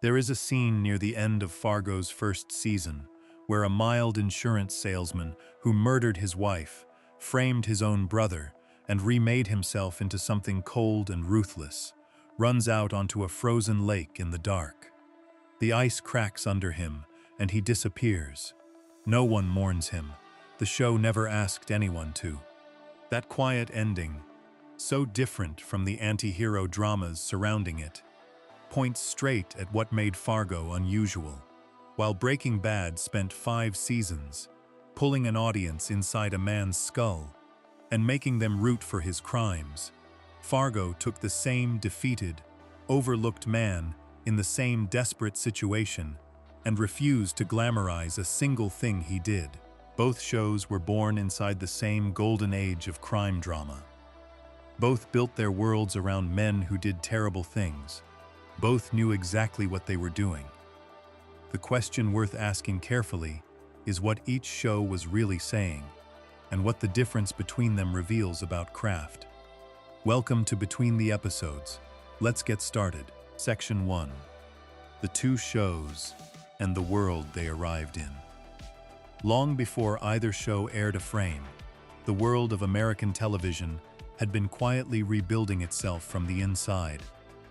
There is a scene near the end of Fargo's first season where a mild insurance salesman who murdered his wife, framed his own brother, and remade himself into something cold and ruthless, runs out onto a frozen lake in the dark. The ice cracks under him, and he disappears. No one mourns him. The show never asked anyone to. That quiet ending, so different from the anti-hero dramas surrounding it, points straight at what made Fargo unusual. While Breaking Bad spent 5 seasons, pulling an audience inside a man's skull and making them root for his crimes, Fargo took the same defeated, overlooked man in the same desperate situation and refused to glamorize a single thing he did. Both shows were born inside the same golden age of crime drama. Both built their worlds around men who did terrible things. Both knew exactly what they were doing. The question worth asking carefully is what each show was really saying, and what the difference between them reveals about craft. Welcome to Between the Episodes. Let's get started. Section 1. The two shows and the world they arrived in. Long before either show aired a frame, the world of American television had been quietly rebuilding itself from the inside.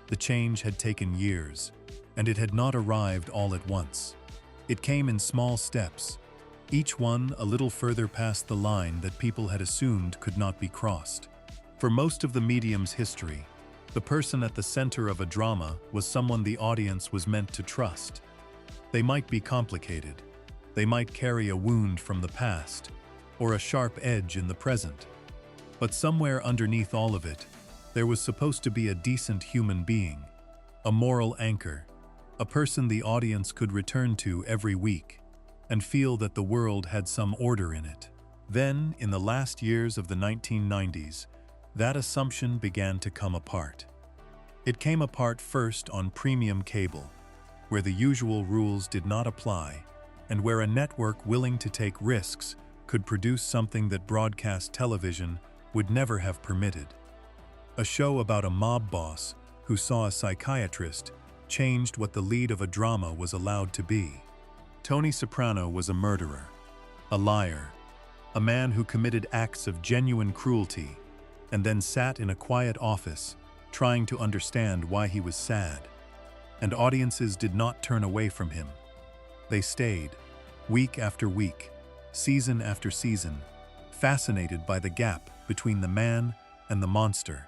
The change had taken years, and it had not arrived all at once. It came in small steps, each one a little further past the line that people had assumed could not be crossed. For most of the medium's history, the person at the center of a drama was someone the audience was meant to trust. They might be complicated. They might carry a wound from the past, or a sharp edge in the present. But somewhere underneath all of it, there was supposed to be a decent human being, a moral anchor, a person the audience could return to every week and feel that the world had some order in it. Then, in the last years of the 1990s, that assumption began to come apart. It came apart first on premium cable, where the usual rules did not apply, and where a network willing to take risks could produce something that broadcast television would never have permitted. A show about a mob boss who saw a psychiatrist changed what the lead of a drama was allowed to be. Tony Soprano was a murderer, a liar, a man who committed acts of genuine cruelty and then sat in a quiet office trying to understand why he was sad. And audiences did not turn away from him. They stayed, week after week, season after season, fascinated by the gap between the man and the monster,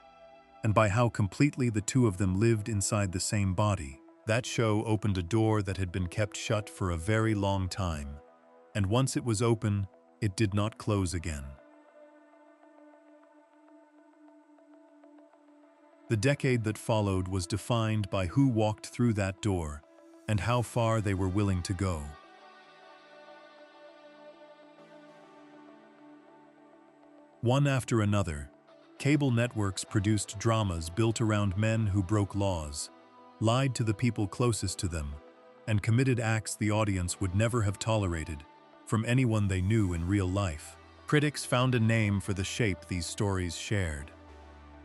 and by how completely the two of them lived inside the same body. That show opened a door that had been kept shut for a very long time, and once it was open, it did not close again. The decade that followed was defined by who walked through that door and how far they were willing to go. One after another, cable networks produced dramas built around men who broke laws, lied to the people closest to them, and committed acts the audience would never have tolerated from anyone they knew in real life. Critics found a name for the shape these stories shared: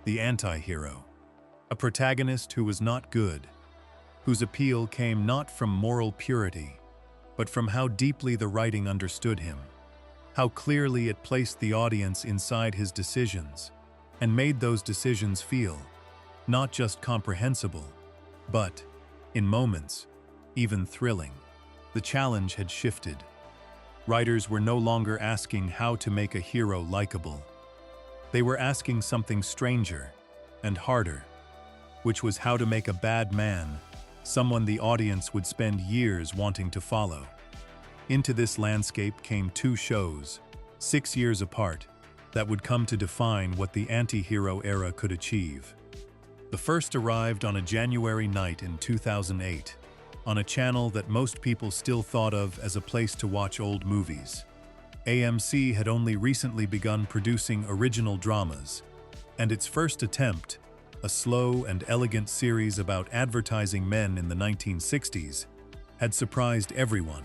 the anti-hero. A protagonist who was not good, whose appeal came not from moral purity, but from how deeply the writing understood him, how clearly it placed the audience inside his decisions and made those decisions feel not just comprehensible, but, in moments, even thrilling. The challenge had shifted. Writers were no longer asking how to make a hero likable. They were asking something stranger and harder, which was how to make a bad man someone the audience would spend years wanting to follow. Into this landscape came two shows, 6 years apart, that would come to define what the anti-hero era could achieve. The first arrived on a January night in 2008, on a channel that most people still thought of as a place to watch old movies. AMC had only recently begun producing original dramas, and its first attempt, a slow and elegant series about advertising men in the 1960s, had surprised everyone,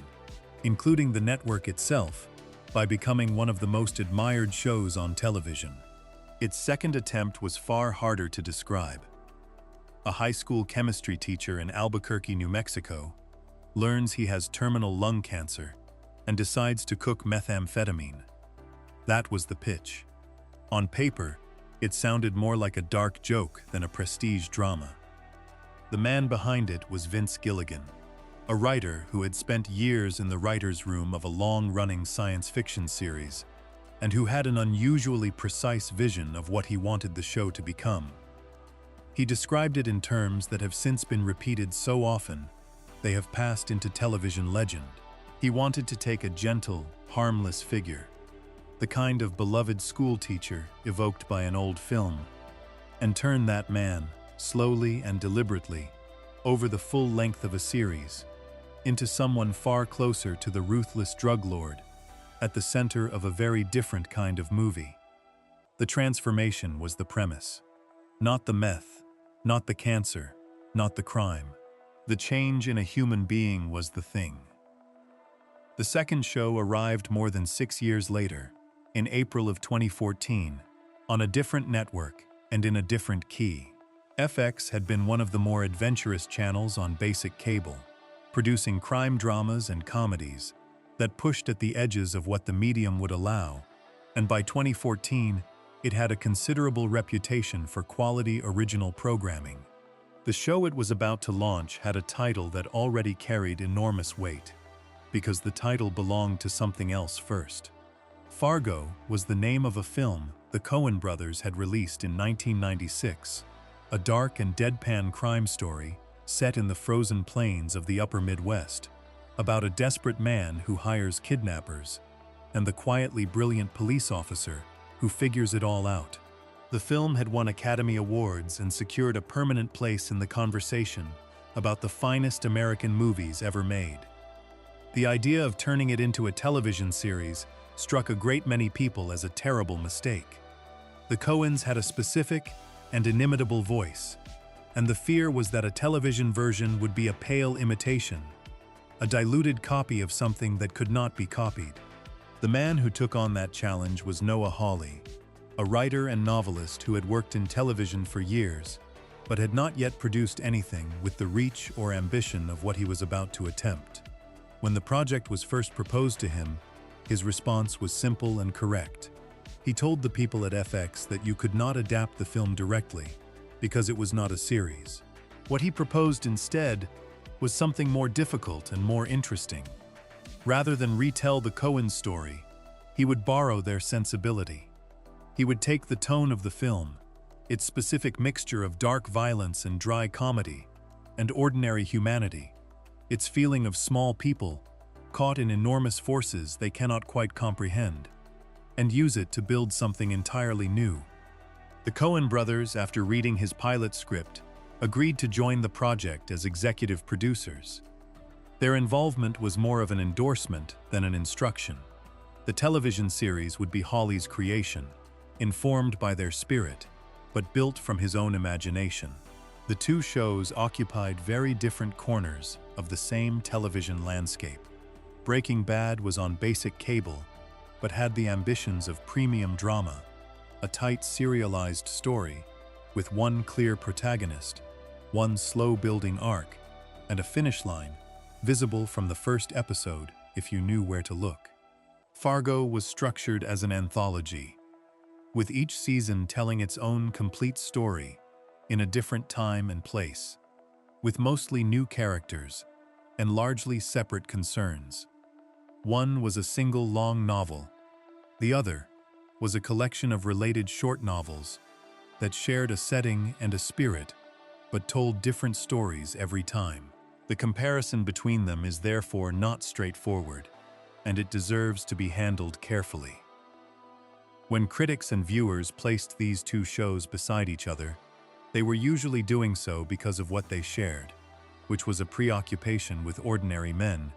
including the network itself, by becoming one of the most admired shows on television. Its second attempt was far harder to describe. a high school chemistry teacher in Albuquerque, New Mexico, learns he has terminal lung cancer and decides to cook methamphetamine. That was the pitch. On paper, it sounded more like a dark joke than a prestige drama. The man behind it was Vince Gilligan, a writer who had spent years in the writer's room of a long-running science fiction series and who had an unusually precise vision of what he wanted the show to become. He described it in terms that have since been repeated so often they have passed into television legend. He wanted to take a gentle, harmless figure, the kind of beloved school teacher evoked by an old film, and turn that man, slowly and deliberately, over the full length of a series, into someone far closer to the ruthless drug lord, at the center of a very different kind of movie. The transformation was the premise. Not the meth, not the cancer, not the crime. The change in a human being was the thing. The second show arrived more than 6 years later, in April of 2014, on a different network and in a different key. FX had been one of the more adventurous channels on basic cable, producing crime dramas and comedies that pushed at the edges of what the medium would allow, and by 2014, it had a considerable reputation for quality original programming. The show it was about to launch had a title that already carried enormous weight, because the title belonged to something else first. Fargo was the name of a film the Coen brothers had released in 1996, a dark and deadpan crime story set in the frozen plains of the upper Midwest, about a desperate man who hires kidnappers and the quietly brilliant police officer who figures it all out. The film had won Academy Awards and secured a permanent place in the conversation about the finest American movies ever made. The idea of turning it into a television series struck a great many people as a terrible mistake. The Coens had a specific and inimitable voice, and the fear was that a television version would be a pale imitation, a diluted copy of something that could not be copied. The man who took on that challenge was Noah Hawley, a writer and novelist who had worked in television for years, but had not yet produced anything with the reach or ambition of what he was about to attempt. When the project was first proposed to him, his response was simple and correct. He told the people at FX that you could not adapt the film directly because it was not a series. What he proposed instead was something more difficult and more interesting. Rather than retell the Coen story, he would borrow their sensibility. He would take the tone of the film, its specific mixture of dark violence and dry comedy, and ordinary humanity, its feeling of small people caught in enormous forces they cannot quite comprehend, and use it to build something entirely new. The Coen brothers, after reading his pilot script, agreed to join the project as executive producers. Their involvement was more of an endorsement than an instruction. The television series would be Hawley's creation, informed by their spirit, but built from his own imagination. The two shows occupied very different corners of the same television landscape. Breaking Bad was on basic cable, but had the ambitions of premium drama, a tight serialized story with one clear protagonist, one slow-building arc, and a finish line visible from the first episode if you knew where to look. Fargo was structured as an anthology, with each season telling its own complete story in a different time and place, with mostly new characters and largely separate concerns. One was a single long novel. The other was a collection of related short novels that shared a setting and a spirit, but told different stories every time. The comparison between them is therefore not straightforward, and it deserves to be handled carefully. When critics and viewers placed these two shows beside each other, they were usually doing so because of what they shared, which was a preoccupation with ordinary men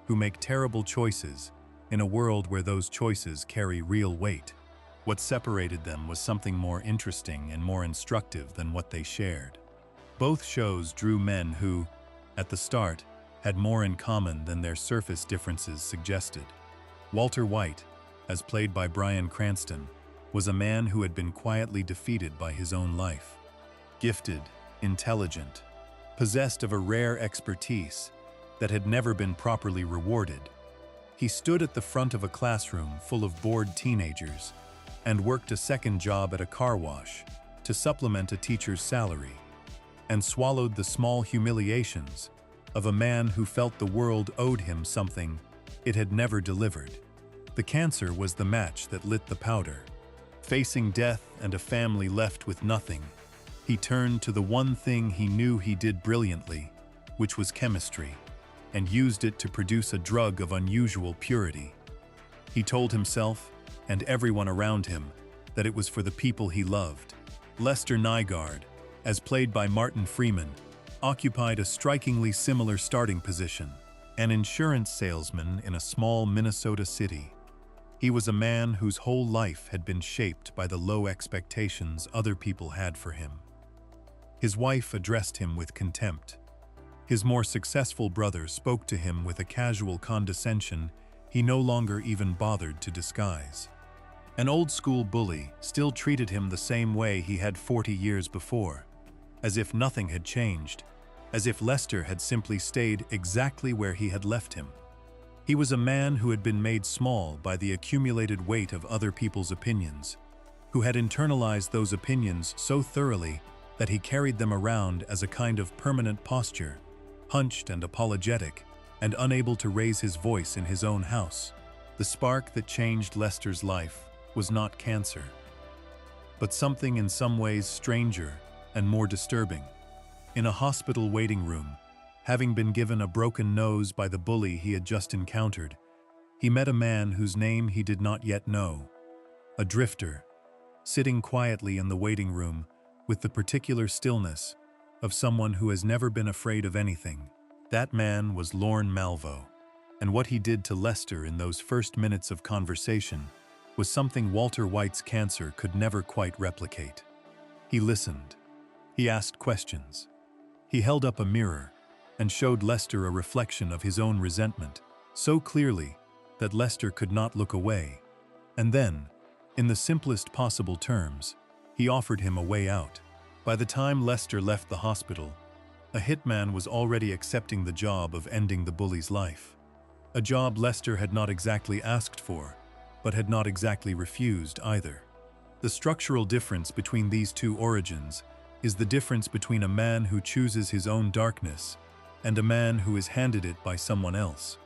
who make terrible choices in a world where those choices carry real weight. What separated them was something more interesting and more instructive than what they shared. Both shows drew men who, at the start, had more in common than their surface differences suggested. Walter White, as played by Bryan Cranston, was a man who had been quietly defeated by his own life. Gifted, intelligent, possessed of a rare expertise that had never been properly rewarded. He stood at the front of a classroom full of bored teenagers and worked a second job at a car wash to supplement a teacher's salary, and swallowed the small humiliations of a man who felt the world owed him something it had never delivered. The cancer was the match that lit the powder. Facing death and a family left with nothing, he turned to the one thing he knew he did brilliantly, which was chemistry, and used it to produce a drug of unusual purity. He told himself and everyone around him that it was for the people he loved. Lester Nygaard, as played by Martin Freeman, occupied a strikingly similar starting position, an insurance salesman in a small Minnesota city. He was a man whose whole life had been shaped by the low expectations other people had for him. His wife addressed him with contempt. His more successful brother spoke to him with a casual condescension he no longer even bothered to disguise. An old-school bully still treated him the same way he had 40 years before, as if nothing had changed, as if Lester had simply stayed exactly where he had left him. He was a man who had been made small by the accumulated weight of other people's opinions, who had internalized those opinions so thoroughly that he carried them around as a kind of permanent posture, hunched and apologetic, and unable to raise his voice in his own house. The spark that changed Lester's life was not cancer, but something in some ways stranger and more disturbing. In a hospital waiting room, having been given a broken nose by the bully he had just encountered, he met a man whose name he did not yet know, a drifter, sitting quietly in the waiting room with the particular stillness of someone who has never been afraid of anything. That man was Lorne Malvo, and what he did to Lester in those first minutes of conversation was something Walter White's cancer could never quite replicate. He listened. He asked questions. He held up a mirror and showed Lester a reflection of his own resentment, so clearly that Lester could not look away. And then, in the simplest possible terms, he offered him a way out. By the time Lester left the hospital, a hitman was already accepting the job of ending the bully's life. A job Lester had not exactly asked for, but had not exactly refused either. The structural difference between these two origins is the difference between a man who chooses his own darkness and a man who is handed it by someone else.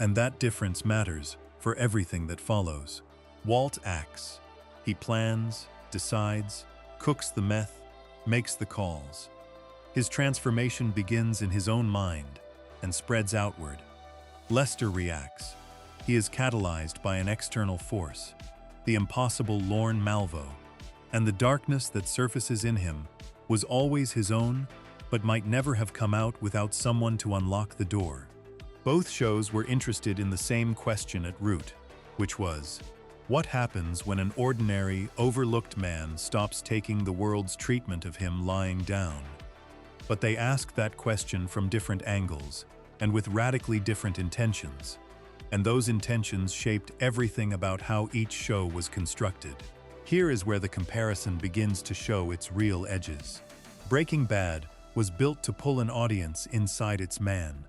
And that difference matters for everything that follows. Walt acts. He plans, decides, cooks the meth, makes the calls. His transformation begins in his own mind and spreads outward. Lester reacts. He is catalyzed by an external force, the impossible Lorne Malvo, and the darkness that surfaces in him was always his own, but might never have come out without someone to unlock the door. Both shows were interested in the same question at root, which was, what happens when an ordinary, overlooked man stops taking the world's treatment of him lying down? But they asked that question from different angles and with radically different intentions, and those intentions shaped everything about how each show was constructed. Here is where the comparison begins to show its real edges. Breaking Bad was built to pull an audience inside its man,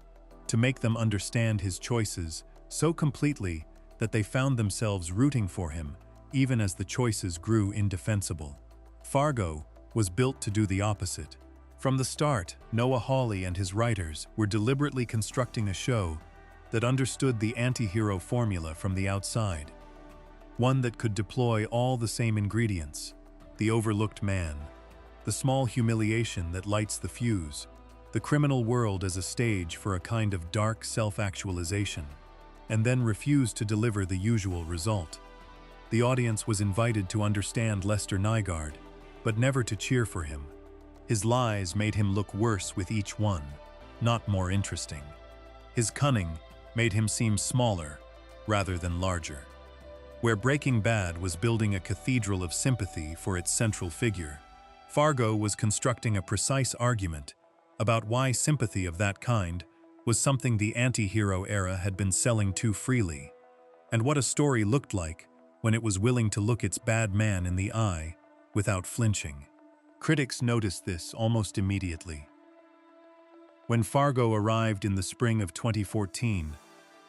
to make them understand his choices so completely that they found themselves rooting for him even as the choices grew indefensible. Fargo was built to do the opposite. From the start, Noah Hawley and his writers were deliberately constructing a show that understood the anti-hero formula from the outside, one that could deploy all the same ingredients: the overlooked man, the small humiliation that lights the fuse, the criminal world as a stage for a kind of dark self-actualization, and then refuse to deliver the usual result. The audience was invited to understand Lester Nygaard, but never to cheer for him. His lies made him look worse with each one, not more interesting. His cunning made him seem smaller rather than larger. Where Breaking Bad was building a cathedral of sympathy for its central figure, Fargo was constructing a precise argument about why sympathy of that kind was something the anti-hero era had been selling too freely, and what a story looked like when it was willing to look its bad man in the eye without flinching. Critics noticed this almost immediately. When Fargo arrived in the spring of 2014,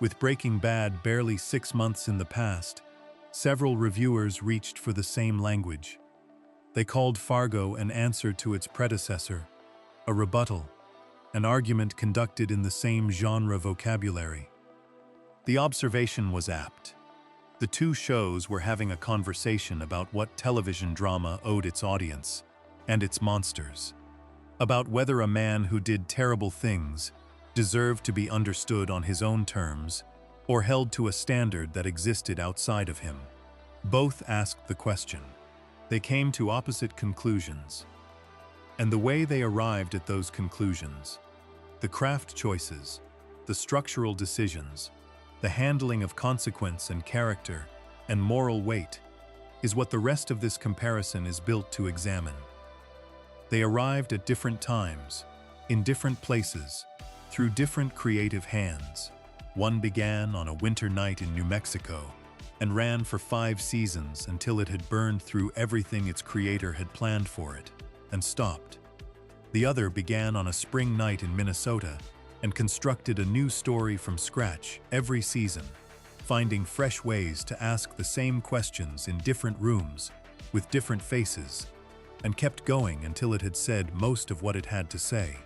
with Breaking Bad barely 6 months in the past, several reviewers reached for the same language. They called Fargo an answer to its predecessor, a rebuttal, an argument conducted in the same genre vocabulary. The observation was apt. The two shows were having a conversation about what television drama owed its audience and its monsters, about whether a man who did terrible things deserved to be understood on his own terms or held to a standard that existed outside of him. Both asked the question. They came to opposite conclusions. And the way they arrived at those conclusions, the craft choices, the structural decisions, the handling of consequence and character and moral weight, is what the rest of this comparison is built to examine. They arrived at different times, in different places, through different creative hands. One began on a winter night in New Mexico and ran for 5 seasons until it had burned through everything its creator had planned for it, and stopped. The other began on a spring night in Minnesota and constructed a new story from scratch every season, finding fresh ways to ask the same questions in different rooms, with different faces, and kept going until it had said most of what it had to say.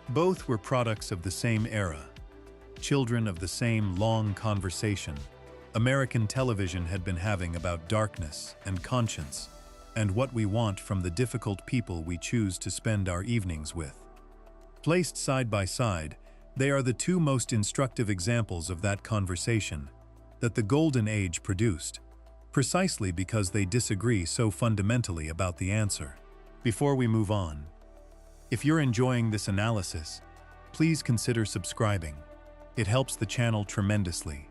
Both were products of the same era, children of the same long conversation American television had been having about darkness and conscience, and what we want from the difficult people we choose to spend our evenings with. Placed side by side, they are the two most instructive examples of that conversation that the Golden Age produced, precisely because they disagree so fundamentally about the answer. Before we move on, if you're enjoying this analysis, please consider subscribing. It helps the channel tremendously.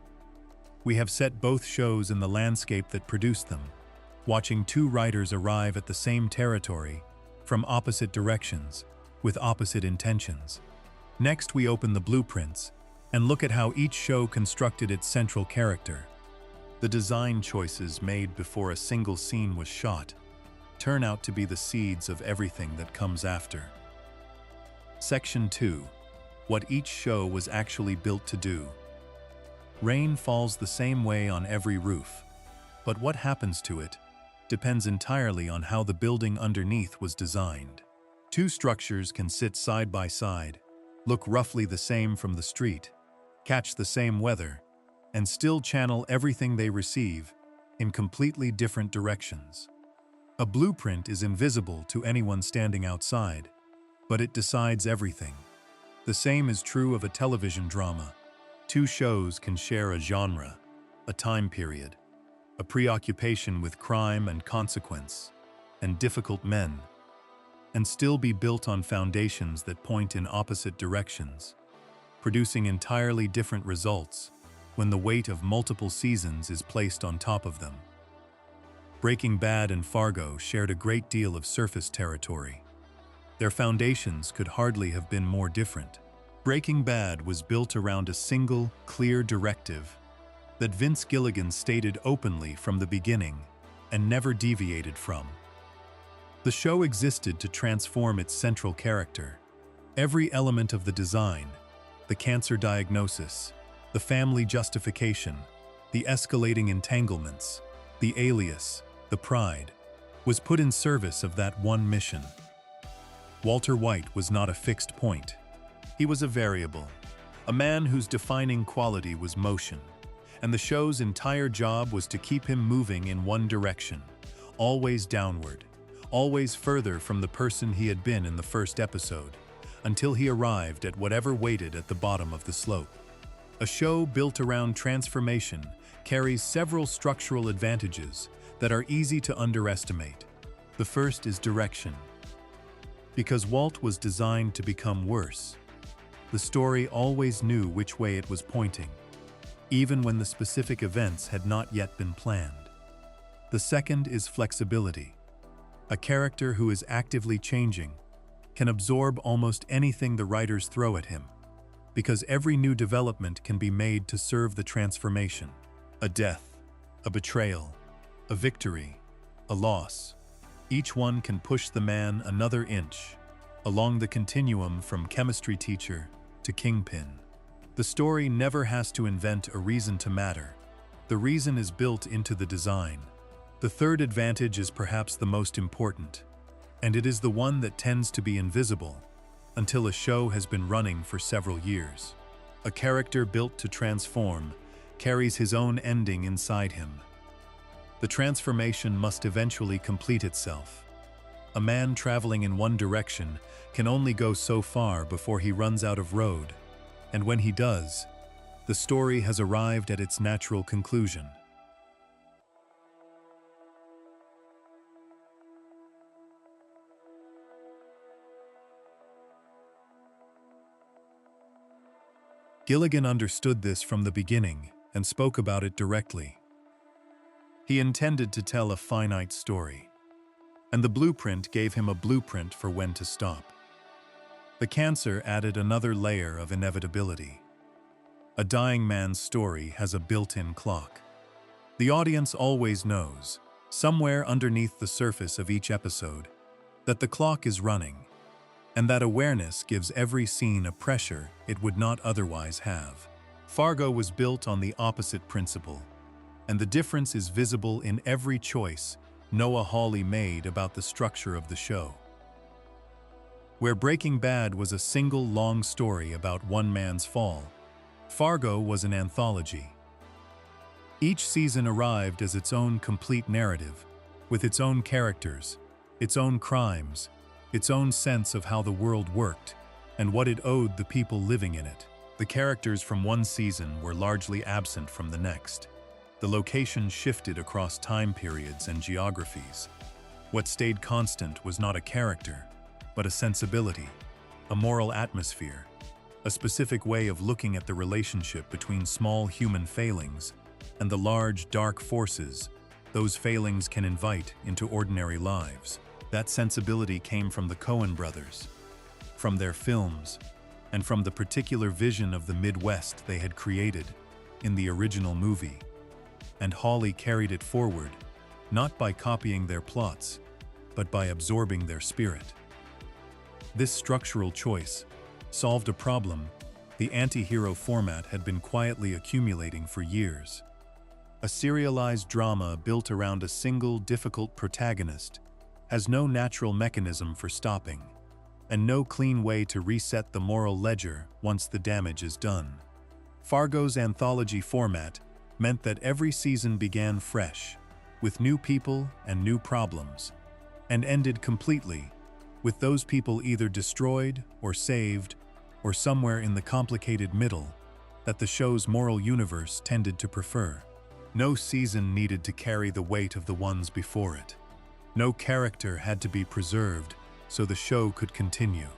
We have set both shows in the landscape that produced them, watching two writers arrive at the same territory from opposite directions with opposite intentions. Next, we open the blueprints and look at how each show constructed its central character. The design choices made before a single scene was shot turn out to be the seeds of everything that comes after. Section 2. What each show was actually built to do. Rain falls the same way on every roof, but what happens to it depends entirely on how the building underneath was designed. Two structures can sit side by side, look roughly the same from the street, catch the same weather, and still channel everything they receive in completely different directions. A blueprint is invisible to anyone standing outside, but it decides everything. The same is true of a television drama. Two shows can share a genre, a time period, a preoccupation with crime and consequence, and difficult men, and still be built on foundations that point in opposite directions, producing entirely different results when the weight of multiple seasons is placed on top of them. Breaking Bad and Fargo shared a great deal of surface territory. Their foundations could hardly have been more different. Breaking Bad was built around a single, clear directive that Vince Gilligan stated openly from the beginning and never deviated from. The show existed to transform its central character. Every element of the design, the cancer diagnosis, the family justification, the escalating entanglements, the alias, the pride, was put in service of that one mission. Walter White was not a fixed point. He was a variable, a man whose defining quality was motion, and the show's entire job was to keep him moving in one direction, always downward, always further from the person he had been in the first episode, until he arrived at whatever waited at the bottom of the slope. A show built around transformation carries several structural advantages that are easy to underestimate. The first is direction. Because Walt was designed to become worse, the story always knew which way it was pointing, even when the specific events had not yet been planned. The second is flexibility. A character who is actively changing can absorb almost anything the writers throw at him, because every new development can be made to serve the transformation. A death, a betrayal, a victory, a loss. Each one can push the man another inch, along the continuum from chemistry teacher to kingpin. The story never has to invent a reason to matter. The reason is built into the design. The third advantage is perhaps the most important, and it is the one that tends to be invisible until a show has been running for several years. A character built to transform carries his own ending inside him. The transformation must eventually complete itself. A man traveling in one direction can only go so far before he runs out of road, and when he does, the story has arrived at its natural conclusion. Gilligan understood this from the beginning and spoke about it directly. He intended to tell a finite story, and the blueprint gave him a blueprint for when to stop. The cancer added another layer of inevitability. A dying man's story has a built-in clock. The audience always knows, somewhere underneath the surface of each episode, that the clock is running, and that awareness gives every scene a pressure it would not otherwise have. Fargo was built on the opposite principle, and the difference is visible in every choice Noah Hawley made about the structure of the show. Where Breaking Bad was a single long story about one man's fall, Fargo was an anthology. Each season arrived as its own complete narrative, with its own characters, its own crimes, its own sense of how the world worked, and what it owed the people living in it. The characters from one season were largely absent from the next. The location shifted across time periods and geographies. What stayed constant was not a character, but a sensibility, a moral atmosphere, a specific way of looking at the relationship between small human failings and the large, dark forces those failings can invite into ordinary lives. That sensibility came from the Coen brothers, from their films, and from the particular vision of the Midwest they had created in the original movie. And Hawley carried it forward, not by copying their plots, but by absorbing their spirit. This structural choice solved a problem the anti-hero format had been quietly accumulating for years. A serialized drama built around a single difficult protagonist has no natural mechanism for stopping, and no clean way to reset the moral ledger once the damage is done. Fargo's anthology format meant that every season began fresh, with new people and new problems, and ended completely, with those people either destroyed or saved, or somewhere in the complicated middle that the show's moral universe tended to prefer. No season needed to carry the weight of the ones before it. No character had to be preserved so the show could continue.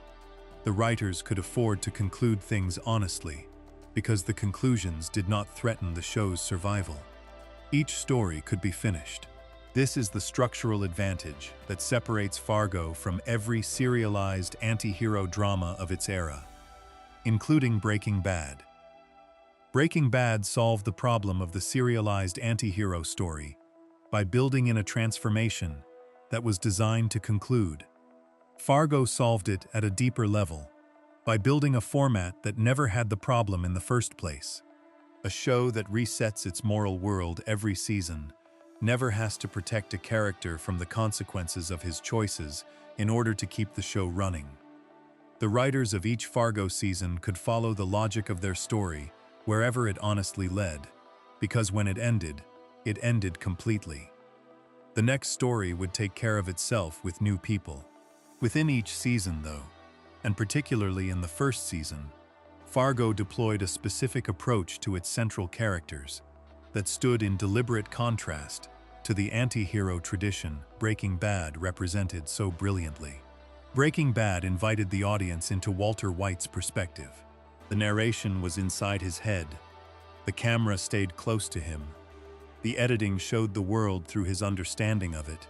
The writers could afford to conclude things honestly, because the conclusions did not threaten the show's survival. Each story could be finished. This is the structural advantage that separates Fargo from every serialized anti-hero drama of its era, including Breaking Bad. Breaking Bad solved the problem of the serialized anti-hero story by building in a transformation that was designed to conclude. Fargo solved it at a deeper level, by building a format that never had the problem in the first place. A show that resets its moral world every season never has to protect a character from the consequences of his choices in order to keep the show running. The writers of each Fargo season could follow the logic of their story wherever it honestly led, because when it ended completely. The next story would take care of itself with new people. Within each season, though, and particularly in the first season, Fargo deployed a specific approach to its central characters that stood in deliberate contrast to the anti-hero tradition Breaking Bad represented so brilliantly. Breaking Bad invited the audience into Walter White's perspective. The narration was inside his head. The camera stayed close to him. The editing showed the world through his understanding of it,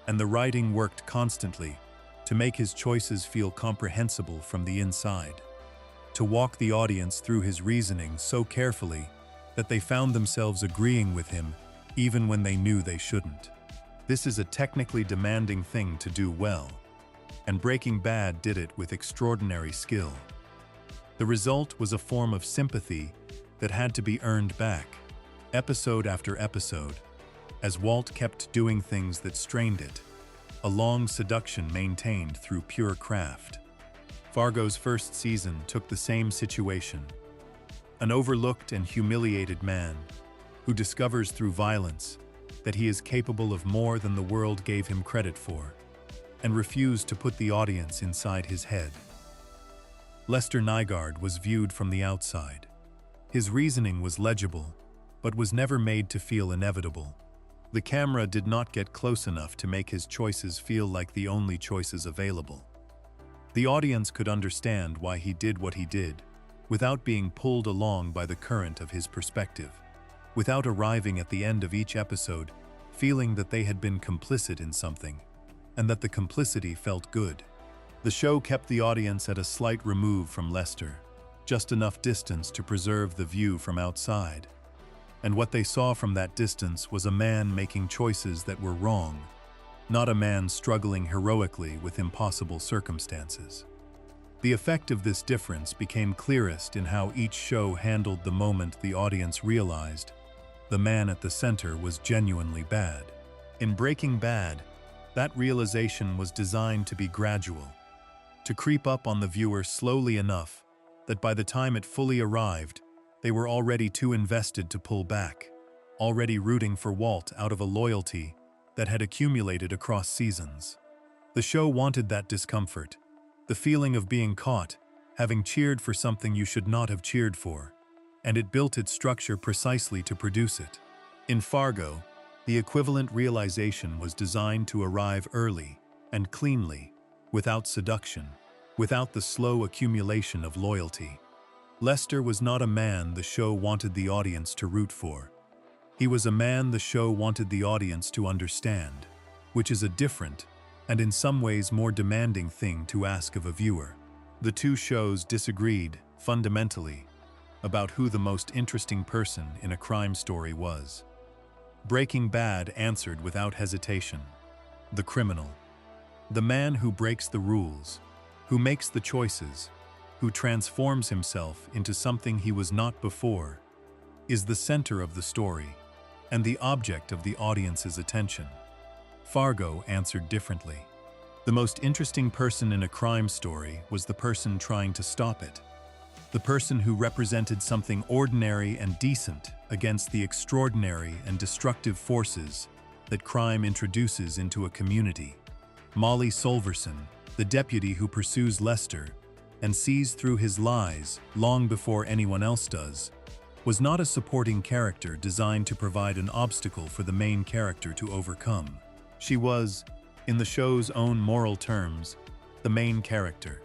and the writing worked constantly to make his choices feel comprehensible from the inside, to walk the audience through his reasoning so carefully that they found themselves agreeing with him even when they knew they shouldn't. This is a technically demanding thing to do well, and Breaking Bad did it with extraordinary skill. The result was a form of sympathy that had to be earned back, episode after episode, as Walt kept doing things that strained it, a long seduction maintained through pure craft. Fargo's first season took the same situation. An overlooked and humiliated man who discovers through violence that he is capable of more than the world gave him credit for, and refused to put the audience inside his head. Lester Nygaard was viewed from the outside. His reasoning was legible, but was never made to feel inevitable. The camera did not get close enough to make his choices feel like the only choices available. The audience could understand why he did what he did, without being pulled along by the current of his perspective, without arriving at the end of each episode feeling that they had been complicit in something, and that the complicity felt good. The show kept the audience at a slight remove from Lester, just enough distance to preserve the view from outside. And what they saw from that distance was a man making choices that were wrong, not a man struggling heroically with impossible circumstances. The effect of this difference became clearest in how each show handled the moment the audience realized the man at the center was genuinely bad. In Breaking Bad, that realization was designed to be gradual, to creep up on the viewer slowly enough that by the time it fully arrived, they were already too invested to pull back, already rooting for Walt out of a loyalty that had accumulated across seasons. The show wanted that discomfort, the feeling of being caught, having cheered for something you should not have cheered for, and it built its structure precisely to produce it. In Fargo, the equivalent realization was designed to arrive early and cleanly, without seduction, without the slow accumulation of loyalty. Lester was not a man the show wanted the audience to root for. He was a man the show wanted the audience to understand, which is a different, and in some ways more demanding thing to ask of a viewer. The two shows disagreed, fundamentally, about who the most interesting person in a crime story was. Breaking Bad answered without hesitation: the criminal. The man who breaks the rules, who makes the choices, who transforms himself into something he was not before, is the center of the story and the object of the audience's attention. Fargo answered differently. The most interesting person in a crime story was the person trying to stop it, the person who represented something ordinary and decent against the extraordinary and destructive forces that crime introduces into a community. Molly Solverson, the deputy who pursues Lester and sees through his lies long before anyone else does, was not a supporting character designed to provide an obstacle for the main character to overcome. She was, in the show's own moral terms, the main character.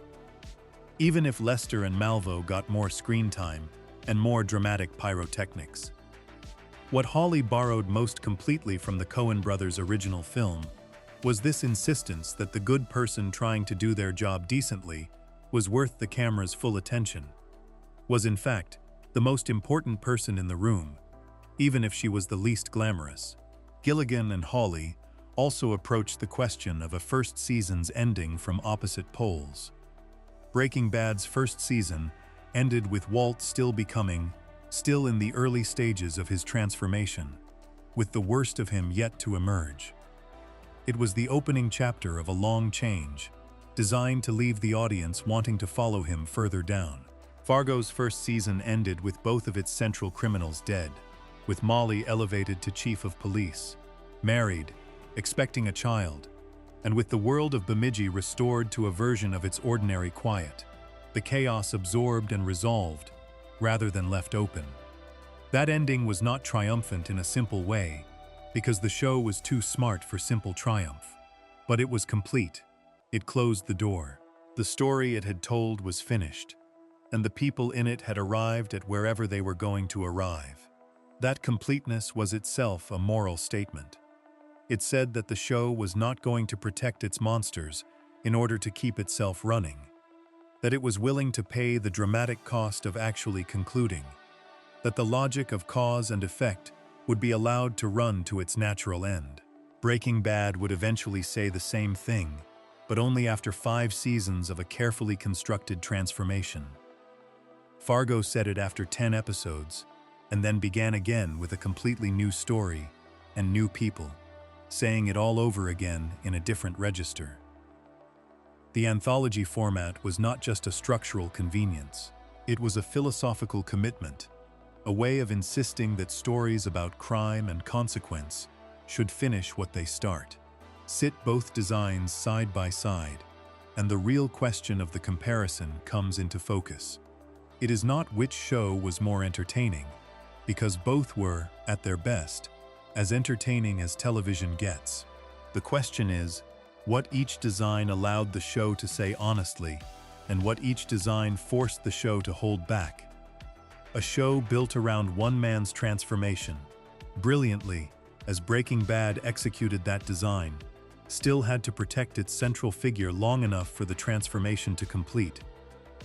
Even if Lester and Malvo got more screen time and more dramatic pyrotechnics. What Hawley borrowed most completely from the Coen brothers' original film was this insistence that the good person trying to do their job decently was worth the camera's full attention, was in fact the most important person in the room, even if she was the least glamorous. Gilligan and Hawley also approached the question of a first season's ending from opposite poles. Breaking Bad's first season ended with Walt still in the early stages of his transformation, with the worst of him yet to emerge. It was the opening chapter of a long change, designed to leave the audience wanting to follow him further down. Fargo's first season ended with both of its central criminals dead, with Molly elevated to chief of police, married, expecting a child, and with the world of Bemidji restored to a version of its ordinary quiet, the chaos absorbed and resolved, rather than left open. That ending was not triumphant in a simple way, because the show was too smart for simple triumph. But it was complete. It closed the door. The story it had told was finished, and the people in it had arrived at wherever they were going to arrive. That completeness was itself a moral statement. It said that the show was not going to protect its monsters in order to keep itself running, that it was willing to pay the dramatic cost of actually concluding, that the logic of cause and effect would be allowed to run to its natural end. Breaking Bad would eventually say the same thing, but only after 5 seasons of a carefully constructed transformation. Fargo said it after 10 episodes, and then began again with a completely new story and new people, saying it all over again in a different register. The anthology format was not just a structural convenience. It was a philosophical commitment, a way of insisting that stories about crime and consequence should finish what they start. Sit both designs side by side, and the real question of the comparison comes into focus. It is not which show was more entertaining, because both were, at their best, as entertaining as television gets. The question is, what each design allowed the show to say honestly, and what each design forced the show to hold back. A show built around one man's transformation, brilliantly, as Breaking Bad executed that design, still had to protect its central figure long enough for the transformation to complete,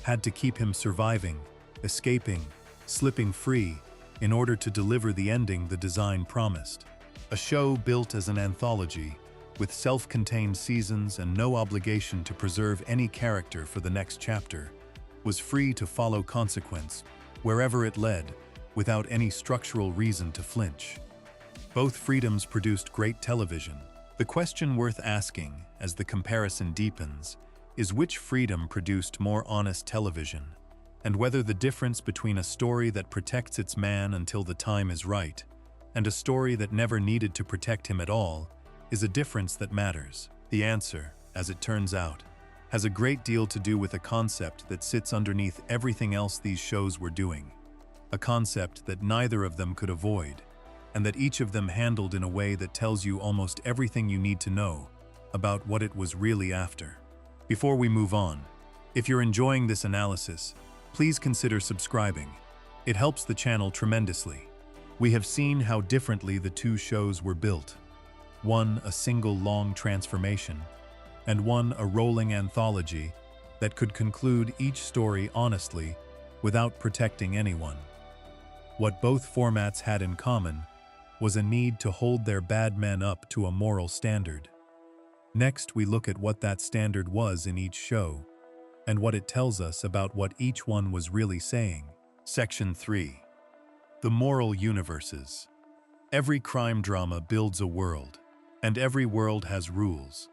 had to keep him surviving, escaping, slipping free, in order to deliver the ending the design promised. A show built as an anthology, with self-contained seasons and no obligation to preserve any character for the next chapter, was free to follow consequence, wherever it led, without any structural reason to flinch. Both freedoms produced great television. The question worth asking, as the comparison deepens, is which freedom produced more honest television, and whether the difference between a story that protects its man until the time is right, and a story that never needed to protect him at all, is a difference that matters. The answer, as it turns out, has a great deal to do with a concept that sits underneath everything else these shows were doing. A concept that neither of them could avoid, and that each of them handled in a way that tells you almost everything you need to know about what it was really after. Before we move on, if you're enjoying this analysis, please consider subscribing. It helps the channel tremendously. We have seen how differently the two shows were built. One a single long transformation, and one a rolling anthology that could conclude each story honestly without protecting anyone. What both formats had in common was a need to hold their bad men up to a moral standard. Next, we look at what that standard was in each show, and what it tells us about what each one was really saying. Section 3. The Moral Universes. Every crime drama builds a world, and every world has rules.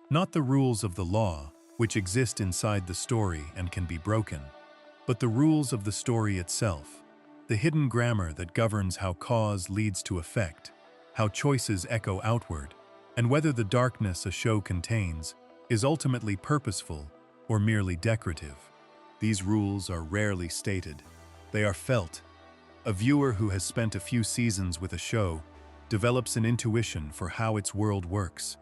Not the rules of the law, which exist inside the story and can be broken, but the rules of the story itself, the hidden grammar that governs how cause leads to effect, how choices echo outward, and whether the darkness a show contains is ultimately purposeful or merely decorative. These rules are rarely stated. They are felt. A viewer who has spent a few seasons with a show develops an intuition for how its world works,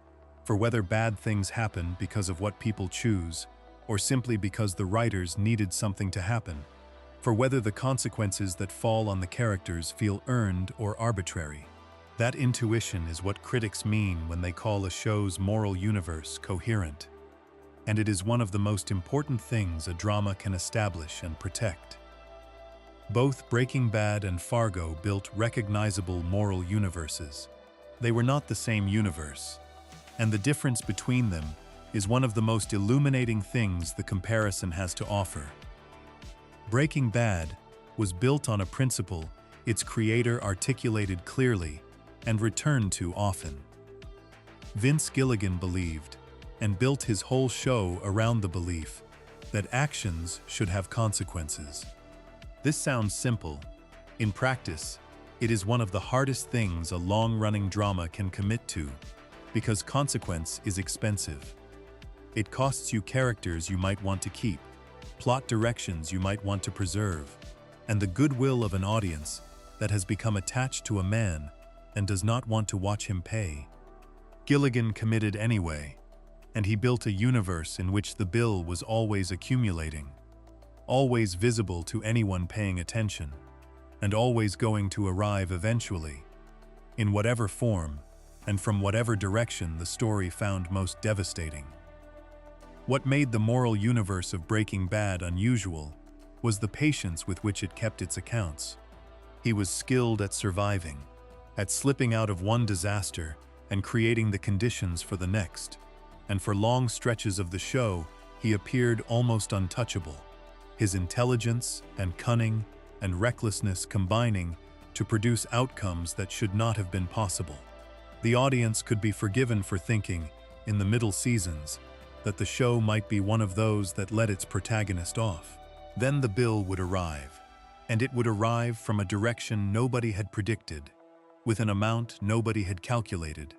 for whether bad things happen because of what people choose, or simply because the writers needed something to happen, for whether the consequences that fall on the characters feel earned or arbitrary. That intuition is what critics mean when they call a show's moral universe coherent, and it is one of the most important things a drama can establish and protect. Both Breaking Bad and Fargo built recognizable moral universes. They were not the same universe, and the difference between them is one of the most illuminating things the comparison has to offer. Breaking Bad was built on a principle its creator articulated clearly and returned to often. Vince Gilligan believed, and built his whole show around the belief, that actions should have consequences. This sounds simple. In practice, it is one of the hardest things a long-running drama can commit to, because consequence is expensive. It costs you characters you might want to keep, plot directions you might want to preserve, and the goodwill of an audience that has become attached to a man and does not want to watch him pay. Gilligan committed anyway, and he built a universe in which the bill was always accumulating, always visible to anyone paying attention, and always going to arrive eventually, in whatever form and from whatever direction the story found most devastating. What made the moral universe of Breaking Bad unusual was the patience with which it kept its accounts. He was skilled at surviving, at slipping out of one disaster and creating the conditions for the next. And for long stretches of the show, he appeared almost untouchable, his intelligence and cunning and recklessness combining to produce outcomes that should not have been possible. The audience could be forgiven for thinking, in the middle seasons, that the show might be one of those that let its protagonist off. Then the bill would arrive, and it would arrive from a direction nobody had predicted, with an amount nobody had calculated,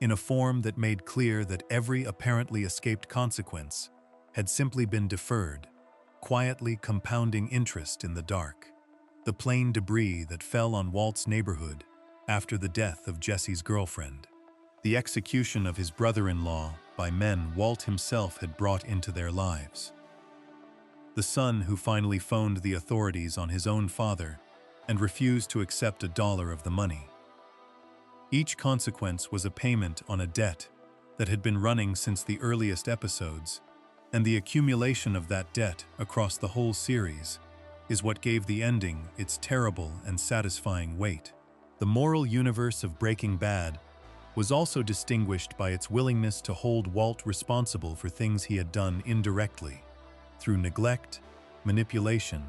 in a form that made clear that every apparently escaped consequence had simply been deferred, quietly compounding interest in the dark. The plain debris that fell on Walt's neighborhood after the death of Jesse's girlfriend. The execution of his brother-in-law by men Walt himself had brought into their lives. The son who finally phoned the authorities on his own father and refused to accept $1 of the money. Each consequence was a payment on a debt that had been running since the earliest episodes, and the accumulation of that debt across the whole series is what gave the ending its terrible and satisfying weight. The moral universe of Breaking Bad was also distinguished by its willingness to hold Walt responsible for things he had done indirectly, through neglect, manipulation,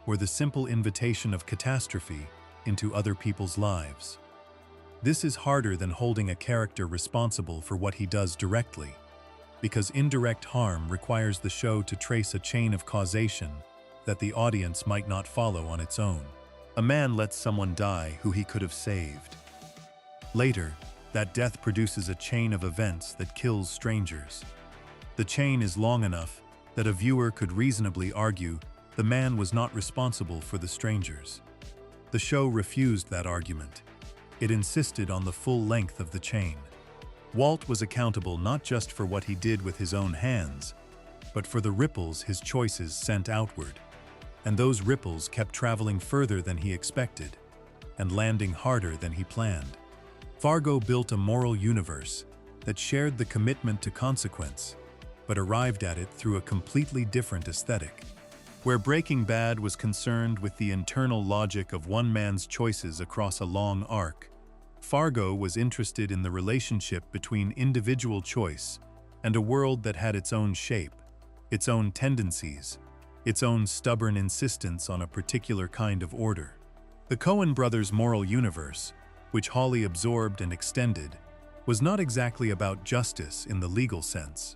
or the simple invitation of catastrophe into other people's lives. This is harder than holding a character responsible for what he does directly, because indirect harm requires the show to trace a chain of causation that the audience might not follow on its own. A man lets someone die who he could have saved. Later, that death produces a chain of events that kills strangers. The chain is long enough that a viewer could reasonably argue the man was not responsible for the strangers. The show refused that argument. It insisted on the full length of the chain. Walt was accountable not just for what he did with his own hands, but for the ripples his choices sent outward. And those ripples kept traveling further than he expected, and landing harder than he planned. Fargo built a moral universe that shared the commitment to consequence, but arrived at it through a completely different aesthetic. Where Breaking Bad was concerned with the internal logic of one man's choices across a long arc, Fargo was interested in the relationship between individual choice and a world that had its own shape, its own tendencies, its own stubborn insistence on a particular kind of order. The Coen brothers' moral universe, which Hawley absorbed and extended, was not exactly about justice in the legal sense.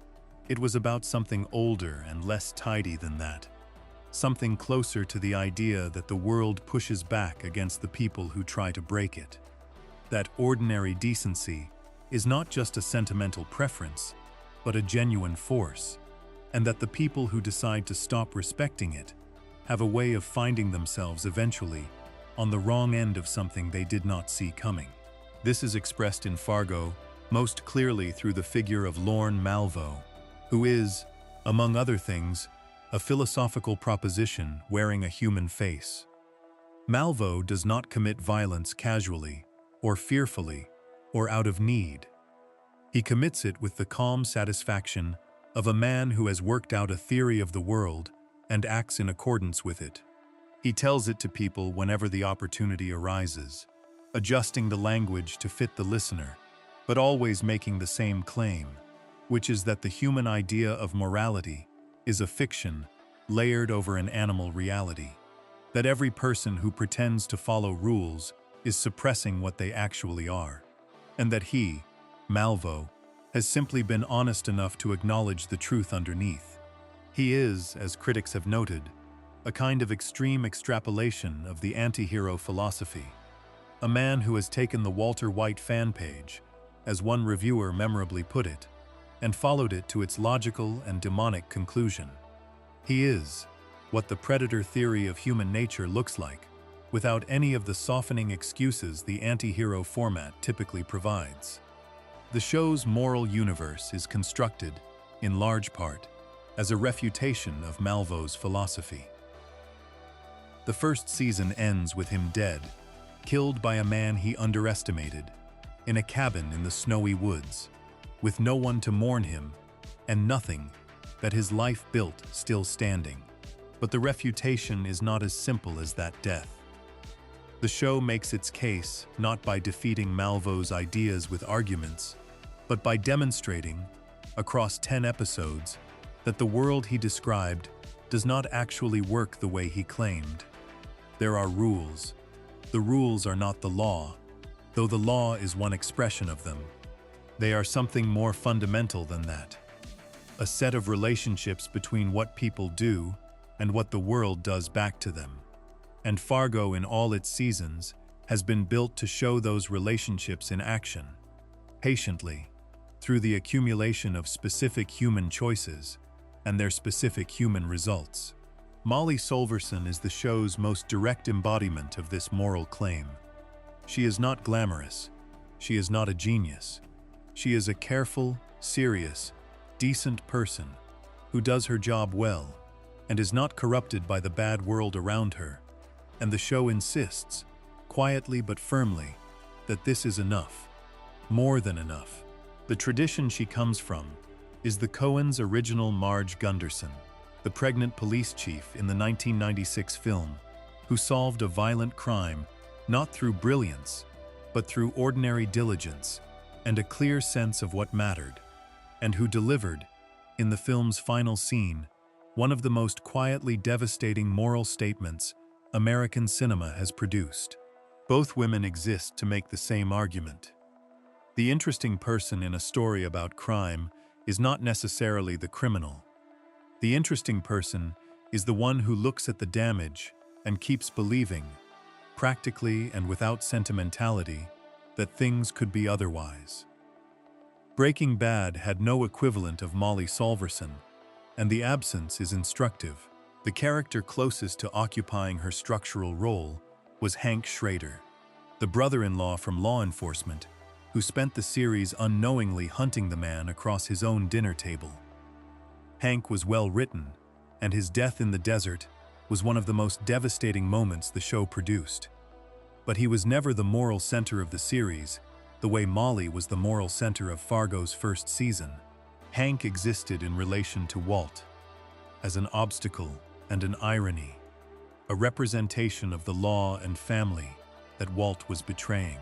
It was about something older and less tidy than that. Something closer to the idea that the world pushes back against the people who try to break it. That ordinary decency is not just a sentimental preference, but a genuine force, and that the people who decide to stop respecting it have a way of finding themselves eventually on the wrong end of something they did not see coming. This is expressed in Fargo most clearly through the figure of Lorne Malvo, who is, among other things, a philosophical proposition wearing a human face. Malvo does not commit violence casually, or fearfully, or out of need. He commits it with the calm satisfaction of a man who has worked out a theory of the world and acts in accordance with it. He tells it to people whenever the opportunity arises, adjusting the language to fit the listener, but always making the same claim, which is that the human idea of morality is a fiction layered over an animal reality, that every person who pretends to follow rules is suppressing what they actually are, and that he, Malvo, has simply been honest enough to acknowledge the truth underneath. He is, as critics have noted, a kind of extreme extrapolation of the anti-hero philosophy, a man who has taken the Walter White fan page, as one reviewer memorably put it, and followed it to its logical and demonic conclusion. He is what the predator theory of human nature looks like, without any of the softening excuses the anti-hero format typically provides. The show's moral universe is constructed, in large part, as a refutation of Malvo's philosophy. The first season ends with him dead, killed by a man he underestimated, in a cabin in the snowy woods, with no one to mourn him, and nothing that his life built still standing. But the refutation is not as simple as that death. The show makes its case not by defeating Malvo's ideas with arguments, but by demonstrating, across 10 episodes, that the world he described does not actually work the way he claimed. There are rules. The rules are not the law, though the law is one expression of them. They are something more fundamental than that. A set of relationships between what people do and what the world does back to them. And Fargo, in all its seasons, has been built to show those relationships in action, patiently, through the accumulation of specific human choices and their specific human results. Molly Solverson is the show's most direct embodiment of this moral claim. She is not glamorous. She is not a genius. She is a careful, serious, decent person who does her job well and is not corrupted by the bad world around her. And the show insists, quietly but firmly, that this is enough, more than enough. The tradition she comes from is the Coens' original Marge Gunderson, the pregnant police chief in the 1996 film, who solved a violent crime not through brilliance, but through ordinary diligence and a clear sense of what mattered, and who delivered, in the film's final scene, one of the most quietly devastating moral statements American cinema has produced. Both women exist to make the same argument. The interesting person in a story about crime is not necessarily the criminal. The interesting person is the one who looks at the damage and keeps believing, practically and without sentimentality, that things could be otherwise. Breaking Bad had no equivalent of Molly Solverson, and the absence is instructive. The character closest to occupying her structural role was Hank Schrader, the brother-in-law from law enforcement, who spent the series unknowingly hunting the man across his own dinner table. Hank was well written, and his death in the desert was one of the most devastating moments the show produced. But he was never the moral center of the series, the way Molly was the moral center of Fargo's first season. Hank existed in relation to Walt, as an obstacle and an irony, a representation of the law and family that Walt was betraying.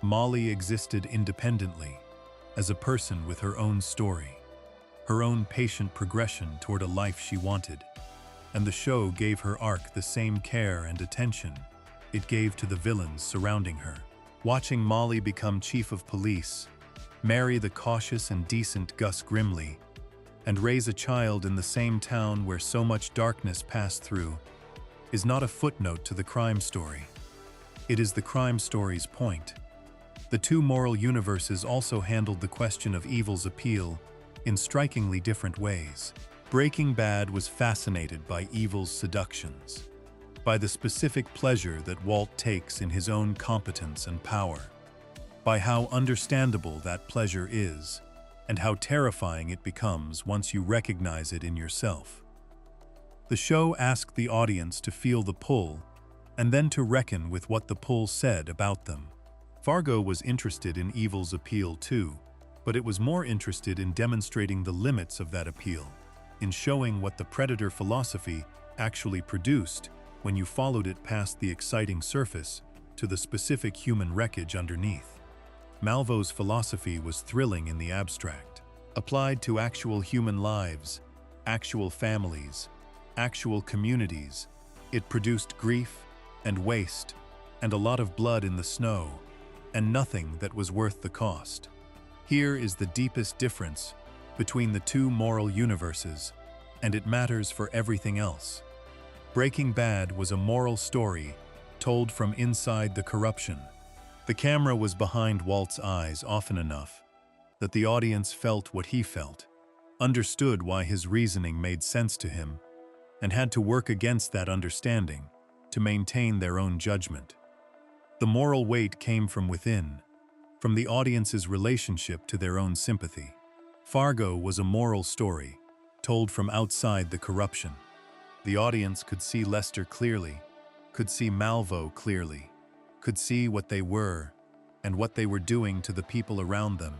Molly existed independently, as a person with her own story, her own patient progression toward a life she wanted, and the show gave her arc the same care and attention it gave to the villains surrounding her. Watching Molly become chief of police, marry the cautious and decent Gus Grimley, and raise a child in the same town where so much darkness passed through, is not a footnote to the crime story. It is the crime story's point. The two moral universes also handled the question of evil's appeal in strikingly different ways. Breaking Bad was fascinated by evil's seductions, by the specific pleasure that Walt takes in his own competence and power, by how understandable that pleasure is, and how terrifying it becomes once you recognize it in yourself. The show asked the audience to feel the pull, and then to reckon with what the pull said about them. Fargo was interested in evil's appeal too, but it was more interested in demonstrating the limits of that appeal, in showing what the predator philosophy actually produced when you followed it past the exciting surface to the specific human wreckage underneath. Malvo's philosophy was thrilling in the abstract. Applied to actual human lives, actual families, actual communities, it produced grief and waste and a lot of blood in the snow, and nothing that was worth the cost. Here is the deepest difference between the two moral universes, and it matters for everything else. Breaking Bad was a moral story told from inside the corruption. The camera was behind Walt's eyes often enough that the audience felt what he felt, understood why his reasoning made sense to him, and had to work against that understanding to maintain their own judgment. The moral weight came from within, from the audience's relationship to their own sympathy. Fargo was a moral story told from outside the corruption. The audience could see Lester clearly, could see Malvo clearly, could see what they were and what they were doing to the people around them,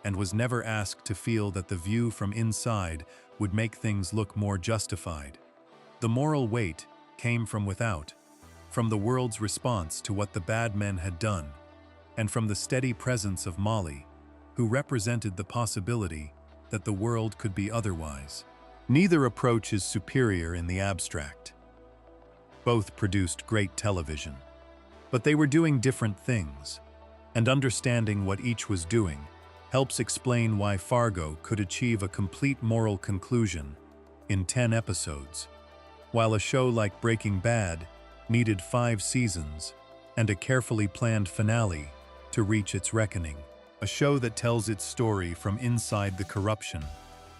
and was never asked to feel that the view from inside would make things look more justified. The moral weight came from without, from the world's response to what the bad men had done, and from the steady presence of Molly, who represented the possibility that the world could be otherwise. Neither approach is superior in the abstract. Both produced great television. But they were doing different things, and understanding what each was doing helps explain why Fargo could achieve a complete moral conclusion in 10 episodes, while a show like Breaking Bad needed 5 seasons and a carefully planned finale to reach its reckoning. A show that tells its story from inside the corruption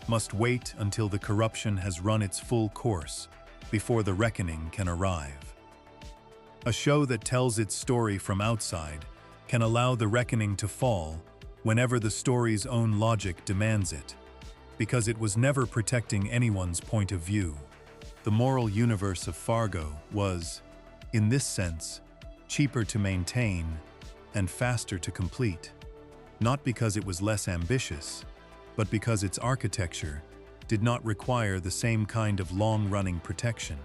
must wait until the corruption has run its full course before the reckoning can arrive. A show that tells its story from outside can allow the reckoning to fall whenever the story's own logic demands it, because it was never protecting anyone's point of view. The moral universe of Fargo was, in this sense, cheaper to maintain and faster to complete, not because it was less ambitious, but because its architecture did not require the same kind of long-running protection.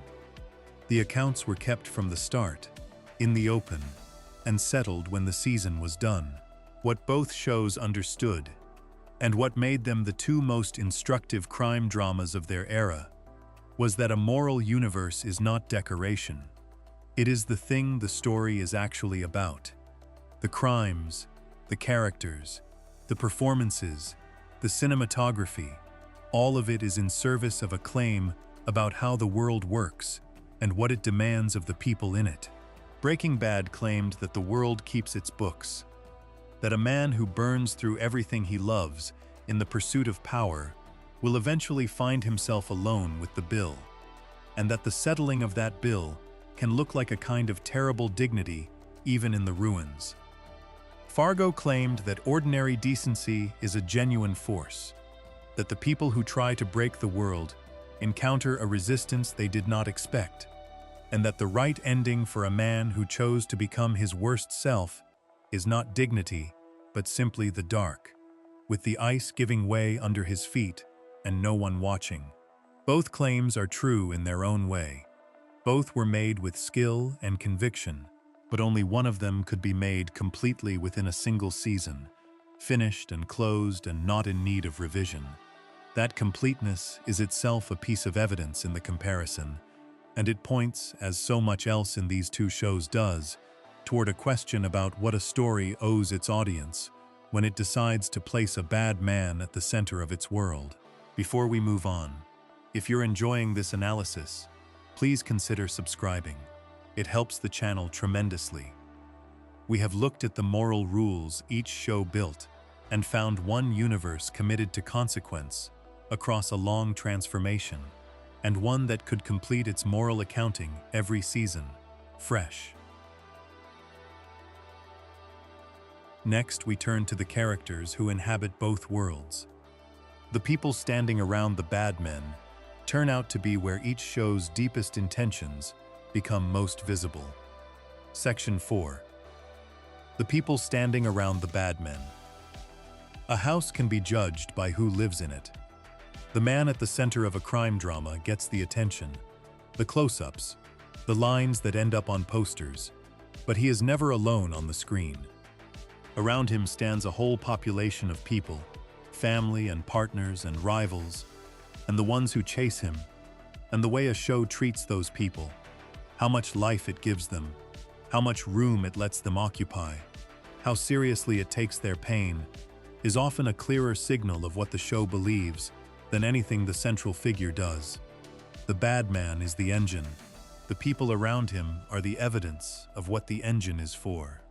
The accounts were kept from the start, in the open, and settled when the season was done. What both shows understood, and what made them the two most instructive crime dramas of their era, was that a moral universe is not decoration. It is the thing the story is actually about. The crimes, the characters, the performances, the cinematography, all of it is in service of a claim about how the world works and what it demands of the people in it. Breaking Bad claimed that the world keeps its books, that a man who burns through everything he loves in the pursuit of power will eventually find himself alone with the bill, and that the settling of that bill can look like a kind of terrible dignity even in the ruins. Fargo claimed that ordinary decency is a genuine force, that the people who try to break the world encounter a resistance they did not expect, and that the right ending for a man who chose to become his worst self is not dignity, but simply the dark, with the ice giving way under his feet and no one watching. Both claims are true in their own way. Both were made with skill and conviction, but only one of them could be made completely within a single season, finished and closed and not in need of revision. That completeness is itself a piece of evidence in the comparison, and it points, as so much else in these two shows does, toward a question about what a story owes its audience when it decides to place a bad man at the center of its world. Before we move on, if you're enjoying this analysis, please consider subscribing. It helps the channel tremendously. We have looked at the moral rules each show built and found one universe committed to consequence across a long transformation, and one that could complete its moral accounting every season, fresh. Next, we turn to the characters who inhabit both worlds. The people standing around the bad men turn out to be where each show's deepest intentions become most visible. Section 4. The people standing around the bad men. A house can be judged by who lives in it. The man at the center of a crime drama gets the attention, the close-ups, the lines that end up on posters, but he is never alone on the screen. Around him stands a whole population of people, family and partners and rivals, and the ones who chase him, and the way a show treats those people, how much life it gives them, how much room it lets them occupy, how seriously it takes their pain, is often a clearer signal of what the show believes than anything the central figure does. The bad man is the engine. The people around him are the evidence of what the engine is for.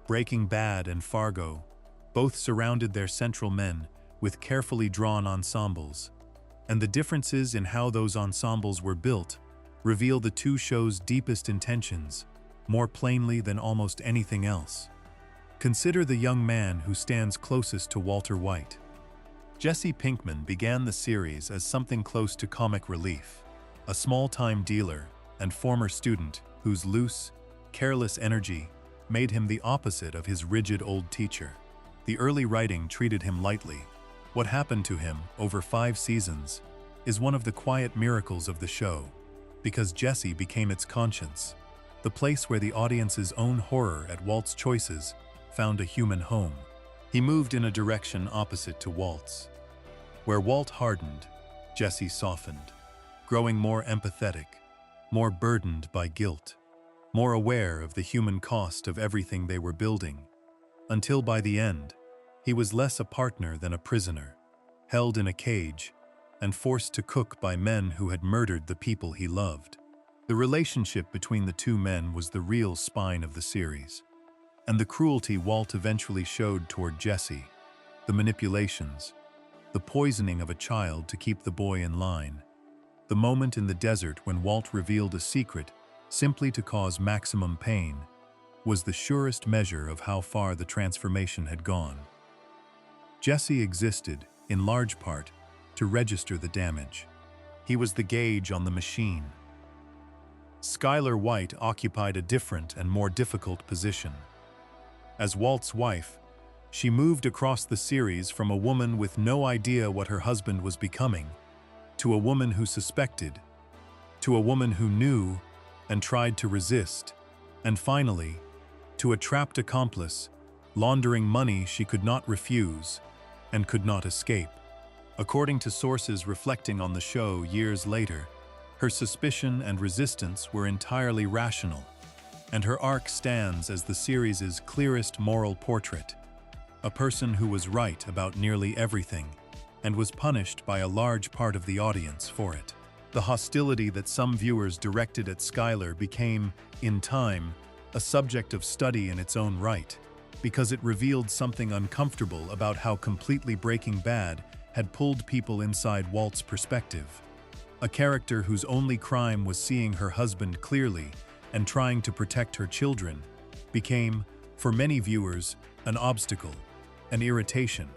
Breaking Bad and Fargo both surrounded their central men with carefully drawn ensembles, and the differences in how those ensembles were built reveal the two shows' deepest intentions more plainly than almost anything else. Consider the young man who stands closest to Walter White. Jesse Pinkman began the series as something close to comic relief, a small-time dealer and former student whose loose, careless energy made him the opposite of his rigid old teacher. The early writing treated him lightly. What happened to him over 5 seasons is one of the quiet miracles of the show, because Jesse became its conscience. the place where the audience's own horror at Walt's choices found a human home. He moved in a direction opposite to Walt's. Where Walt hardened, Jesse softened, growing more empathetic, more burdened by guilt, more aware of the human cost of everything they were building, until by the end, he was less a partner than a prisoner, held in a cage and forced to cook by men who had murdered the people he loved. The relationship between the two men was the real spine of the series, and the cruelty Walt eventually showed toward Jesse, the manipulations, the poisoning of a child to keep the boy in line, the moment in the desert when Walt revealed a secret simply to cause maximum pain, was the surest measure of how far the transformation had gone. Jesse existed, in large part, to register the damage. He was the gauge on the machine. Skylar White occupied a different and more difficult position. As Walt's wife, she moved across the series from a woman with no idea what her husband was becoming, to a woman who suspected, to a woman who knew and tried to resist, and finally, to a trapped accomplice, laundering money she could not refuse and could not escape. According to sources reflecting on the show years later, her suspicion and resistance were entirely rational, and her arc stands as the series' clearest moral portrait. A person who was right about nearly everything, and was punished by a large part of the audience for it. The hostility that some viewers directed at Skylar became, in time, a subject of study in its own right, because it revealed something uncomfortable about how completely Breaking Bad had pulled people inside Walt's perspective. A character whose only crime was seeing her husband clearly and trying to protect her children became, for many viewers, an obstacle, an irritation,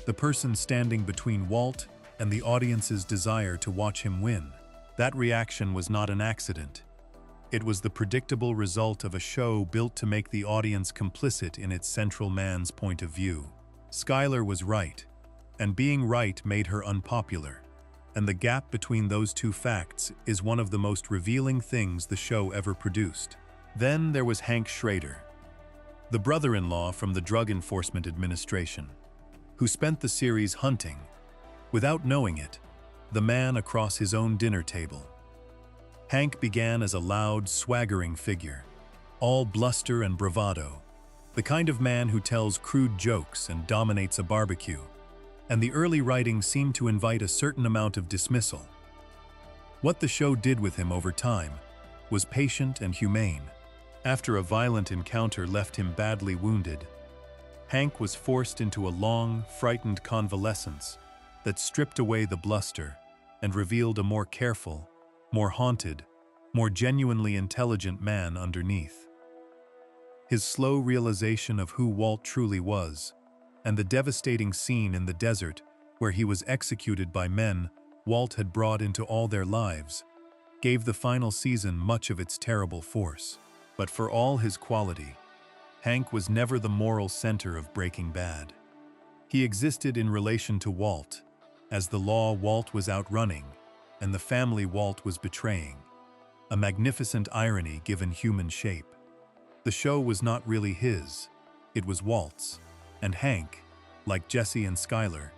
the person standing between Walt and the audience's desire to watch him win. That reaction was not an accident. It was the predictable result of a show built to make the audience complicit in its central man's point of view. Skylar was right, and being right made her unpopular, and the gap between those two facts is one of the most revealing things the show ever produced. Then there was Hank Schrader, the brother-in-law from the Drug Enforcement Administration, who spent the series hunting, without knowing it, the man across his own dinner table. Hank began as a loud, swaggering figure, all bluster and bravado, the kind of man who tells crude jokes and dominates a barbecue, and the early writing seemed to invite a certain amount of dismissal. What the show did with him over time was patient and humane. After a violent encounter left him badly wounded, Hank was forced into a long, frightened convalescence that stripped away the bluster and revealed a more careful, more haunted, more genuinely intelligent man underneath. His slow realization of who Walt truly was, and the devastating scene in the desert where he was executed by men Walt had brought into all their lives, gave the final season much of its terrible force. But for all his quality, Hank was never the moral center of Breaking Bad. He existed in relation to Walt, as the law Walt was outrunning and the family Walt was betraying, a magnificent irony given human shape. The show was not really his, it was Walt's, and Hank, like Jesse and Skylar,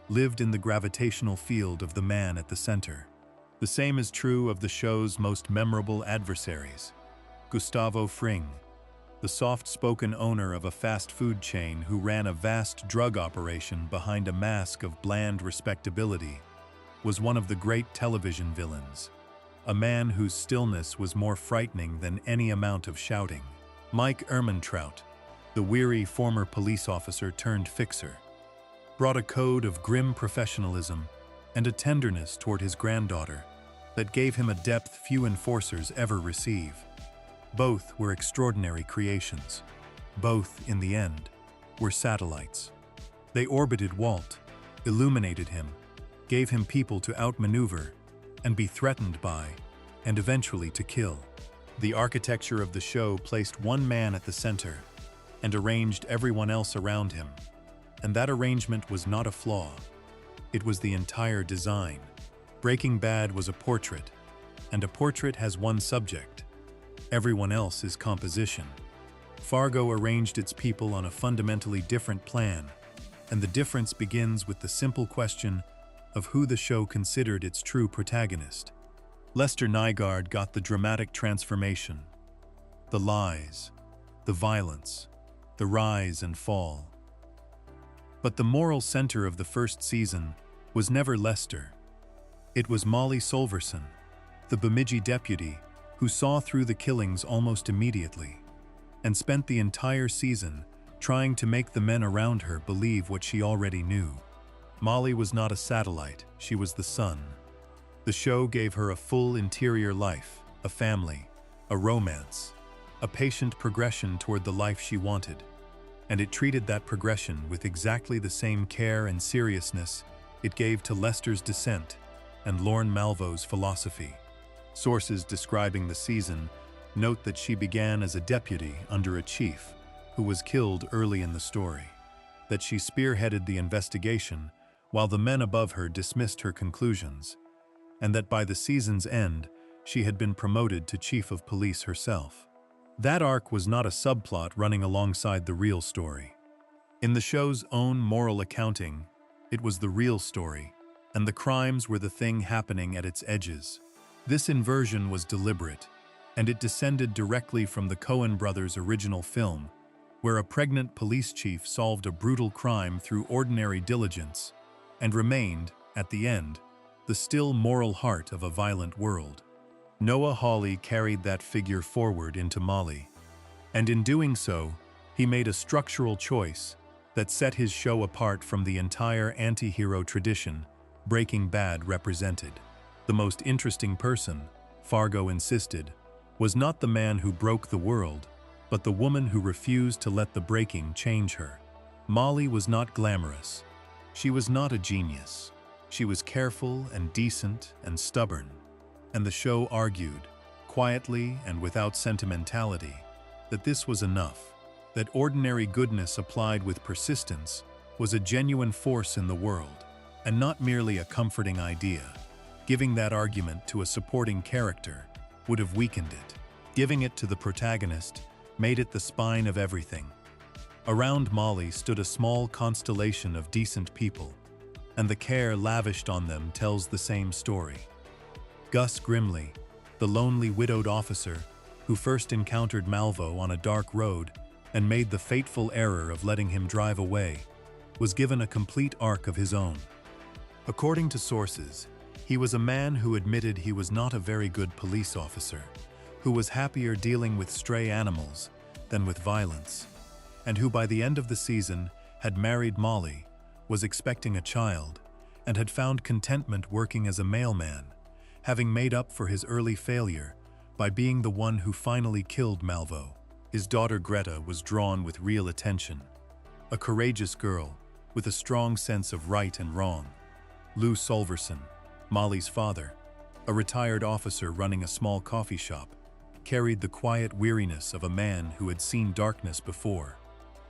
lived in the gravitational field of the man at the center. The same is true of the show's most memorable adversaries. Gustavo Fring, the soft-spoken owner of a fast food chain who ran a vast drug operation behind a mask of bland respectability, was one of the great television villains, a man whose stillness was more frightening than any amount of shouting. Mike Ehrmantraut, the weary former police officer turned fixer, brought a code of grim professionalism and a tenderness toward his granddaughter that gave him a depth few enforcers ever receive. Both were extraordinary creations. Both, in the end, were satellites. They orbited Walt, illuminated him, gave him people to outmaneuver and be threatened by, and eventually to kill. The architecture of the show placed one man at the center and arranged everyone else around him. And that arrangement was not a flaw. It was the entire design. Breaking Bad was a portrait, and a portrait has one subject. Everyone else is composition. Fargo arranged its people on a fundamentally different plan, and the difference begins with the simple question of who the show considered its true protagonist. Lester Nygaard got the dramatic transformation, the lies, the violence, the rise and fall. But the moral center of the first season was never Lester. It was Molly Solverson, the Bemidji deputy who saw through the killings almost immediately and spent the entire season trying to make the men around her believe what she already knew. Molly was not a satellite, she was the sun. The show gave her a full interior life, a family, a romance, a patient progression toward the life she wanted. And it treated that progression with exactly the same care and seriousness it gave to Lester's descent and Lorne Malvo's philosophy. Sources describing the season note that she began as a deputy under a chief who was killed early in the story, that she spearheaded the investigation while the men above her dismissed her conclusions, and that by the season's end, she had been promoted to chief of police herself. That arc was not a subplot running alongside the real story. In the show's own moral accounting, it was the real story, and the crimes were the thing happening at its edges. This inversion was deliberate, and it descended directly from the Coen brothers' original film, where a pregnant police chief solved a brutal crime through ordinary diligence and remained, at the end, the still moral heart of a violent world. Noah Hawley carried that figure forward into Molly, and in doing so, he made a structural choice that set his show apart from the entire anti-hero tradition Breaking Bad represented. The most interesting person, Fargo insisted, was not the man who broke the world, but the woman who refused to let the breaking change her. Molly was not glamorous. She was not a genius. She was careful and decent and stubborn. And the show argued, quietly and without sentimentality, that this was enough, that ordinary goodness applied with persistence was a genuine force in the world, and not merely a comforting idea. Giving that argument to a supporting character would have weakened it. Giving it to the protagonist made it the spine of everything. Around Molly stood a small constellation of decent people, and the care lavished on them tells the same story. Gus Grimley, the lonely widowed officer who first encountered Malvo on a dark road and made the fateful error of letting him drive away, was given a complete arc of his own. According to sources, he was a man who admitted he was not a very good police officer, who was happier dealing with stray animals than with violence, and who by the end of the season had married Molly, was expecting a child, and had found contentment working as a mailman, having made up for his early failure by being the one who finally killed Malvo. His daughter Greta was drawn with real attention. A courageous girl with a strong sense of right and wrong. Lou Solverson, Molly's father, a retired officer running a small coffee shop, carried the quiet weariness of a man who had seen darkness before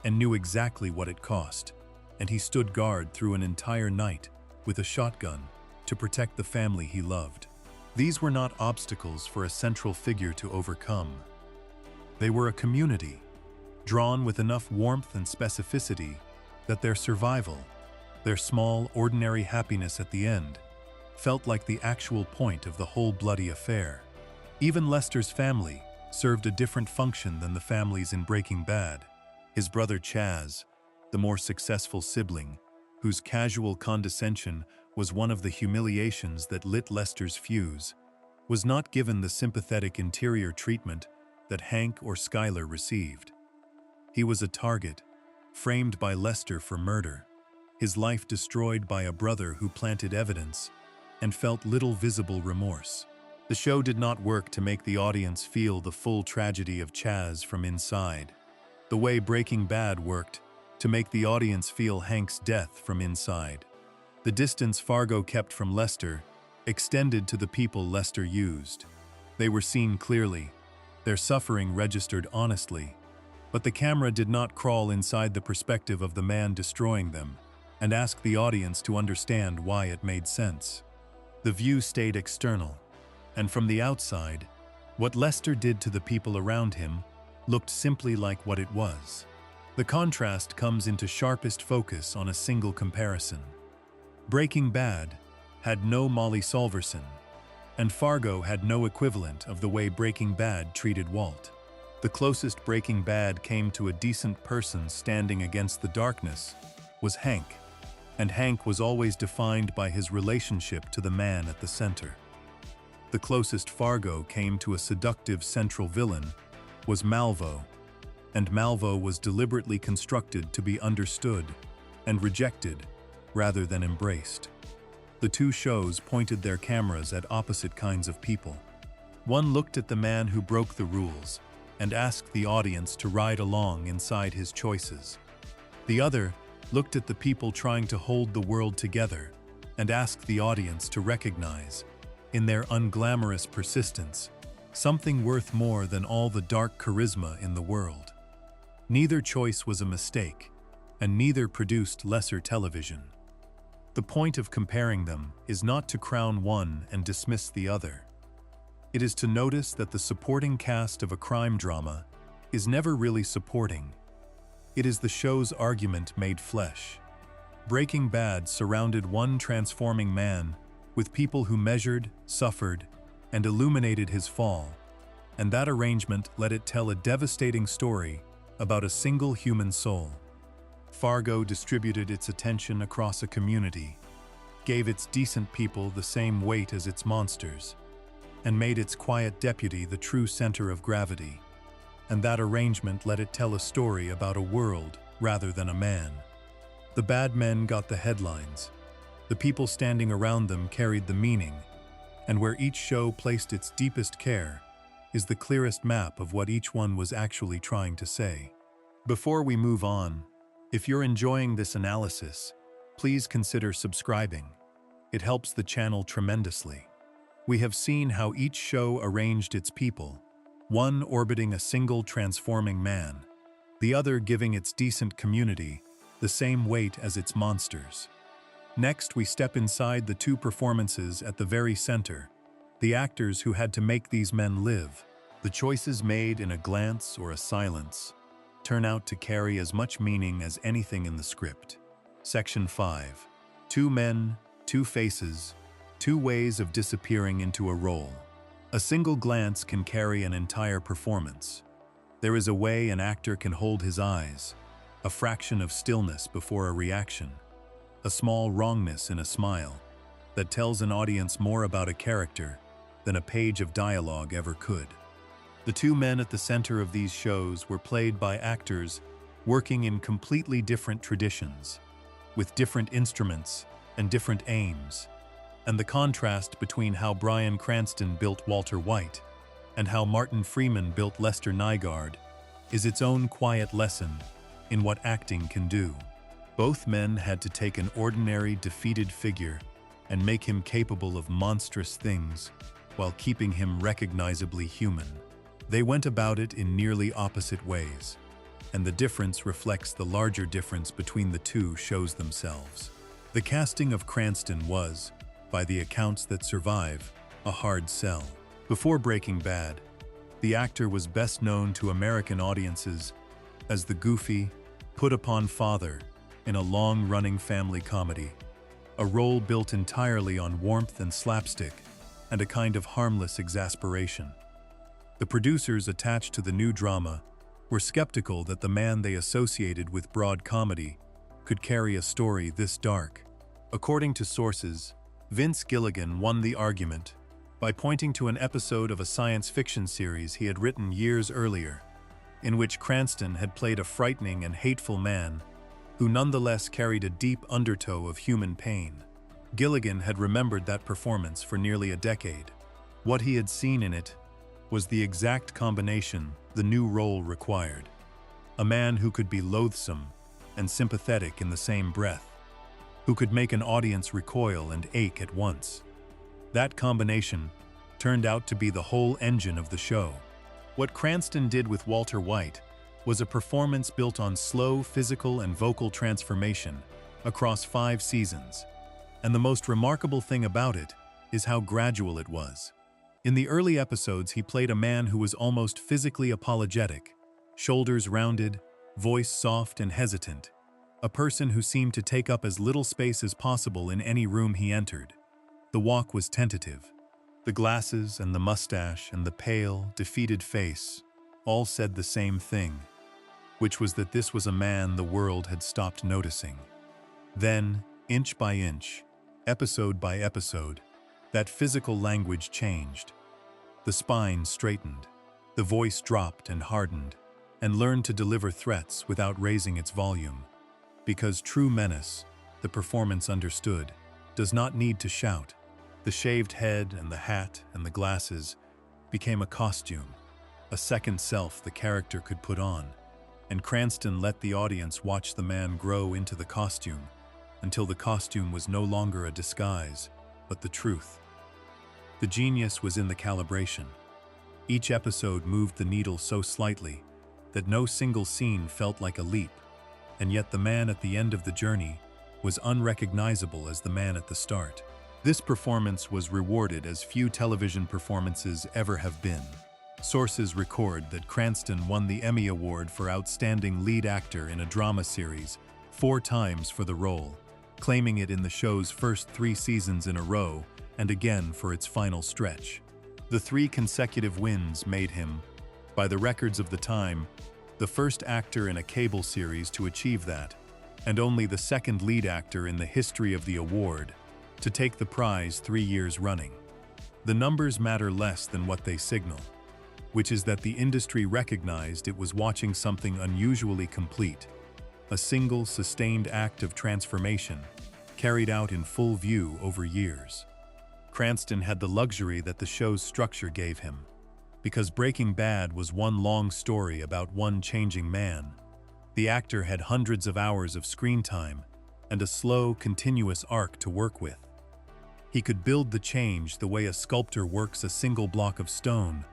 and knew exactly what it cost, and he stood guard through an entire night with a shotgun to protect the family he loved. These were not obstacles for a central figure to overcome. They were a community, drawn with enough warmth and specificity that their survival, their small, ordinary happiness at the end, felt like the actual point of the whole bloody affair. Even Lester's family served a different function than the families in Breaking Bad. His brother Chaz, the more successful sibling, whose casual condescension was one of the humiliations that lit Lester's fuse, was not given the sympathetic interior treatment that Hank or Skyler received. He was a target, framed by Lester for murder, his life destroyed by a brother who planted evidence and felt little visible remorse. The show did not work to make the audience feel the full tragedy of Chaz from inside, the way Breaking Bad worked to make the audience feel Hank's death from inside. The distance Fargo kept from Lester extended to the people Lester used. They were seen clearly, their suffering registered honestly, but the camera did not crawl inside the perspective of the man destroying them and ask the audience to understand why it made sense. The view stayed external, and from the outside, What Lester did to the people around him looked simply like what it was. The contrast comes into sharpest focus on a single comparison. Breaking Bad had no Molly Solverson, and Fargo had no equivalent of the way Breaking Bad treated Walt. The closest Breaking Bad came to a decent person standing against the darkness was Hank, and Hank was always defined by his relationship to the man at the center. The closest Fargo came to a seductive central villain was Malvo, and Malvo was deliberately constructed to be understood and rejected rather than embraced. The two shows pointed their cameras at opposite kinds of people. One looked at the man who broke the rules and asked the audience to ride along inside his choices. The other looked at the people trying to hold the world together and asked the audience to recognize, in their unglamorous persistence, something worth more than all the dark charisma in the world. Neither choice was a mistake, and neither produced lesser television. The point of comparing them is not to crown one and dismiss the other. It is to notice that the supporting cast of a crime drama is never really supporting. It is the show's argument made flesh. Breaking Bad surrounded one transforming man with people who measured, suffered, and illuminated his fall, and that arrangement let it tell a devastating story about a single human soul. Fargo distributed its attention across a community, gave its decent people the same weight as its monsters, and made its quiet deputy the true center of gravity. And that arrangement let it tell a story about a world rather than a man. The bad men got the headlines. The people standing around them carried the meaning, and where each show placed its deepest care is the clearest map of what each one was actually trying to say. Before we move on, if you're enjoying this analysis, please consider subscribing. It helps the channel tremendously. We have seen how each show arranged its people, one orbiting a single transforming man, the other giving its decent community the same weight as its monsters. Next, we step inside the two performances at the very center, the actors who had to make these men live. The choices made in a glance or a silence turn out to carry as much meaning as anything in the script. Section 5. Two men, two faces, two ways of disappearing into a role. A single glance can carry an entire performance. There is a way an actor can hold his eyes, a fraction of stillness before a reaction, a small wrongness in a smile that tells an audience more about a character than a page of dialogue ever could. The two men at the center of these shows were played by actors working in completely different traditions, with different instruments and different aims, and the contrast between how Bryan Cranston built Walter White and how Martin Freeman built Lester Nygaard is its own quiet lesson in what acting can do. Both men had to take an ordinary, defeated figure and make him capable of monstrous things while keeping him recognizably human. They went about it in nearly opposite ways, and the difference reflects the larger difference between the two shows themselves. The casting of Cranston was, by the accounts that survive, a hard sell. Before Breaking Bad, the actor was best known to American audiences as the goofy, put-upon father in a long-running family comedy, a role built entirely on warmth and slapstick and a kind of harmless exasperation. The producers attached to the new drama were skeptical that the man they associated with broad comedy could carry a story this dark. According to sources, Vince Gilligan won the argument by pointing to an episode of a science fiction series he had written years earlier, in which Cranston had played a frightening and hateful man who nonetheless carried a deep undertow of human pain. Gilligan had remembered that performance for nearly a decade. What he had seen in it was the exact combination the new role required. A man who could be loathsome and sympathetic in the same breath, who could make an audience recoil and ache at once. That combination turned out to be the whole engine of the show. What Cranston did with Walter White was a performance built on slow physical and vocal transformation across 5 seasons. And the most remarkable thing about it is how gradual it was. In the early episodes, he played a man who was almost physically apologetic, shoulders rounded, voice soft and hesitant, a person who seemed to take up as little space as possible in any room he entered. The walk was tentative. The glasses and the mustache and the pale, defeated face all said the same thing, which was that this was a man the world had stopped noticing. Then, inch by inch, episode by episode, that physical language changed. The spine straightened, the voice dropped and hardened, and learned to deliver threats without raising its volume. Because true menace, the performance understood, does not need to shout. The shaved head and the hat and the glasses became a costume, a second self the character could put on, and Cranston let the audience watch the man grow into the costume until the costume was no longer a disguise, but the truth. The genius was in the calibration. Each episode moved the needle so slightly that no single scene felt like a leap, and yet the man at the end of the journey was unrecognizable as the man at the start. This performance was rewarded as few television performances ever have been. Sources record that Cranston won the Emmy Award for Outstanding Lead Actor in a Drama Series 4 times for the role, claiming it in the show's first 3 seasons in a row and again for its final stretch. The 3 consecutive wins made him, by the records of the time, the first actor in a cable series to achieve that, and only the second lead actor in the history of the award to take the prize 3 years running. The numbers matter less than what they signal, which is that the industry recognized it was watching something unusually complete, a single sustained act of transformation carried out in full view over years. Cranston had the luxury that the show's structure gave him, because Breaking Bad was one long story about one changing man. The actor had hundreds of hours of screen time and a slow, continuous arc to work with. He could build the change the way a sculptor works a single block of stone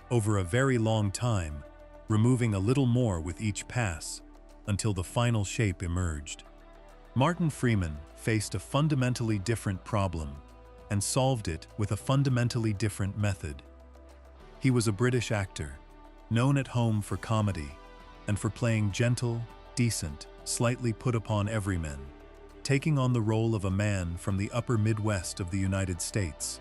over a very long time, removing a little more with each pass until the final shape emerged. Martin Freeman faced a fundamentally different problem and solved it with a fundamentally different method. He was a British actor, known at home for comedy and for playing gentle, decent, slightly put-upon everymen, taking on the role of a man from the upper Midwest of the United States,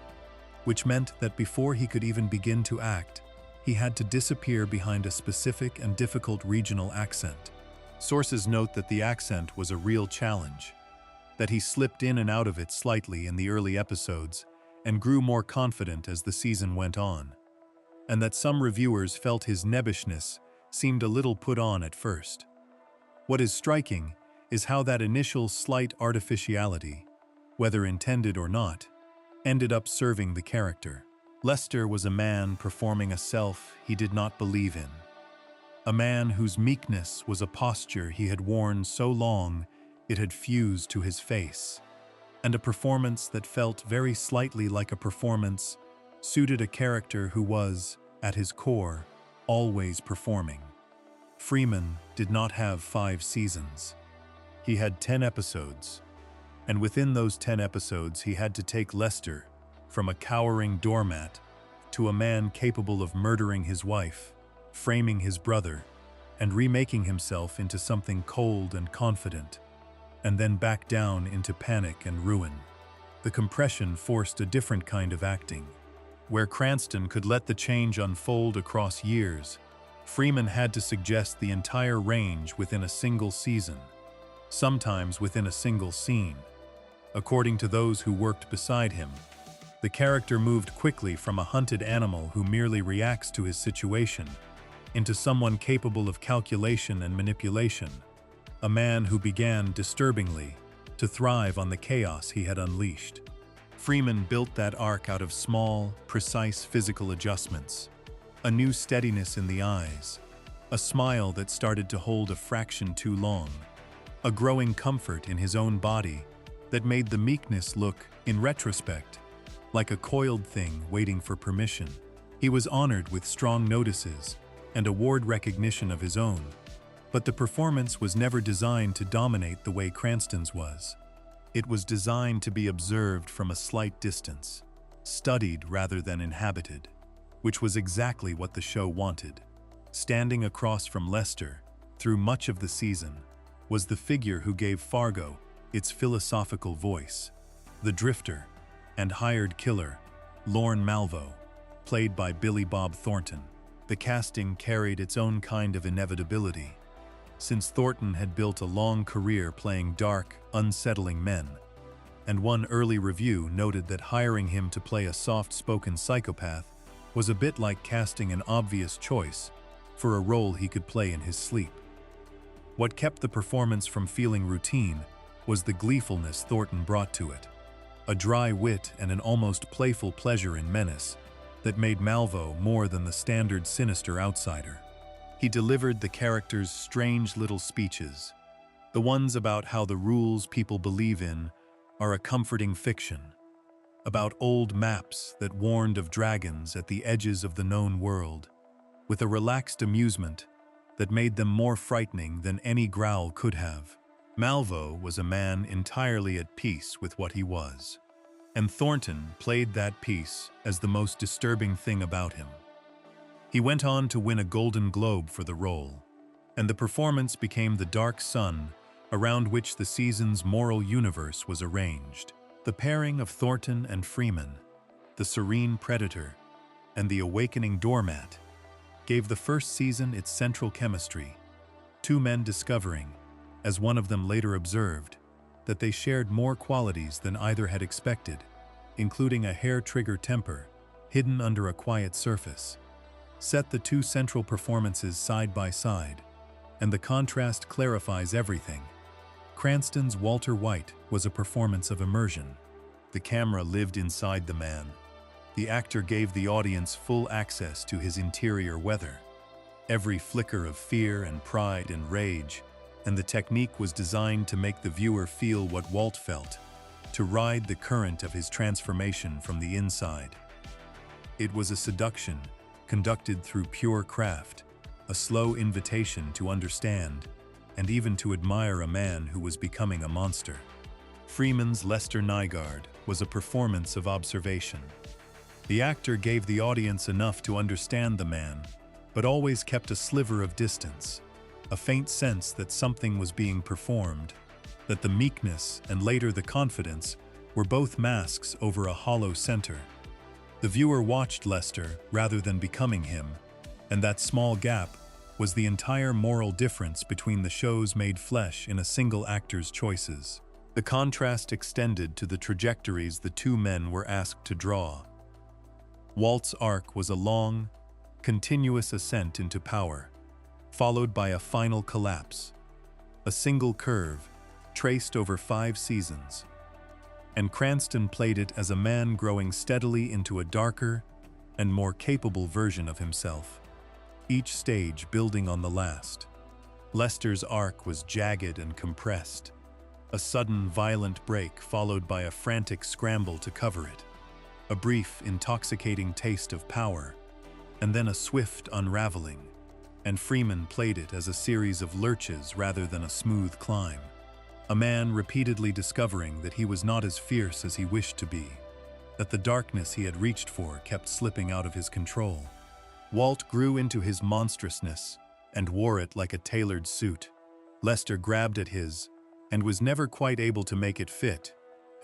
which meant that before he could even begin to act, he had to disappear behind a specific and difficult regional accent. Sources note that the accent was a real challenge, that he slipped in and out of it slightly in the early episodes and grew more confident as the season went on, and that some reviewers felt his nebbishness seemed a little put on at first. What is striking is how that initial slight artificiality, whether intended or not, ended up serving the character. Lester was a man performing a self he did not believe in, a man whose meekness was a posture he had worn so long it had fused to his face, and a performance that felt very slightly like a performance suited a character who was, at his core, always performing. Freeman did not have 5 seasons. He had 10 episodes, and within those 10 episodes he had to take Lester from a cowering doormat to a man capable of murdering his wife, framing his brother, and remaking himself into something cold and confident, and then back down into panic and ruin. The compression forced a different kind of acting. Where Cranston could let the change unfold across years, Freeman had to suggest the entire range within a single season, sometimes within a single scene. According to those who worked beside him, the character moved quickly from a hunted animal who merely reacts to his situation into someone capable of calculation and manipulation, a man who began, disturbingly, to thrive on the chaos he had unleashed. Freeman built that arc out of small, precise physical adjustments, a new steadiness in the eyes, a smile that started to hold a fraction too long, a growing comfort in his own body that made the meekness look, in retrospect, like a coiled thing waiting for permission. He was honored with strong notices and award recognition of his own, but the performance was never designed to dominate the way Cranston's was. It was designed to be observed from a slight distance, studied rather than inhabited. which was exactly what the show wanted. Standing across from Lester, through much of the season, was the figure who gave Fargo its philosophical voice, the drifter and hired killer, Lorne Malvo, played by Billy Bob Thornton. The casting carried its own kind of inevitability, since Thornton had built a long career playing dark, unsettling men, and one early review noted that hiring him to play a soft-spoken psychopath was a bit like casting an obvious choice for a role he could play in his sleep. What kept the performance from feeling routine was the gleefulness Thornton brought to it, a dry wit and an almost playful pleasure in menace that made Malvo more than the standard sinister outsider. He delivered the character's strange little speeches, the ones about how the rules people believe in are a comforting fiction, about old maps that warned of dragons at the edges of the known world, with a relaxed amusement that made them more frightening than any growl could have. Malvo was a man entirely at peace with what he was, and Thornton played that peace as the most disturbing thing about him. He went on to win a Golden Globe for the role, and the performance became the dark sun around which the season's moral universe was arranged. The pairing of Thornton and Freeman, the serene predator and the awakening doormat, gave the first season its central chemistry, two men discovering, as one of them later observed, that they shared more qualities than either had expected, including a hair-trigger temper hidden under a quiet surface. Set the two central performances side by side, and the contrast clarifies everything. Cranston's Walter White was a performance of immersion. The camera lived inside the man. The actor gave the audience full access to his interior weather. Every flicker of fear and pride and rage, and the technique was designed to make the viewer feel what Walt felt, to ride the current of his transformation from the inside. It was a seduction conducted through pure craft, a slow invitation to understand and even to admire a man who was becoming a monster. Freeman's Lester Nygaard was a performance of observation. The actor gave the audience enough to understand the man, but always kept a sliver of distance, a faint sense that something was being performed, that the meekness and later the confidence were both masks over a hollow center. The viewer watched Lester rather than becoming him, and that small gap was the entire moral difference between the show's made flesh in a single actor's choices. The contrast extended to the trajectories the two men were asked to draw. Walt's arc was a long, continuous ascent into power, followed by a final collapse, a single curve traced over 5 seasons. And Cranston played it as a man growing steadily into a darker and more capable version of himself, each stage building on the last. Lester's arc was jagged and compressed, a sudden violent break followed by a frantic scramble to cover it, a brief, intoxicating taste of power, and then a swift unraveling, and Freeman played it as a series of lurches rather than a smooth climb. A man repeatedly discovering that he was not as fierce as he wished to be, that the darkness he had reached for kept slipping out of his control. Walt grew into his monstrousness and wore it like a tailored suit. Lester grabbed at his and was never quite able to make it fit,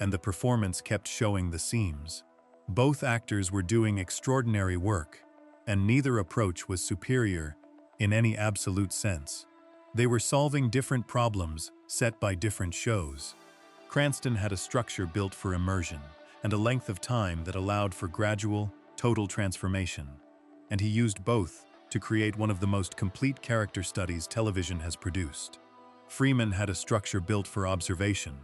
and the performance kept showing the seams. Both actors were doing extraordinary work, and neither approach was superior in any absolute sense. They were solving different problems set by different shows. Cranston had a structure built for immersion and a length of time that allowed for gradual, total transformation, and he used both to create one of the most complete character studies television has produced. Freeman had a structure built for observation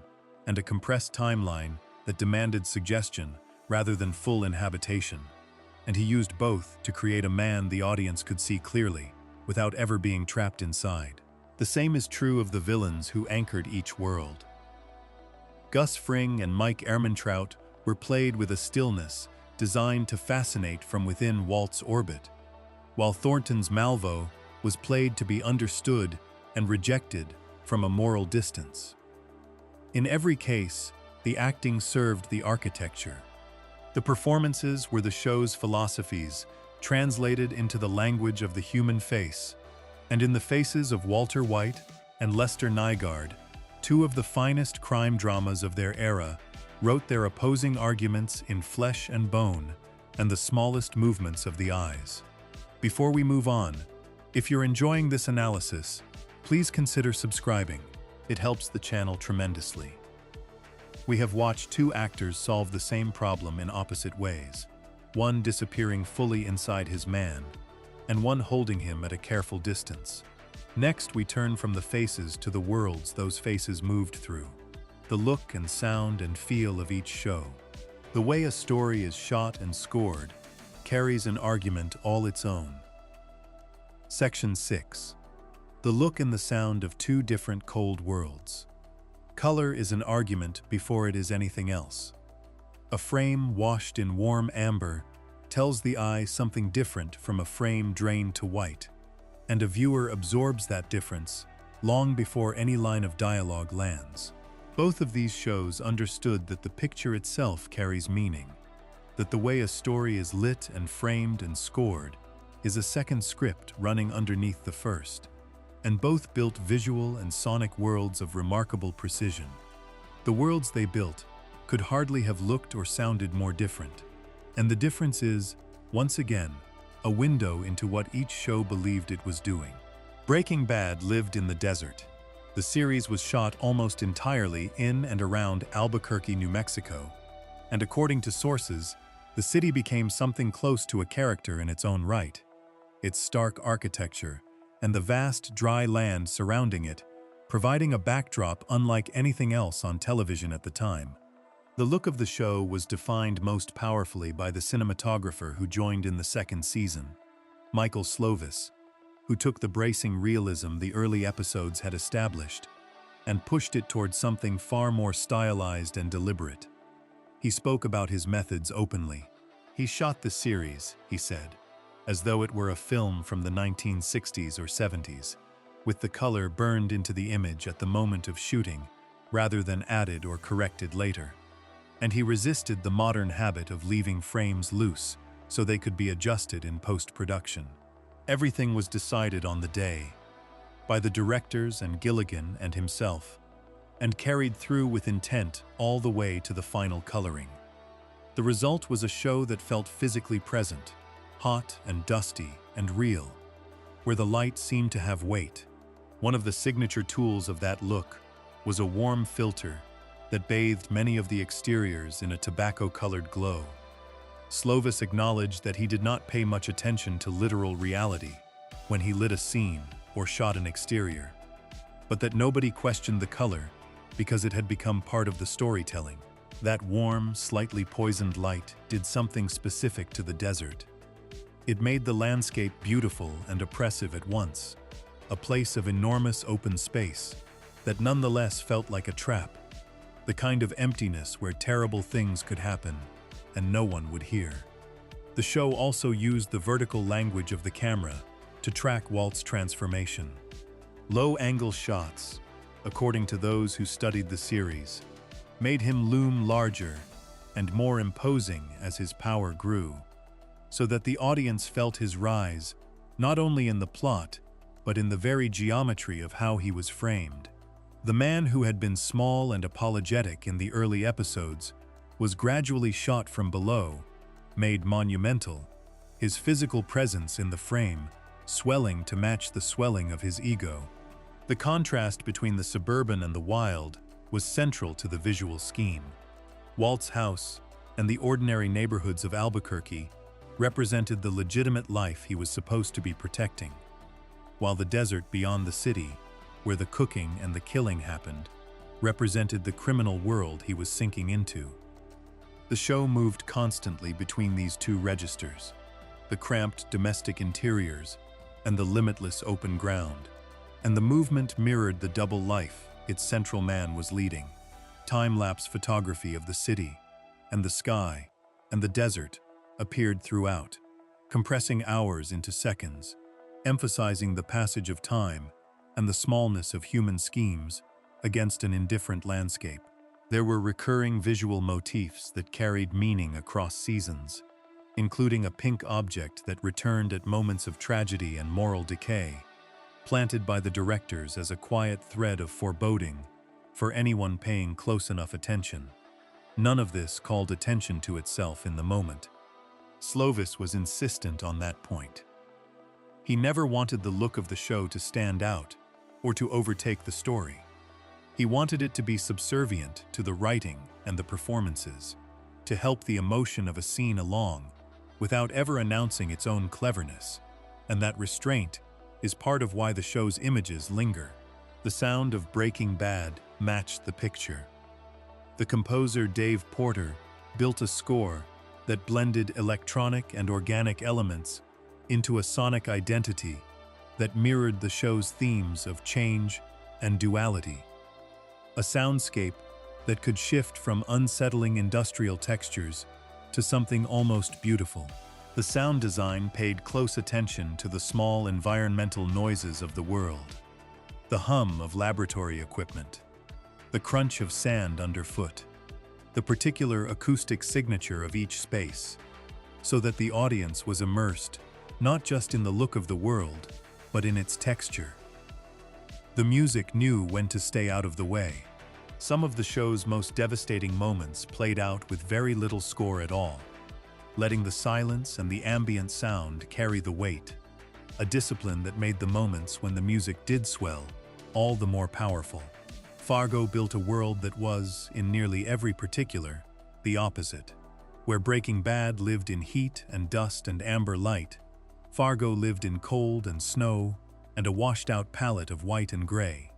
and a compressed timeline that demanded suggestion rather than full inhabitation, and he used both to create a man the audience could see clearly without ever being trapped inside. The same is true of the villains who anchored each world. Gus Fring and Mike Ehrmantraut were played with a stillness designed to fascinate from within Walt's orbit, while Thornton's Malvo was played to be understood and rejected from a moral distance. In every case, the acting served the architecture. The performances were the show's philosophies translated into the language of the human face, and in the faces of Walter White and Lester Nygaard, two of the finest crime dramas of their era, wrote their opposing arguments in flesh and bone and the smallest movements of the eyes. Before we move on, if you're enjoying this analysis, please consider subscribing. It helps the channel tremendously. We have watched two actors solve the same problem in opposite ways, one disappearing fully inside his man, and one holding him at a careful distance. Next, we turn from the faces to the worlds those faces moved through, the look and sound and feel of each show. The way a story is shot and scored carries an argument all its own. Section 6. The look and the sound of two different cold worlds. Color is an argument before it is anything else. A frame washed in warm amber tells the eye something different from a frame drained to white, and a viewer absorbs that difference long before any line of dialogue lands. Both of these shows understood that the picture itself carries meaning, that the way a story is lit and framed and scored is a second script running underneath the first, and both built visual and sonic worlds of remarkable precision. The worlds they built could hardly have looked or sounded more different, and the difference is, once again, a window into what each show believed it was doing. Breaking Bad lived in the desert. The series was shot almost entirely in and around Albuquerque, New Mexico, and according to sources, the city became something close to a character in its own right. Its stark architecture and the vast dry land surrounding it, providing a backdrop unlike anything else on television at the time. The look of the show was defined most powerfully by the cinematographer who joined in the second season, Michael Slovis, who took the bracing realism the early episodes had established and pushed it towards something far more stylized and deliberate. He spoke about his methods openly. He shot the series, he said, as though it were a film from the 1960s or 70s, with the color burned into the image at the moment of shooting, rather than added or corrected later. And he resisted the modern habit of leaving frames loose so they could be adjusted in post-production. Everything was decided on the day, by the directors and Gilligan and himself, and carried through with intent all the way to the final coloring. The result was a show that felt physically present, hot and dusty and real, where the light seemed to have weight. One of the signature tools of that look was a warm filter that bathed many of the exteriors in a tobacco-colored glow. Slovis acknowledged that he did not pay much attention to literal reality when he lit a scene or shot an exterior, but that nobody questioned the color because it had become part of the storytelling. That warm, slightly poisoned light did something specific to the desert. It made the landscape beautiful and oppressive at once, a place of enormous open space that nonetheless felt like a trap, the kind of emptiness where terrible things could happen and no one would hear. The show also used the vertical language of the camera to track Walt's transformation. Low-angle shots, according to those who studied the series, made him loom larger and more imposing as his power grew, so that the audience felt his rise not only in the plot, but in the very geometry of how he was framed. The man who had been small and apologetic in the early episodes was gradually shot from below, made monumental, his physical presence in the frame swelling to match the swelling of his ego. The contrast between the suburban and the wild was central to the visual scheme. Walt's house and the ordinary neighborhoods of Albuquerque represented the legitimate life he was supposed to be protecting, while the desert beyond the city, where the cooking and the killing happened, represented the criminal world he was sinking into. The show moved constantly between these two registers, the cramped domestic interiors and the limitless open ground, and the movement mirrored the double life its central man was leading. Time-lapse photography of the city and the sky and the desert appeared throughout, compressing hours into seconds, emphasizing the passage of time and the smallness of human schemes against an indifferent landscape. There were recurring visual motifs that carried meaning across seasons. including a pink object that returned at moments of tragedy and moral decay, planted by the directors as a quiet thread of foreboding for anyone paying close enough attention. None of this called attention to itself in the moment. Slovis was insistent on that point. He never wanted the look of the show to stand out or to overtake the story. He wanted it to be subservient to the writing and the performances, to help the emotion of a scene along without ever announcing its own cleverness. And that restraint is part of why the show's images linger. The sound of Breaking Bad matched the picture. The composer Dave Porter built a score that blended electronic and organic elements into a sonic identity that mirrored the show's themes of change and duality. A soundscape that could shift from unsettling industrial textures to something almost beautiful. The sound design paid close attention to the small environmental noises of the world. The hum of laboratory equipment, the crunch of sand underfoot, the particular acoustic signature of each space, so that the audience was immersed not just in the look of the world, but in its texture. The music knew when to stay out of the way. Some of the show's most devastating moments played out with very little score at all, letting the silence and the ambient sound carry the weight, a discipline that made the moments when the music did swell all the more powerful. Fargo built a world that was, in nearly every particular, the opposite. Where Breaking Bad lived in heat and dust and amber light, Fargo lived in cold and snow and a washed-out palette of white and gray.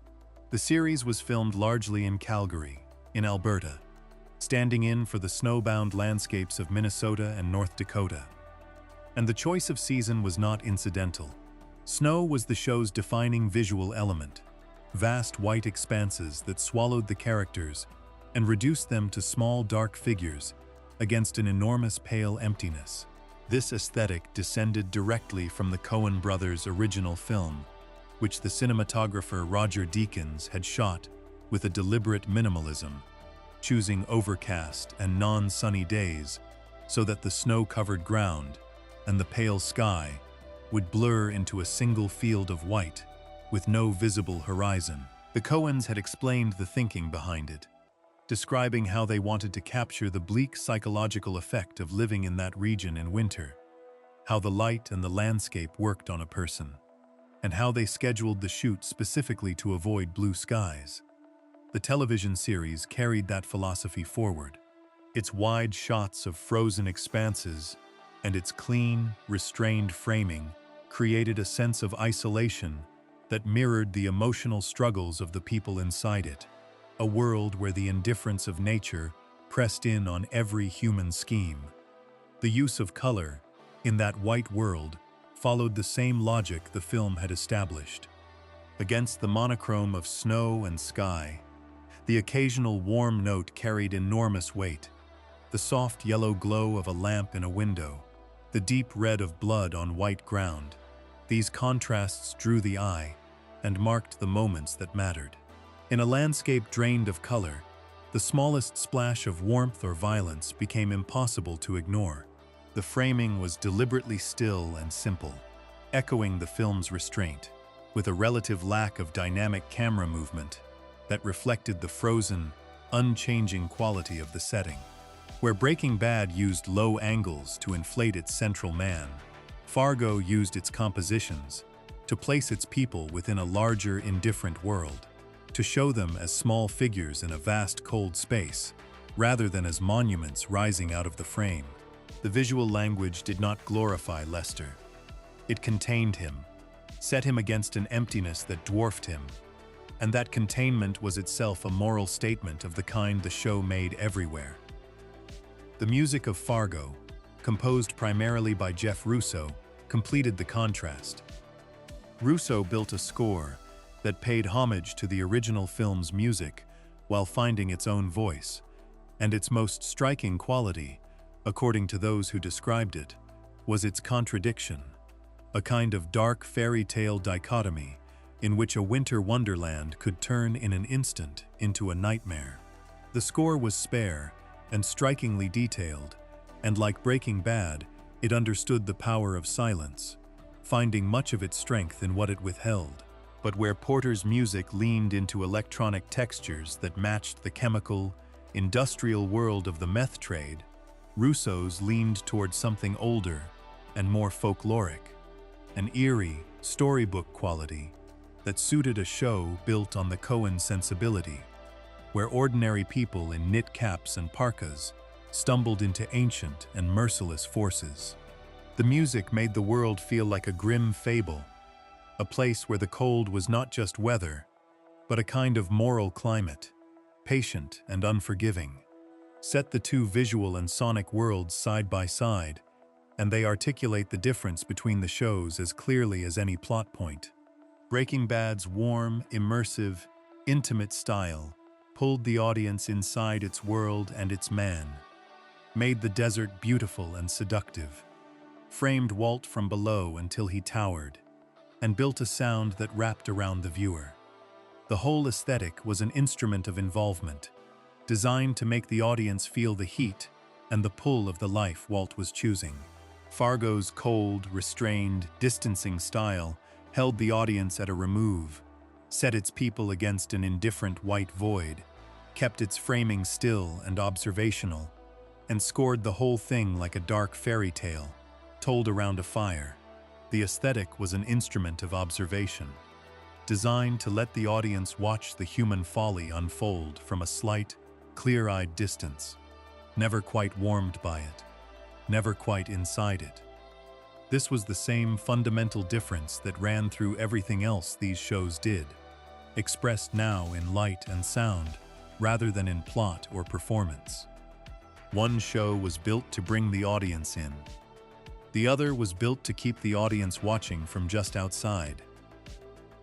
The series was filmed largely in Calgary, in Alberta, standing in for the snowbound landscapes of Minnesota and North Dakota. And the choice of season was not incidental. Snow was the show's defining visual element, vast white expanses that swallowed the characters and reduced them to small dark figures against an enormous pale emptiness. This aesthetic descended directly from the Coen brothers' original film, which the cinematographer Roger Deakins had shot with a deliberate minimalism, choosing overcast and non-sunny days so that the snow-covered ground and the pale sky would blur into a single field of white with no visible horizon. The Coens had explained the thinking behind it, describing how they wanted to capture the bleak psychological effect of living in that region in winter, how the light and the landscape worked on a person, and how they scheduled the shoot specifically to avoid blue skies. The television series carried that philosophy forward. Its wide shots of frozen expanses and its clean, restrained framing created a sense of isolation that mirrored the emotional struggles of the people inside it, a world where the indifference of nature pressed in on every human scheme. The use of color in that white world followed the same logic the film had established. Against the monochrome of snow and sky, the occasional warm note carried enormous weight. The soft yellow glow of a lamp in a window, the deep red of blood on white ground. These contrasts drew the eye and marked the moments that mattered. In a landscape drained of color, the smallest splash of warmth or violence became impossible to ignore. The framing was deliberately still and simple, echoing the film's restraint, with a relative lack of dynamic camera movement that reflected the frozen, unchanging quality of the setting. Where Breaking Bad used low angles to inflate its central man, Fargo used its compositions to place its people within a larger, indifferent world, to show them as small figures in a vast, cold space, rather than as monuments rising out of the frame. The visual language did not glorify Lester. It contained him, set him against an emptiness that dwarfed him, and that containment was itself a moral statement of the kind the show made everywhere. The music of Fargo, composed primarily by Jeff Russo, completed the contrast. Russo built a score that paid homage to the original film's music while finding its own voice, and its most striking quality, according to those who described it, was its contradiction, a kind of dark fairy tale dichotomy in which a winter wonderland could turn in an instant into a nightmare. The score was spare and strikingly detailed, and like Breaking Bad, It understood the power of silence, finding much of its strength in what it withheld. But where Porter's music leaned into electronic textures that matched the chemical, industrial world of the meth trade, Russo's leaned toward something older and more folkloric, an eerie, storybook quality that suited a show built on the Coen sensibility, where ordinary people in knit caps and parkas stumbled into ancient and merciless forces. The music made the world feel like a grim fable, a place where the cold was not just weather, but a kind of moral climate, patient and unforgiving. Set the two visual and sonic worlds side by side, and they articulate the difference between the shows as clearly as any plot point. Breaking Bad's warm, immersive, intimate style pulled the audience inside its world and its man, made the desert beautiful and seductive, framed Walt from below until he towered, and built a sound that wrapped around the viewer. The whole aesthetic was an instrument of involvement, designed to make the audience feel the heat and the pull of the life Walt was choosing. Fargo's cold, restrained, distancing style held the audience at a remove, set its people against an indifferent white void, kept its framing still and observational, and scored the whole thing like a dark fairy tale, told around a fire. The aesthetic was an instrument of observation, designed to let the audience watch the human folly unfold from a slight, clear-eyed distance, never quite warmed by it, never quite inside it. This was the same fundamental difference that ran through everything else these shows did, expressed now in light and sound, rather than in plot or performance. One show was built to bring the audience in. The other was built to keep the audience watching from just outside.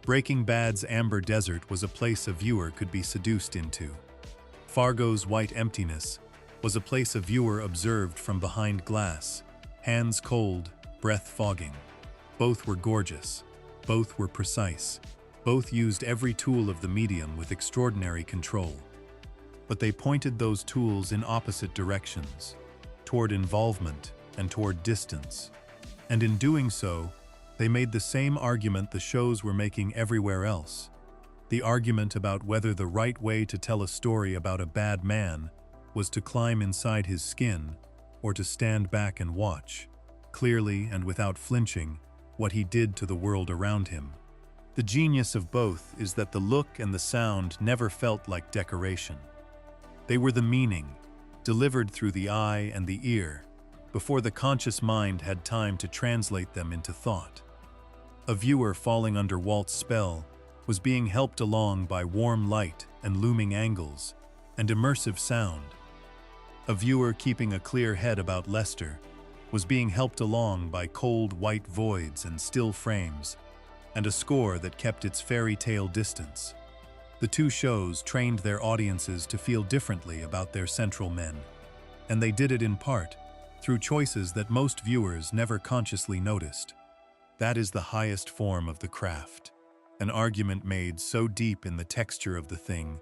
Breaking Bad's amber desert was a place a viewer could be seduced into. Fargo's white emptiness was a place a viewer observed from behind glass, hands cold, breath fogging. Both were gorgeous. Both were precise. Both used every tool of the medium with extraordinary control. But they pointed those tools in opposite directions, toward involvement and toward distance. And in doing so, they made the same argument the shows were making everywhere else. The argument about whether the right way to tell a story about a bad man was to climb inside his skin or to stand back and watch, clearly and without flinching, what he did to the world around him. The genius of both is that the look and the sound never felt like decoration. They were the meaning, delivered through the eye and the ear, before the conscious mind had time to translate them into thought. A viewer falling under Walt's spell was being helped along by warm light and looming angles and immersive sound. A viewer keeping a clear head about Lester was being helped along by cold white voids and still frames, and a score that kept its fairy tale distance. The two shows trained their audiences to feel differently about their central men, and they did it in part through choices that most viewers never consciously noticed. That is the highest form of the craft, an argument made so deep in the texture of the thing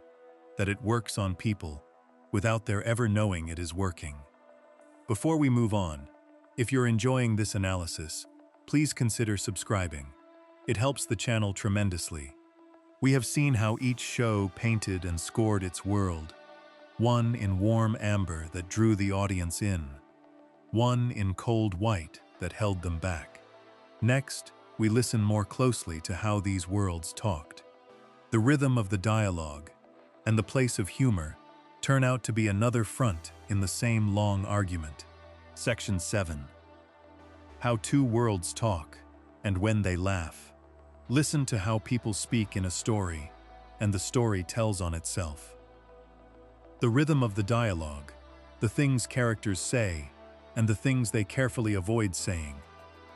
that it works on people without their ever knowing it is working. Before we move on, if you're enjoying this analysis, please consider subscribing. It helps the channel tremendously. We have seen how each show painted and scored its world, one in warm amber that drew the audience in, one in cold white that held them back. Next, we listen more closely to how these worlds talked. The rhythm of the dialogue and the place of humor turn out to be another front in the same long argument. Section 7. How two worlds talk and when they laugh. Listen to how people speak in a story, and the story tells on itself. The rhythm of the dialogue, the things characters say, and the things they carefully avoid saying.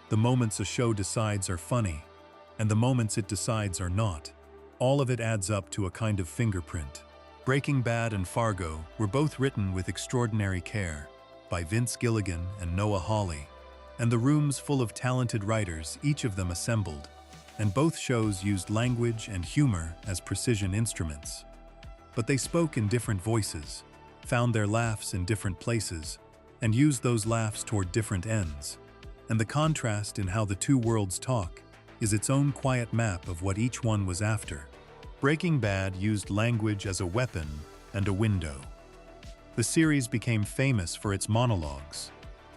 The moments a show decides are funny, and the moments it decides are not. All of it adds up to a kind of fingerprint. Breaking Bad and Fargo were both written with extraordinary care by Vince Gilligan and Noah Hawley, and the room's full of talented writers, each of them assembled, and both shows used language and humor as precision instruments. But they spoke in different voices, found their laughs in different places, and used those laughs toward different ends. and the contrast in how the two worlds talk is its own quiet map of what each one was after. Breaking Bad used language as a weapon and a window. The series became famous for its monologues,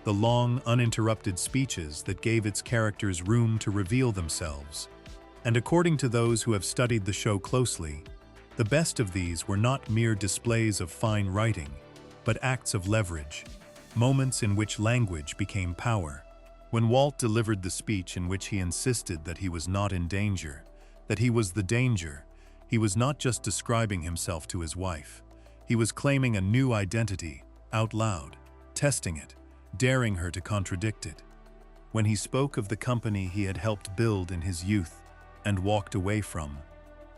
the long, uninterrupted speeches that gave its characters room to reveal themselves. And according to those who have studied the show closely, the best of these were not mere displays of fine writing, but acts of leverage, moments in which language became power. When Walt delivered the speech in which he insisted that he was not in danger, that he was the danger, he was not just describing himself to his wife. He was claiming a new identity, out loud, testing it, daring her to contradict it. When he spoke of the company he had helped build in his youth and walked away from,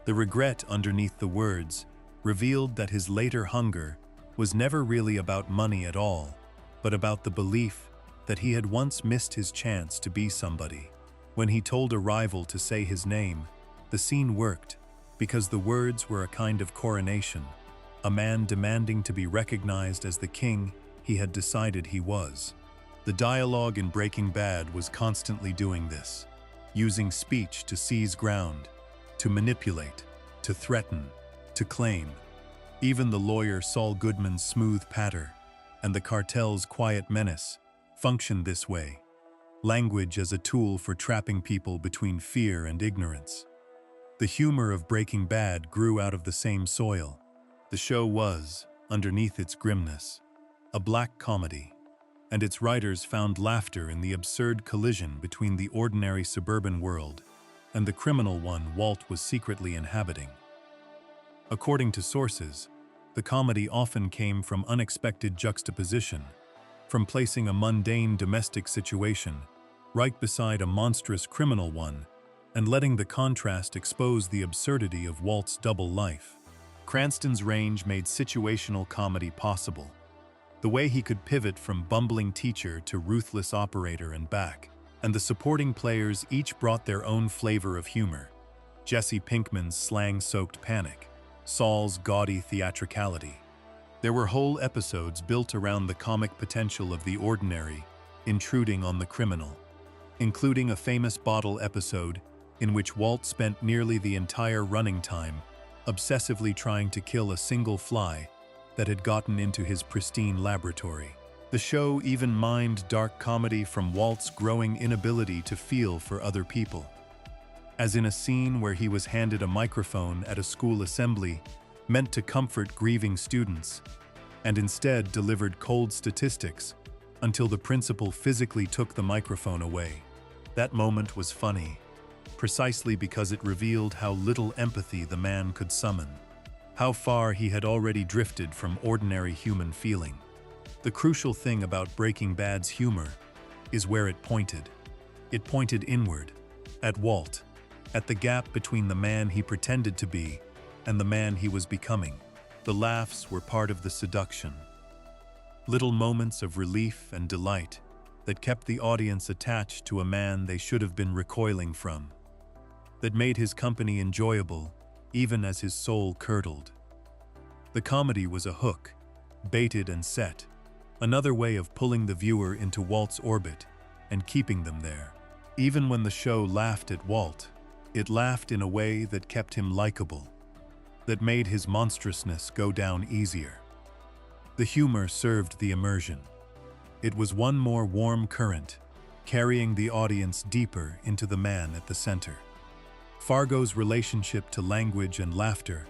the regret underneath the words revealed that his later hunger was never really about money at all, but about the belief that he had once missed his chance to be somebody. When he told a rival to say his name, the scene worked because the words were a kind of coronation, a man demanding to be recognized as the king he had decided he was. The dialogue in Breaking Bad was constantly doing this, using speech to seize ground, to manipulate, to threaten, to claim. Even the lawyer Saul Goodman's smooth patter and the cartel's quiet menace functioned this way. Language as a tool for trapping people between fear and ignorance. The humor of Breaking Bad grew out of the same soil. The show was, underneath its grimness, a black comedy, and its writers found laughter in the absurd collision between the ordinary suburban world and the criminal one Walt was secretly inhabiting. According to sources, the comedy often came from unexpected juxtaposition, from placing a mundane domestic situation right beside a monstrous criminal one and letting the contrast expose the absurdity of Walt's double life. Cranston's range made situational comedy possible. The way he could pivot from bumbling teacher to ruthless operator and back, and the supporting players each brought their own flavor of humor. Jesse Pinkman's slang-soaked panic, Saul's gaudy theatricality. There were whole episodes built around the comic potential of the ordinary intruding on the criminal, including a famous bottle episode in which Walt spent nearly the entire running time obsessively trying to kill a single fly that had gotten into his pristine laboratory. The show even mined dark comedy from Walt's growing inability to feel for other people. As in a scene where he was handed a microphone at a school assembly meant to comfort grieving students, and instead delivered cold statistics until the principal physically took the microphone away. That moment was funny, precisely because it revealed how little empathy the man could summon, how far he had already drifted from ordinary human feeling. The crucial thing about Breaking Bad's humor is where it pointed. It pointed inward, at Walt, at the gap between the man he pretended to be and the man he was becoming. The laughs were part of the seduction. Little moments of relief and delight that kept the audience attached to a man they should have been recoiling from, that made his company enjoyable even as his soul curdled. The comedy was a hook, baited and set, another way of pulling the viewer into Walt's orbit and keeping them there. Even when the show laughed at Walt, it laughed in a way that kept him likable, that made his monstrousness go down easier. The humor served the immersion. It was one more warm current, carrying the audience deeper into the man at the center. Fargo's relationship to language and laughter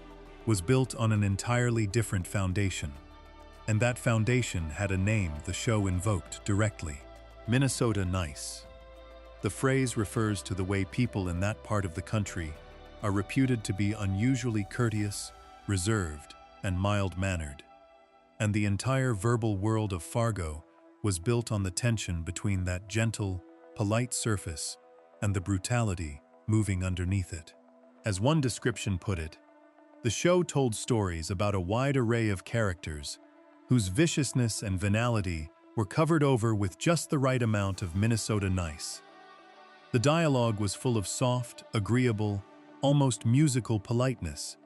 was built on an entirely different foundation, and that foundation had a name the show invoked directly: Minnesota Nice. The phrase refers to the way people in that part of the country are reputed to be unusually courteous, reserved, and mild-mannered. And the entire verbal world of Fargo was built on the tension between that gentle, polite surface and the brutality moving underneath it. As one description put it, the show told stories about a wide array of characters whose viciousness and venality were covered over with just the right amount of Minnesota nice. The dialogue was full of soft, agreeable, almost musical politeness,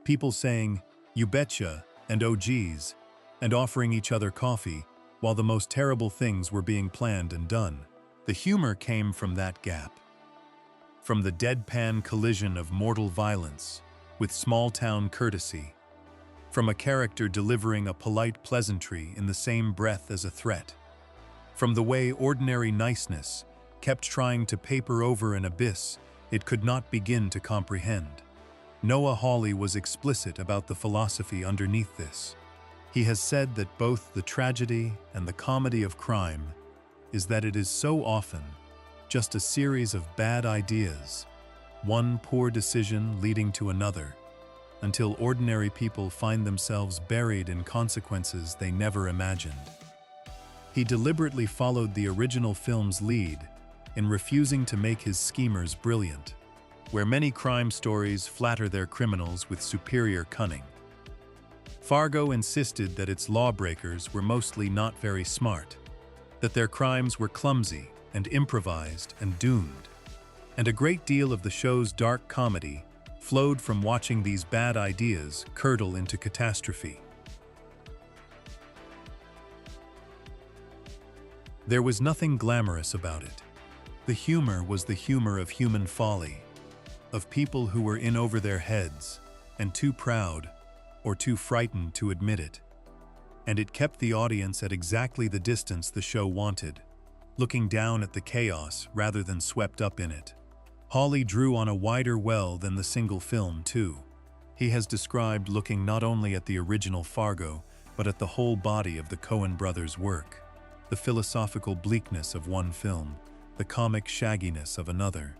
people saying, "You betcha," and "Oh geez," and offering each other coffee while the most terrible things were being planned and done. The The humor came from that gap. From the deadpan collision of mortal violence with small-town courtesy. From a character delivering a polite pleasantry in the same breath as a threat. From the way ordinary niceness kept trying to paper over an abyss it could not begin to comprehend. Noah Hawley was explicit about the philosophy underneath this. He has said that both the tragedy and the comedy of crime is that it is so often just a series of bad ideas, one poor decision leading to another, until ordinary people find themselves buried in consequences they never imagined. He deliberately followed the original film's lead in refusing to make his schemers brilliant, where many crime stories flatter their criminals with superior cunning. Fargo insisted that its lawbreakers were mostly not very smart, that their crimes were clumsy and improvised and doomed. And a great deal of the show's dark comedy flowed from watching these bad ideas curdle into catastrophe. There was nothing glamorous about it. The humor was the humor of human folly, of people who were in over their heads and too proud or too frightened to admit it. And it kept the audience at exactly the distance the show wanted, looking down at the chaos rather than swept up in it. Hawley drew on a wider well than the single film, too. He has described looking not only at the original Fargo, but at the whole body of the Coen brothers' work. The philosophical bleakness of one film, the comic shagginess of another,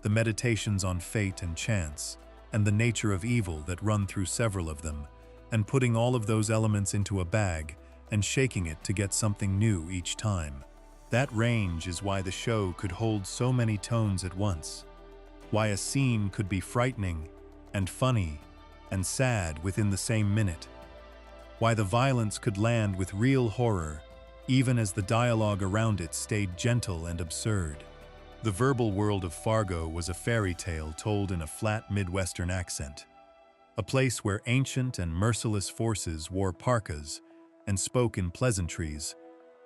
the meditations on fate and chance, and the nature of evil that run through several of them, and putting all of those elements into a bag and shaking it to get something new each time. That range is why the show could hold so many tones at once. Why a scene could be frightening and funny and sad within the same minute. Why the violence could land with real horror, even as the dialogue around it stayed gentle and absurd. The verbal world of Fargo was a fairy tale told in a flat Midwestern accent. A place where ancient and merciless forces wore parkas and spoke in pleasantries,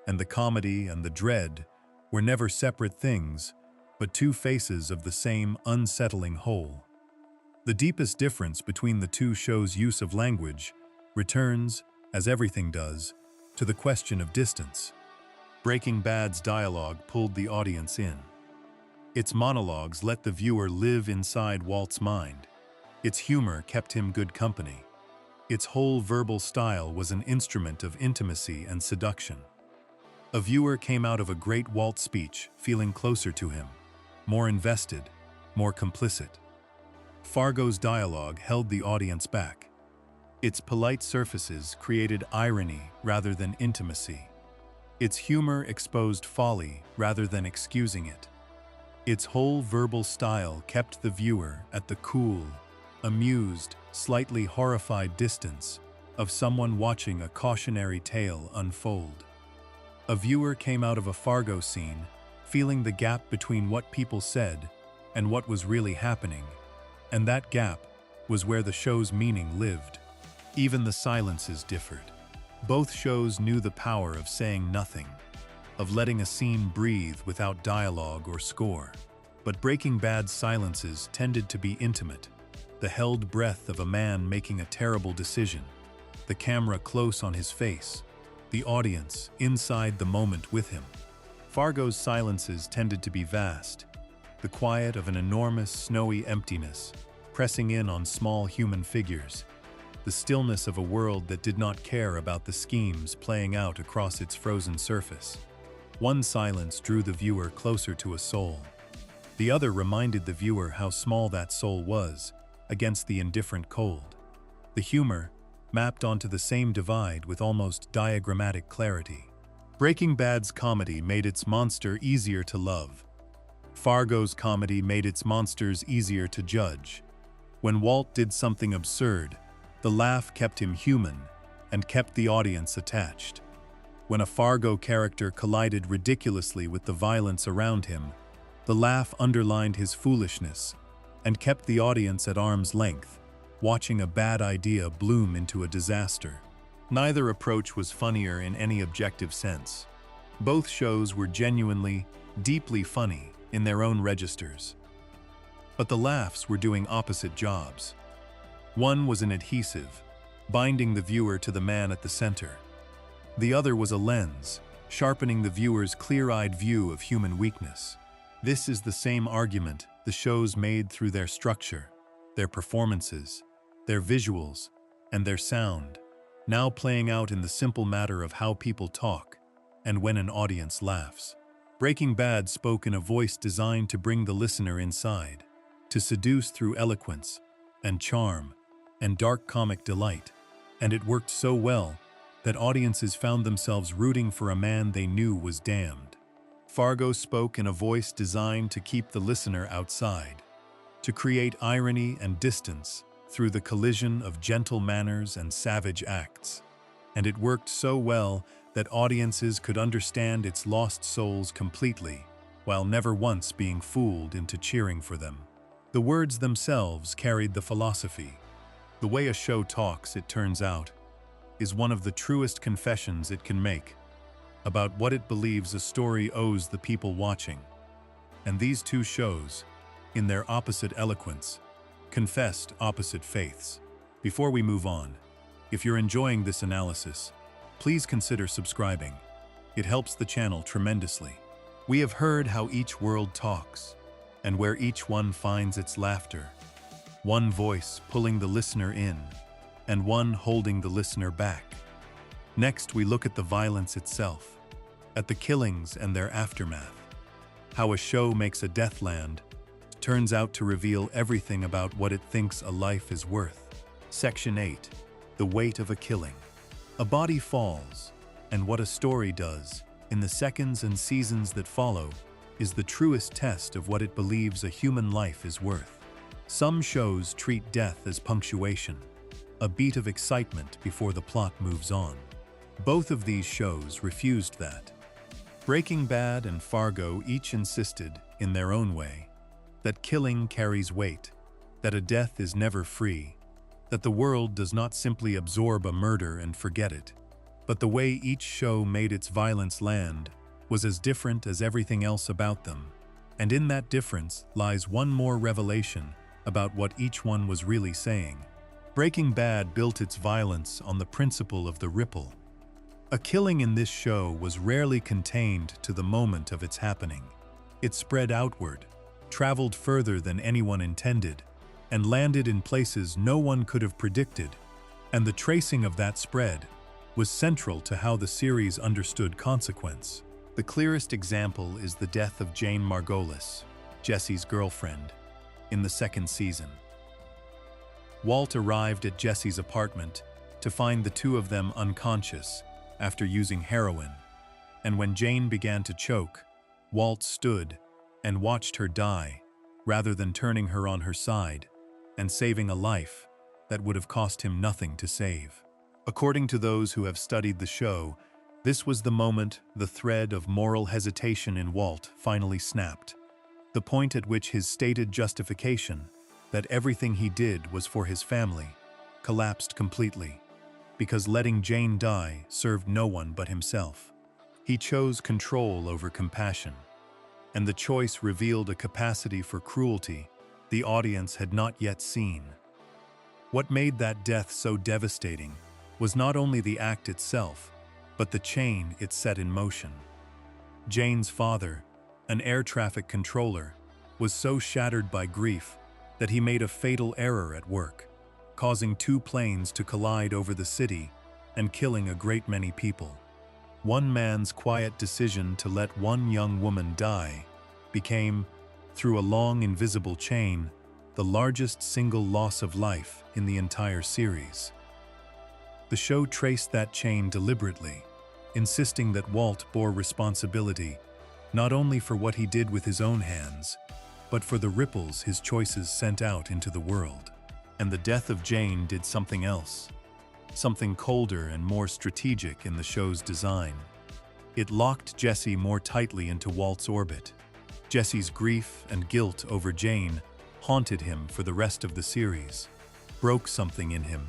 and the comedy and the dread were never separate things, but two faces of the same unsettling whole. The deepest difference between the two shows' use of language returns, as everything does, to the question of distance. Breaking Bad's dialogue pulled the audience in. Its monologues let the viewer live inside Walt's mind. Its humor kept him good company. Its whole verbal style was an instrument of intimacy and seduction. A viewer came out of a great Walt speech feeling closer to him, more invested, more complicit. Fargo's dialogue held the audience back. Its polite surfaces created irony rather than intimacy. Its humor exposed folly rather than excusing it. Its whole verbal style kept the viewer at the cool, amused, slightly horrified distance of someone watching a cautionary tale unfold. A viewer came out of a Fargo scene feeling the gap between what people said and what was really happening, and that gap was where the show's meaning lived. Even the silences differed. Both shows knew the power of saying nothing, of letting a scene breathe without dialogue or score. But Breaking Bad's silences tended to be intimate, the held breath of a man making a terrible decision, the camera close on his face, the audience inside the moment with him. Fargo's silences tended to be vast, the quiet of an enormous snowy emptiness, pressing in on small human figures, the stillness of a world that did not care about the schemes playing out across its frozen surface. One silence drew the viewer closer to a soul. The other reminded the viewer how small that soul was against the indifferent cold. The humor mapped onto the same divide with almost diagrammatic clarity. Breaking Bad's comedy made its monster easier to love. Fargo's comedy made its monsters easier to judge. When Walt did something absurd, the laugh kept him human and kept the audience attached. When a Fargo character collided ridiculously with the violence around him, the laugh underlined his foolishness and kept the audience at arm's length, watching a bad idea bloom into a disaster. Neither approach was funnier in any objective sense. Both shows were genuinely deeply funny in their own registers. But the laughs were doing opposite jobs. One was an adhesive, binding the viewer to the man at the center. The other was a lens, sharpening the viewer's clear-eyed view of human weakness. This is the same argument the shows made through their structure, their performances, their visuals, and their sound, now playing out in the simple matter of how people talk and when an audience laughs. Breaking Bad spoke in a voice designed to bring the listener inside, to seduce through eloquence and charm and dark comic delight, and it worked so well that audiences found themselves rooting for a man they knew was damned. Fargo spoke in a voice designed to keep the listener outside, to create irony and distance through the collision of gentle manners and savage acts. And it worked so well that audiences could understand its lost souls completely, while never once being fooled into cheering for them. The words themselves carried the philosophy. The way a show talks, it turns out, is one of the truest confessions it can make about what it believes a story owes the people watching. And these two shows, in their opposite eloquence, confessed opposite faiths. Before we move on, if you're enjoying this analysis, please consider subscribing. It helps the channel tremendously. We have heard how each world talks, and where each one finds its laughter. One voice pulling the listener in, and one holding the listener back. Next, we look at the violence itself, at the killings and their aftermath. How a show makes a deathland turns out to reveal everything about what it thinks a life is worth. Section 8. The weight of a killing. A body falls, and what a story does in the seconds and seasons that follow is the truest test of what it believes a human life is worth. Some shows treat death as punctuation, a beat of excitement before the plot moves on. Both of these shows refused that. Breaking Bad and Fargo each insisted, in their own way, that killing carries weight, that a death is never free, that the world does not simply absorb a murder and forget it, but the way each show made its violence land was as different as everything else about them, and in that difference lies one more revelation about what each one was really saying. Breaking Bad built its violence on the principle of the ripple. A killing in this show was rarely contained to the moment of its happening. It spread outward, traveled further than anyone intended, and landed in places no one could have predicted, and the tracing of that spread was central to how the series understood consequence. The clearest example is the death of Jane Margolis, Jesse's girlfriend, in the second season. Walt arrived at Jesse's apartment to find the two of them unconscious after using heroin, and when Jane began to choke, Walt stood and watched her die, rather than turning her on her side and saving a life that would have cost him nothing to save. According to those who have studied the show, this was the moment the thread of moral hesitation in Walt finally snapped, the point at which his stated justification that everything he did was for his family collapsed completely, because letting Jane die served no one but himself. He chose control over compassion, and the choice revealed a capacity for cruelty the audience had not yet seen. What made that death so devastating was not only the act itself, but the chain it set in motion. Jane's father, an air traffic controller, was so shattered by grief that he made a fatal error at work, causing two planes to collide over the city and killing a great many people. One man's quiet decision to let one young woman die became, through a long invisible chain, the largest single loss of life in the entire series. The show traced that chain deliberately, insisting that Walt bore responsibility not only for what he did with his own hands, but for the ripples his choices sent out into the world. And the death of Jane did something else, something colder and more strategic in the show's design. It locked Jesse more tightly into Walt's orbit. Jesse's grief and guilt over Jane haunted him for the rest of the series, broke something in him,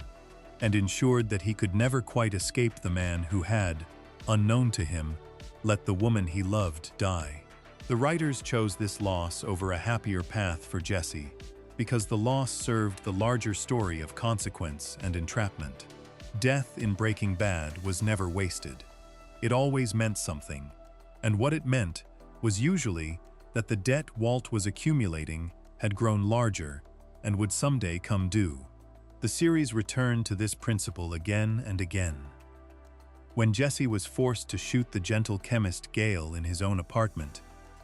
and ensured that he could never quite escape the man who had, unknown to him, let the woman he loved die. The writers chose this loss over a happier path for Jesse because the loss served the larger story of consequence and entrapment. Death in Breaking Bad was never wasted. It always meant something, and what it meant was usually that the debt Walt was accumulating had grown larger and would someday come due. The series returned to this principle again and again. When Jesse was forced to shoot the gentle chemist Gale in his own apartment,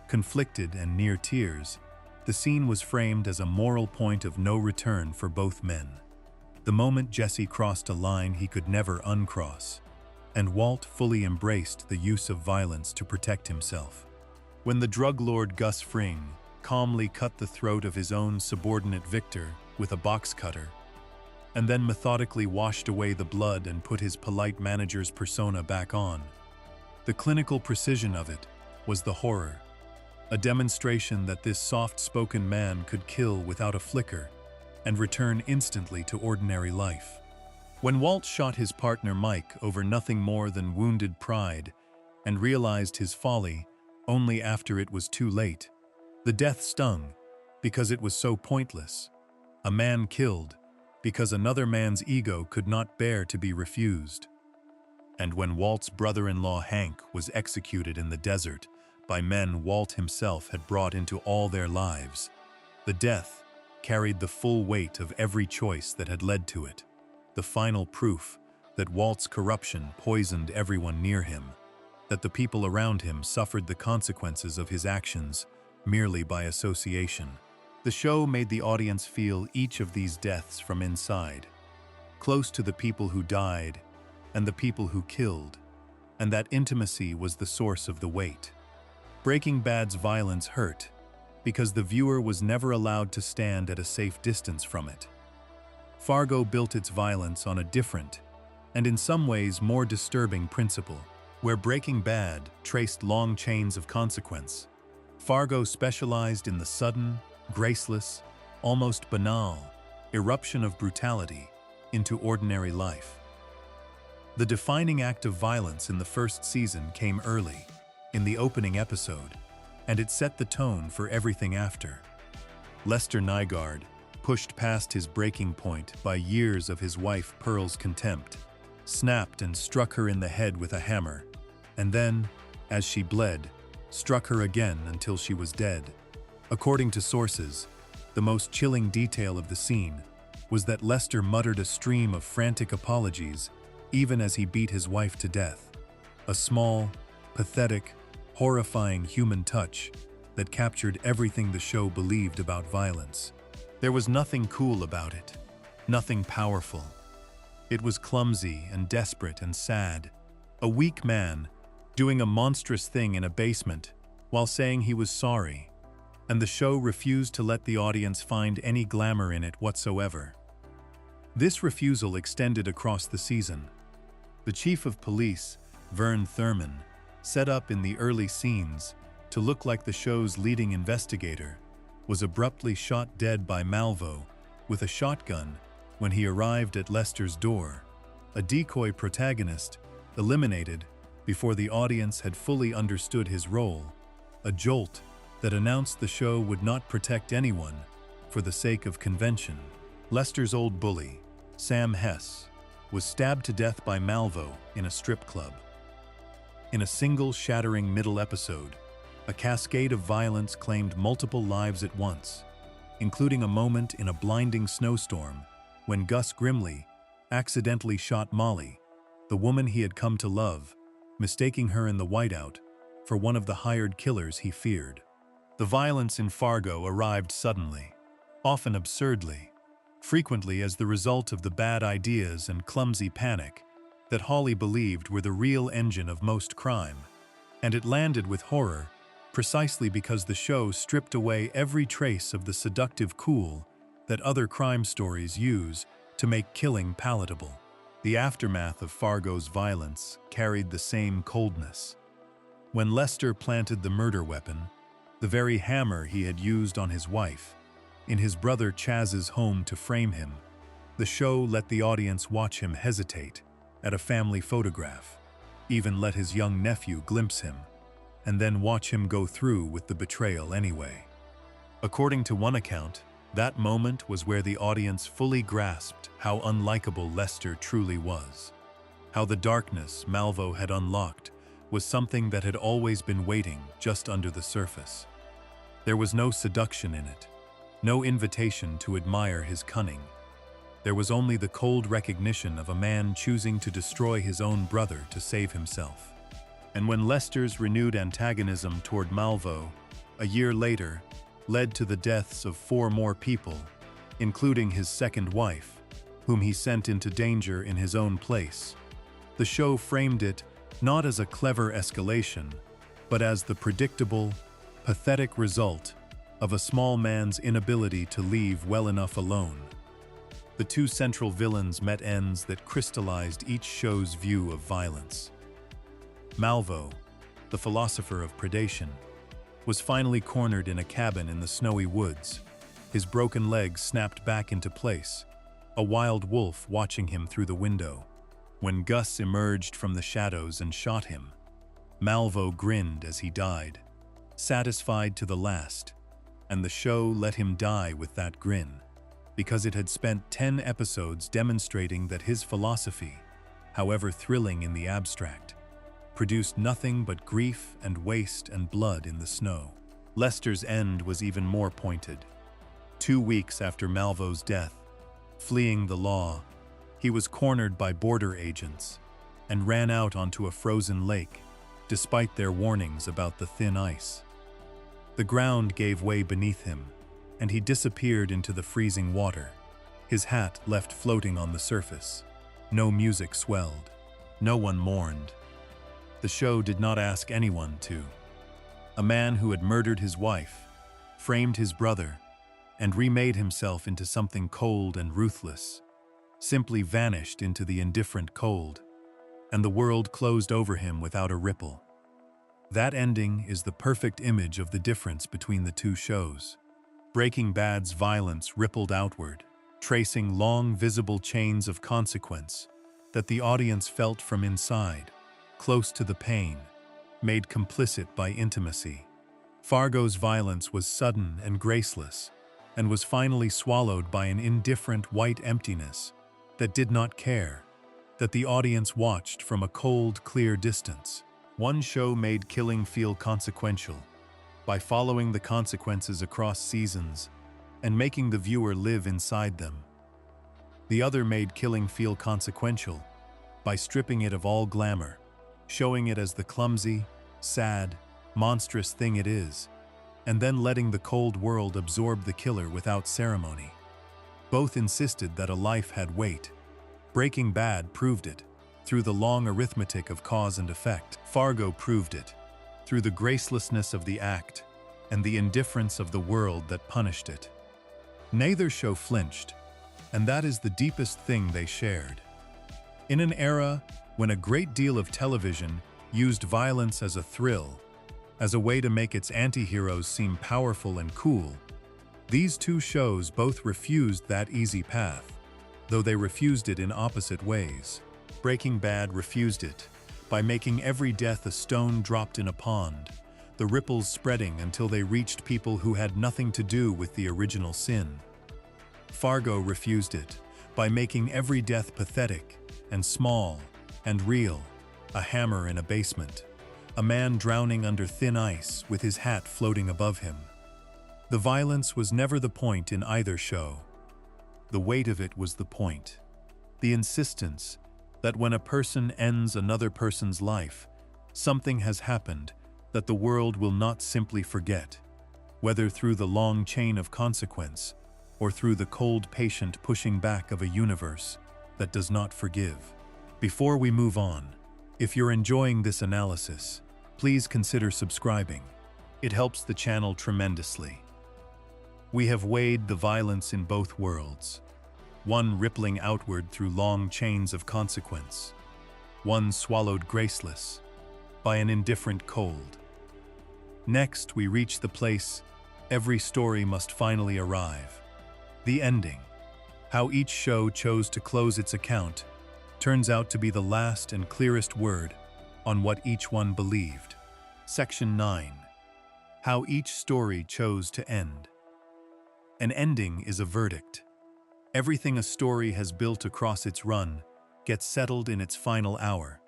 conflicted and near tears, the scene was framed as a moral point of no return for both men. The moment Jesse crossed a line he could never uncross, and Walt fully embraced the use of violence to protect himself. When the drug lord Gus Fring calmly cut the throat of his own subordinate Victor with a box cutter, and then methodically washed away the blood and put his polite manager's persona back on, the clinical precision of it was the horror. A demonstration that this soft-spoken man could kill without a flicker and return instantly to ordinary life. When Walt shot his partner Mike over nothing more than wounded pride and realized his folly only after it was too late, the death stung because it was so pointless. A man killed because another man's ego could not bear to be refused. And when Walt's brother-in-law Hank was executed in the desert by men Walt himself had brought into all their lives, the death carried the full weight of every choice that had led to it, the final proof that Walt's corruption poisoned everyone near him, that the people around him suffered the consequences of his actions merely by association. The show made the audience feel each of these deaths from inside, close to the people who died and the people who killed, and that intimacy was the source of the weight. Breaking Bad's violence hurt because the viewer was never allowed to stand at a safe distance from it. Fargo built its violence on a different, and in some ways more disturbing principle. Where Breaking Bad traced long chains of consequence, Fargo specialized in the sudden, graceless, almost banal eruption of brutality into ordinary life. The defining act of violence in the first season came early, in the opening episode, and it set the tone for everything after. Lester Nygaard pushed past his breaking point by years of his wife Pearl's contempt, snapped and struck her in the head with a hammer, and then, as she bled, struck her again until she was dead. According to sources, the most chilling detail of the scene was that Lester muttered a stream of frantic apologies even as he beat his wife to death. A small, pathetic, horrifying human touch that captured everything the show believed about violence. There was nothing cool about it, nothing powerful. It was clumsy and desperate and sad. A weak man doing a monstrous thing in a basement while saying he was sorry, and the show refused to let the audience find any glamour in it whatsoever. This refusal extended across the season. The chief of police, Vern Thurman, set up in the early scenes to look like the show's leading investigator, was abruptly shot dead by Malvo with a shotgun when he arrived at Lester's door, a decoy protagonist eliminated before the audience had fully understood his role, a jolt that announced the show would not protect anyone for the sake of convention. Lester's old bully, Sam Hess, was stabbed to death by Malvo in a strip club. In a single shattering middle episode, a cascade of violence claimed multiple lives at once, including a moment in a blinding snowstorm when Gus Grimley accidentally shot Molly, the woman he had come to love, mistaking her in the whiteout for one of the hired killers he feared. The violence in Fargo arrived suddenly, often absurdly, frequently as the result of the bad ideas and clumsy panic that Hawley believed were the real engine of most crime, and it landed with horror precisely because the show stripped away every trace of the seductive cool that other crime stories use to make killing palatable. The aftermath of Fargo's violence carried the same coldness. When Lester planted the murder weapon, the very hammer he had used on his wife, in his brother Chaz's home to frame him, the show let the audience watch him hesitate at a family photograph, even let his young nephew glimpse him. and then watch him go through with the betrayal anyway. According to one account, that moment was where the audience fully grasped how unlikable Lester truly was. How the darkness Malvo had unlocked was something that had always been waiting just under the surface. There was no seduction in it, no invitation to admire his cunning. There was only the cold recognition of a man choosing to destroy his own brother to save himself. And when Lester's renewed antagonism toward Malvo, a year later, led to the deaths of 4 more people, including his second wife, whom he sent into danger in his own place, the show framed it not as a clever escalation, but as the predictable, pathetic result of a small man's inability to leave well enough alone. The 2 central villains met ends that crystallized each show's view of violence. Malvo, the philosopher of predation, was finally cornered in a cabin in the snowy woods, his broken legs snapped back into place, a wild wolf watching him through the window. When Gus emerged from the shadows and shot him, Malvo grinned as he died, satisfied to the last, and the show let him die with that grin, because it had spent 10 episodes demonstrating that his philosophy, however thrilling in the abstract, produced nothing but grief and waste and blood in the snow. Lester's end was even more pointed. 2 weeks after Malvo's death, fleeing the law, he was cornered by border agents and ran out onto a frozen lake, despite their warnings about the thin ice. The ground gave way beneath him, and he disappeared into the freezing water, his hat left floating on the surface. No music swelled. No one mourned. The show did not ask anyone to. A man who had murdered his wife, framed his brother, and remade himself into something cold and ruthless, simply vanished into the indifferent cold, and the world closed over him without a ripple. That ending is the perfect image of the difference between the 2 shows. Breaking Bad's violence rippled outward, tracing long, visible chains of consequence that the audience felt from inside, close to the pain, made complicit by intimacy. Fargo's violence was sudden and graceless, and was finally swallowed by an indifferent white emptiness that did not care, that the audience watched from a cold, clear distance. One show made killing feel consequential, by following the consequences across seasons and making the viewer live inside them. The other made killing feel consequential, by stripping it of all glamour, showing it as the clumsy, sad, monstrous thing it is, and then letting the cold world absorb the killer without ceremony. Both insisted that a life had weight. Breaking Bad proved it, through the long arithmetic of cause and effect. Fargo proved it, through the gracelessness of the act and the indifference of the world that punished it. Neither show flinched, and that is the deepest thing they shared. In an era when a great deal of television used violence as a thrill, as a way to make its anti-heroes seem powerful and cool, these 2 shows both refused that easy path, though they refused it in opposite ways. Breaking Bad refused it by making every death a stone dropped in a pond, the ripples spreading until they reached people who had nothing to do with the original sin. Fargo refused it by making every death pathetic and small and real, a hammer in a basement, a man drowning under thin ice with his hat floating above him. The violence was never the point in either show. The weight of it was the point. The insistence that when a person ends another person's life, something has happened that the world will not simply forget, whether through the long chain of consequence or through the cold, patient pushing back of a universe that does not forgive. Before we move on, if you're enjoying this analysis, please consider subscribing. It helps the channel tremendously. We have weighed the violence in both worlds, one rippling outward through long chains of consequence, one swallowed graceless by an indifferent cold. Next, we reach the place every story must finally arrive, the ending. How each show chose to close its account turns out to be the last and clearest word on what each one believed. Section 9. How each story chose to end. An ending is a verdict. Everything a story has built across its run gets settled in its final hour,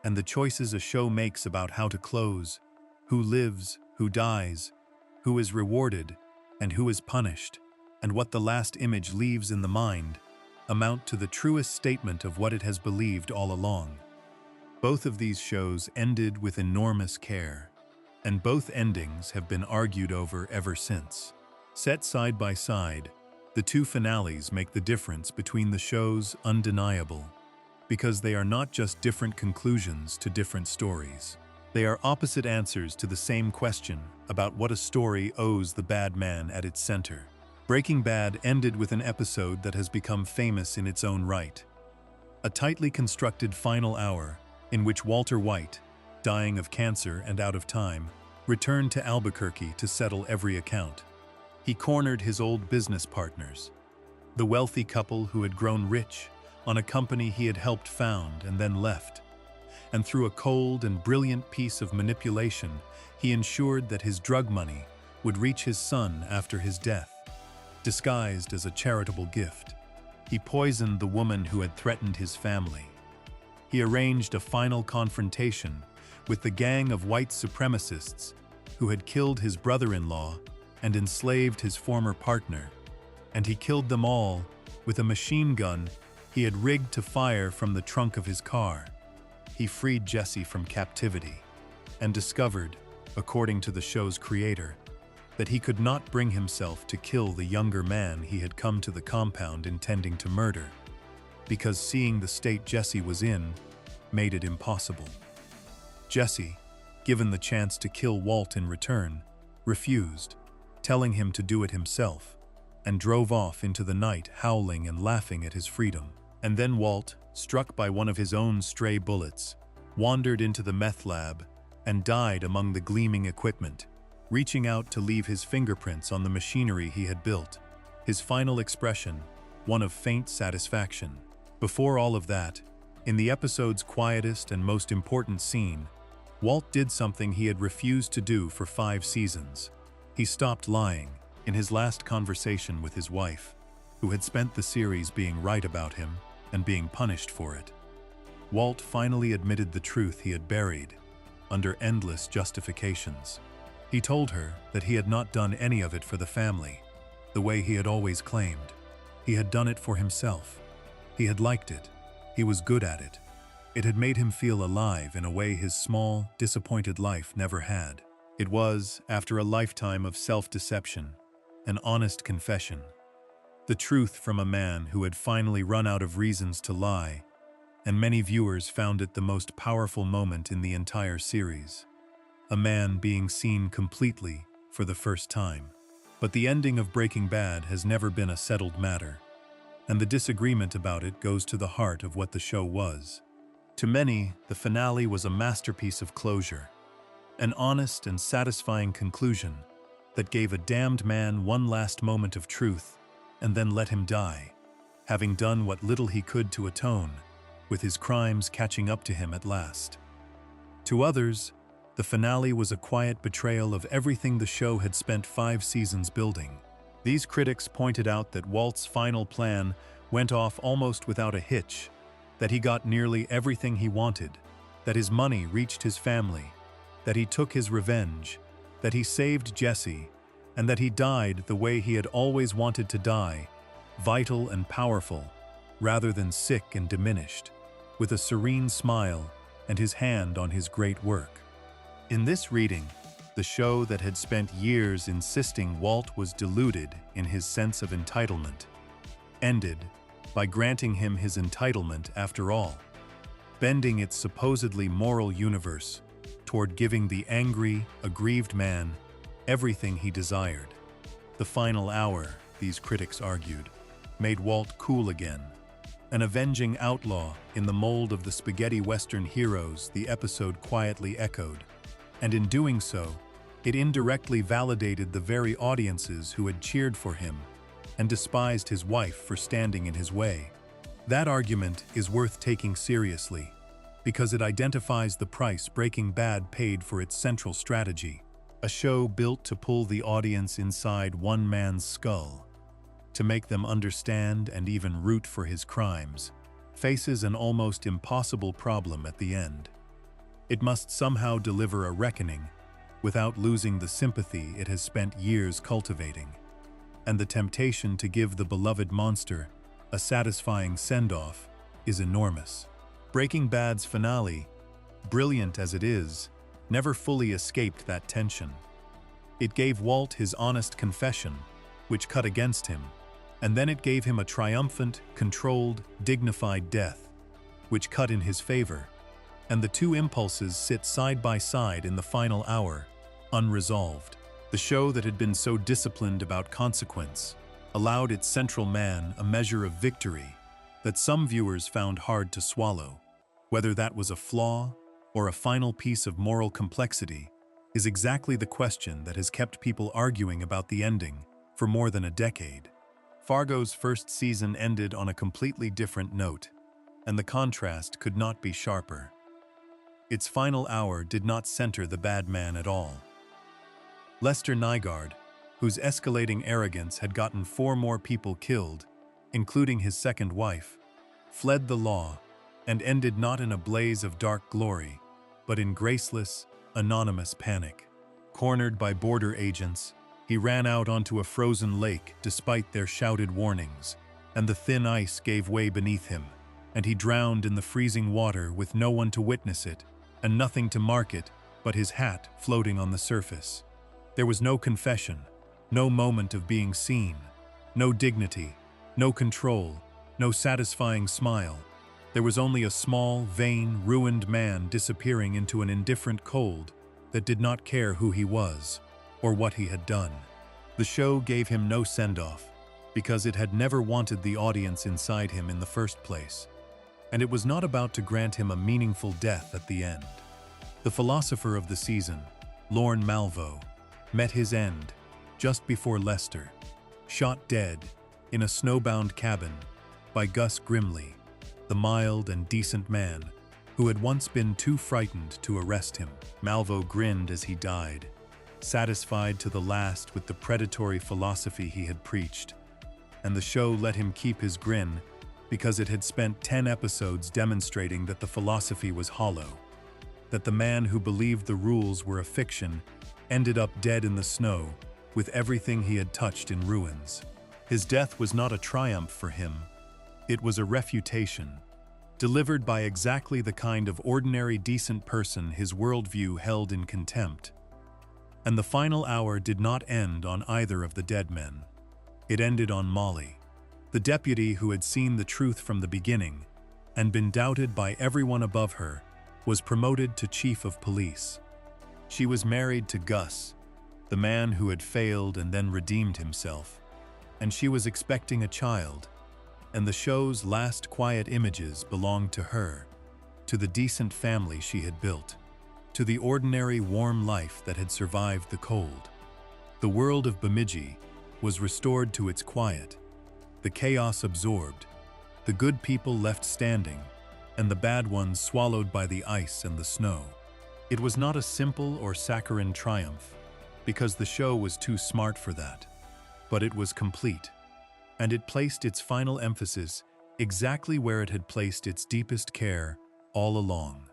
and the choices a show makes about how to close, who lives, who dies, who is rewarded, and who is punished, and what the last image leaves in the mind, amount to the truest statement of what it has believed all along. Both of these shows ended with enormous care, and both endings have been argued over ever since. Set side by side, the two finales make the difference between the shows undeniable, because they are not just different conclusions to different stories. They are opposite answers to the same question about what a story owes the bad man at its center. Breaking Bad ended with an episode that has become famous in its own right. A tightly constructed final hour in which Walter White, dying of cancer and out of time, returned to Albuquerque to settle every account. He cornered his old business partners, the wealthy couple who had grown rich on a company he had helped found and then left. And through a cold and brilliant piece of manipulation, he ensured that his drug money would reach his son after his death, disguised as a charitable gift. He poisoned the woman who had threatened his family. He arranged a final confrontation with the gang of white supremacists who had killed his brother-in-law and enslaved his former partner, and he killed them all with a machine gun he had rigged to fire from the trunk of his car. He freed Jesse from captivity and discovered, according to the show's creator, that he could not bring himself to kill the younger man he had come to the compound intending to murder, because seeing the state Jesse was in made it impossible. Jesse, given the chance to kill Walt in return, refused, telling him to do it himself, and drove off into the night howling and laughing at his freedom. And then Walt, struck by one of his own stray bullets, wandered into the meth lab and died among the gleaming equipment, reaching out to leave his fingerprints on the machinery he had built, his final expression one of faint satisfaction. Before all of that, in the episode's quietest and most important scene, Walt did something he had refused to do for 5 seasons. He stopped lying in his last conversation with his wife, who had spent the series being right about him and being punished for it. Walt finally admitted the truth he had buried under endless justifications. He told her that he had not done any of it for the family, the way he had always claimed. He had done it for himself. He had liked it. He was good at it. It had made him feel alive in a way his small, disappointed life never had. It was, after a lifetime of self-deception, an honest confession. The truth from a man who had finally run out of reasons to lie, and many viewers found it the most powerful moment in the entire series. A man being seen completely for the first time. But the ending of Breaking Bad has never been a settled matter, and the disagreement about it goes to the heart of what the show was. To many, the finale was a masterpiece of closure, an honest and satisfying conclusion that gave a damned man one last moment of truth and then let him die, having done what little he could to atone, with his crimes catching up to him at last. To others, the finale was a quiet betrayal of everything the show had spent 5 seasons building. These critics pointed out that Walt's final plan went off almost without a hitch, that he got nearly everything he wanted, that his money reached his family, that he took his revenge, that he saved Jesse, and that he died the way he had always wanted to die, vital and powerful, rather than sick and diminished, with a serene smile and his hand on his great work. In this reading, the show that had spent years insisting Walt was deluded in his sense of entitlement ended by granting him his entitlement after all, bending its supposedly moral universe toward giving the angry, aggrieved man everything he desired. The final hour, these critics argued, made Walt cool again, an avenging outlaw in the mold of the spaghetti western heroes the episode quietly echoed, and in doing so, it indirectly validated the very audiences who had cheered for him and despised his wife for standing in his way. That argument is worth taking seriously, because it identifies the price Breaking Bad paid for its central strategy, a show built to pull the audience inside one man's skull, to make them understand and even root for his crimes, faces an almost impossible problem at the end. It must somehow deliver a reckoning without losing the sympathy it has spent years cultivating, and the temptation to give the beloved monster a satisfying send-off is enormous. Breaking Bad's finale, brilliant as it is, never fully escaped that tension. It gave Walt his honest confession, which cut against him, and then it gave him a triumphant, controlled, dignified death, which cut in his favor, and the two impulses sit side by side in the final hour, unresolved. The show that had been so disciplined about consequence allowed its central man a measure of victory that some viewers found hard to swallow. Whether that was a flaw or a final piece of moral complexity is exactly the question that has kept people arguing about the ending for more than a decade. Fargo's first season ended on a completely different note, and the contrast could not be sharper. Its final hour did not center the bad man at all. Lester Nygaard, whose escalating arrogance had gotten 4 more people killed, including his second wife, fled the law and ended not in a blaze of dark glory, but in graceless, anonymous panic. Cornered by border agents, he ran out onto a frozen lake despite their shouted warnings, and the thin ice gave way beneath him, and he drowned in the freezing water with no one to witness it, and nothing to mark it but his hat floating on the surface. There was no confession, no moment of being seen, no dignity, no control, no satisfying smile. There was only a small, vain, ruined man disappearing into an indifferent cold that did not care who he was or what he had done. The show gave him no send-off because it had never wanted the audience inside him in the first place, and it was not about to grant him a meaningful death at the end. The philosopher of the season, Lorne Malvo, met his end just before Lester, shot dead in a snowbound cabin by Gus Grimley, the mild and decent man who had once been too frightened to arrest him. Malvo grinned as he died, satisfied to the last with the predatory philosophy he had preached, and the show let him keep his grin because it had spent 10 episodes demonstrating that the philosophy was hollow, that the man who believed the rules were a fiction ended up dead in the snow with everything he had touched in ruins. His death was not a triumph for him, it was a refutation, delivered by exactly the kind of ordinary decent person his worldview held in contempt. And the final hour did not end on either of the dead men. It ended on Molly, the deputy who had seen the truth from the beginning and been doubted by everyone above her, was promoted to chief of police. She was married to Gus, the man who had failed and then redeemed himself, and she was expecting a child, and the show's last quiet images belonged to her, to the decent family she had built, to the ordinary warm life that had survived the cold. The world of Bemidji was restored to its quiet, the chaos absorbed, the good people left standing, and the bad ones swallowed by the ice and the snow. It was not a simple or saccharine triumph, because the show was too smart for that, but it was complete, and it placed its final emphasis exactly where it had placed its deepest care all along,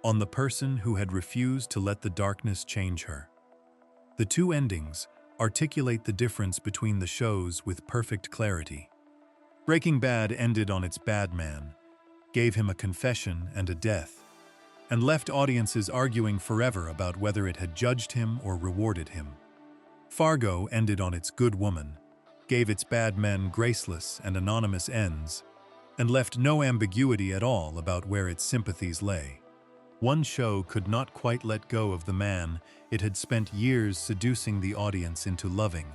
on the person who had refused to let the darkness change her. The two endings articulate the difference between the shows with perfect clarity. Breaking Bad ended on its bad man, gave him a confession and a death, and left audiences arguing forever about whether it had judged him or rewarded him. Fargo ended on its good woman, gave its bad men graceless and anonymous ends, and left no ambiguity at all about where its sympathies lay. One show could not quite let go of the man it had spent years seducing the audience into loving,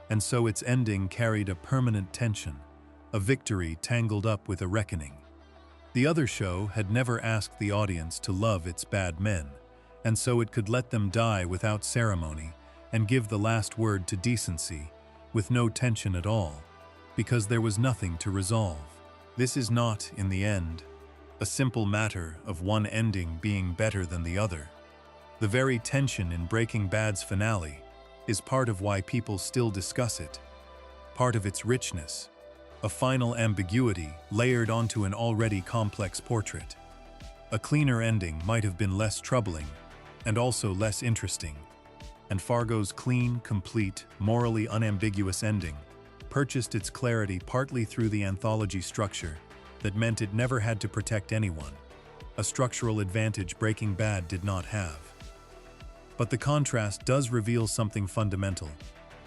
and so its ending carried a permanent tension, a victory tangled up with a reckoning. The other show had never asked the audience to love its bad men, and so it could let them die without ceremony and give the last word to decency, with no tension at all, because there was nothing to resolve. This is not, in the end, a simple matter of one ending being better than the other. The very tension in Breaking Bad's finale is part of why people still discuss it, part of its richness, a final ambiguity layered onto an already complex portrait. A cleaner ending might have been less troubling and also less interesting, and Fargo's clean, complete, morally unambiguous ending purchased its clarity partly through the anthology structure that meant it never had to protect anyone, a structural advantage Breaking Bad did not have. But the contrast does reveal something fundamental.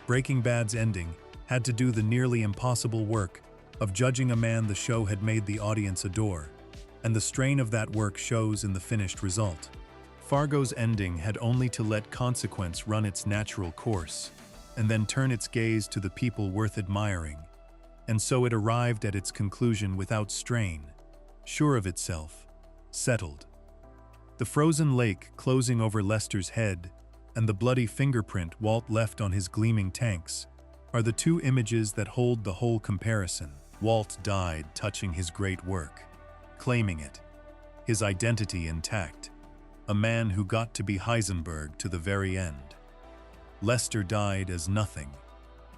Breaking Bad's ending had to do the nearly impossible work of judging a man the show had made the audience adore, and the strain of that work shows in the finished result. Fargo's ending had only to let consequence run its natural course, and then turn its gaze to the people worth admiring, and so it arrived at its conclusion without strain, sure of itself, settled. The frozen lake closing over Lester's head and the bloody fingerprint Walt left on his gleaming tanks are the two images that hold the whole comparison. Walt died touching his great work, claiming it, his identity intact, a man who got to be Heisenberg to the very end. Lester died as nothing,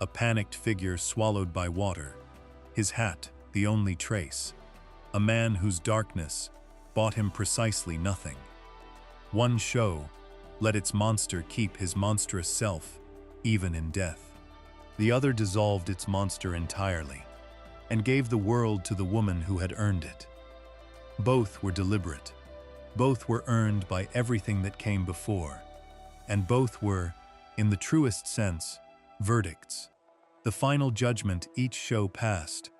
a panicked figure swallowed by water, his hat the only trace, a man whose darkness bought him precisely nothing. One show let its monster keep his monstrous self, even in death. The other dissolved its monster entirely, and gave the world to the woman who had earned it. Both were deliberate. Both were earned by everything that came before, and both were, in the truest sense, verdicts. The final judgment each show passed,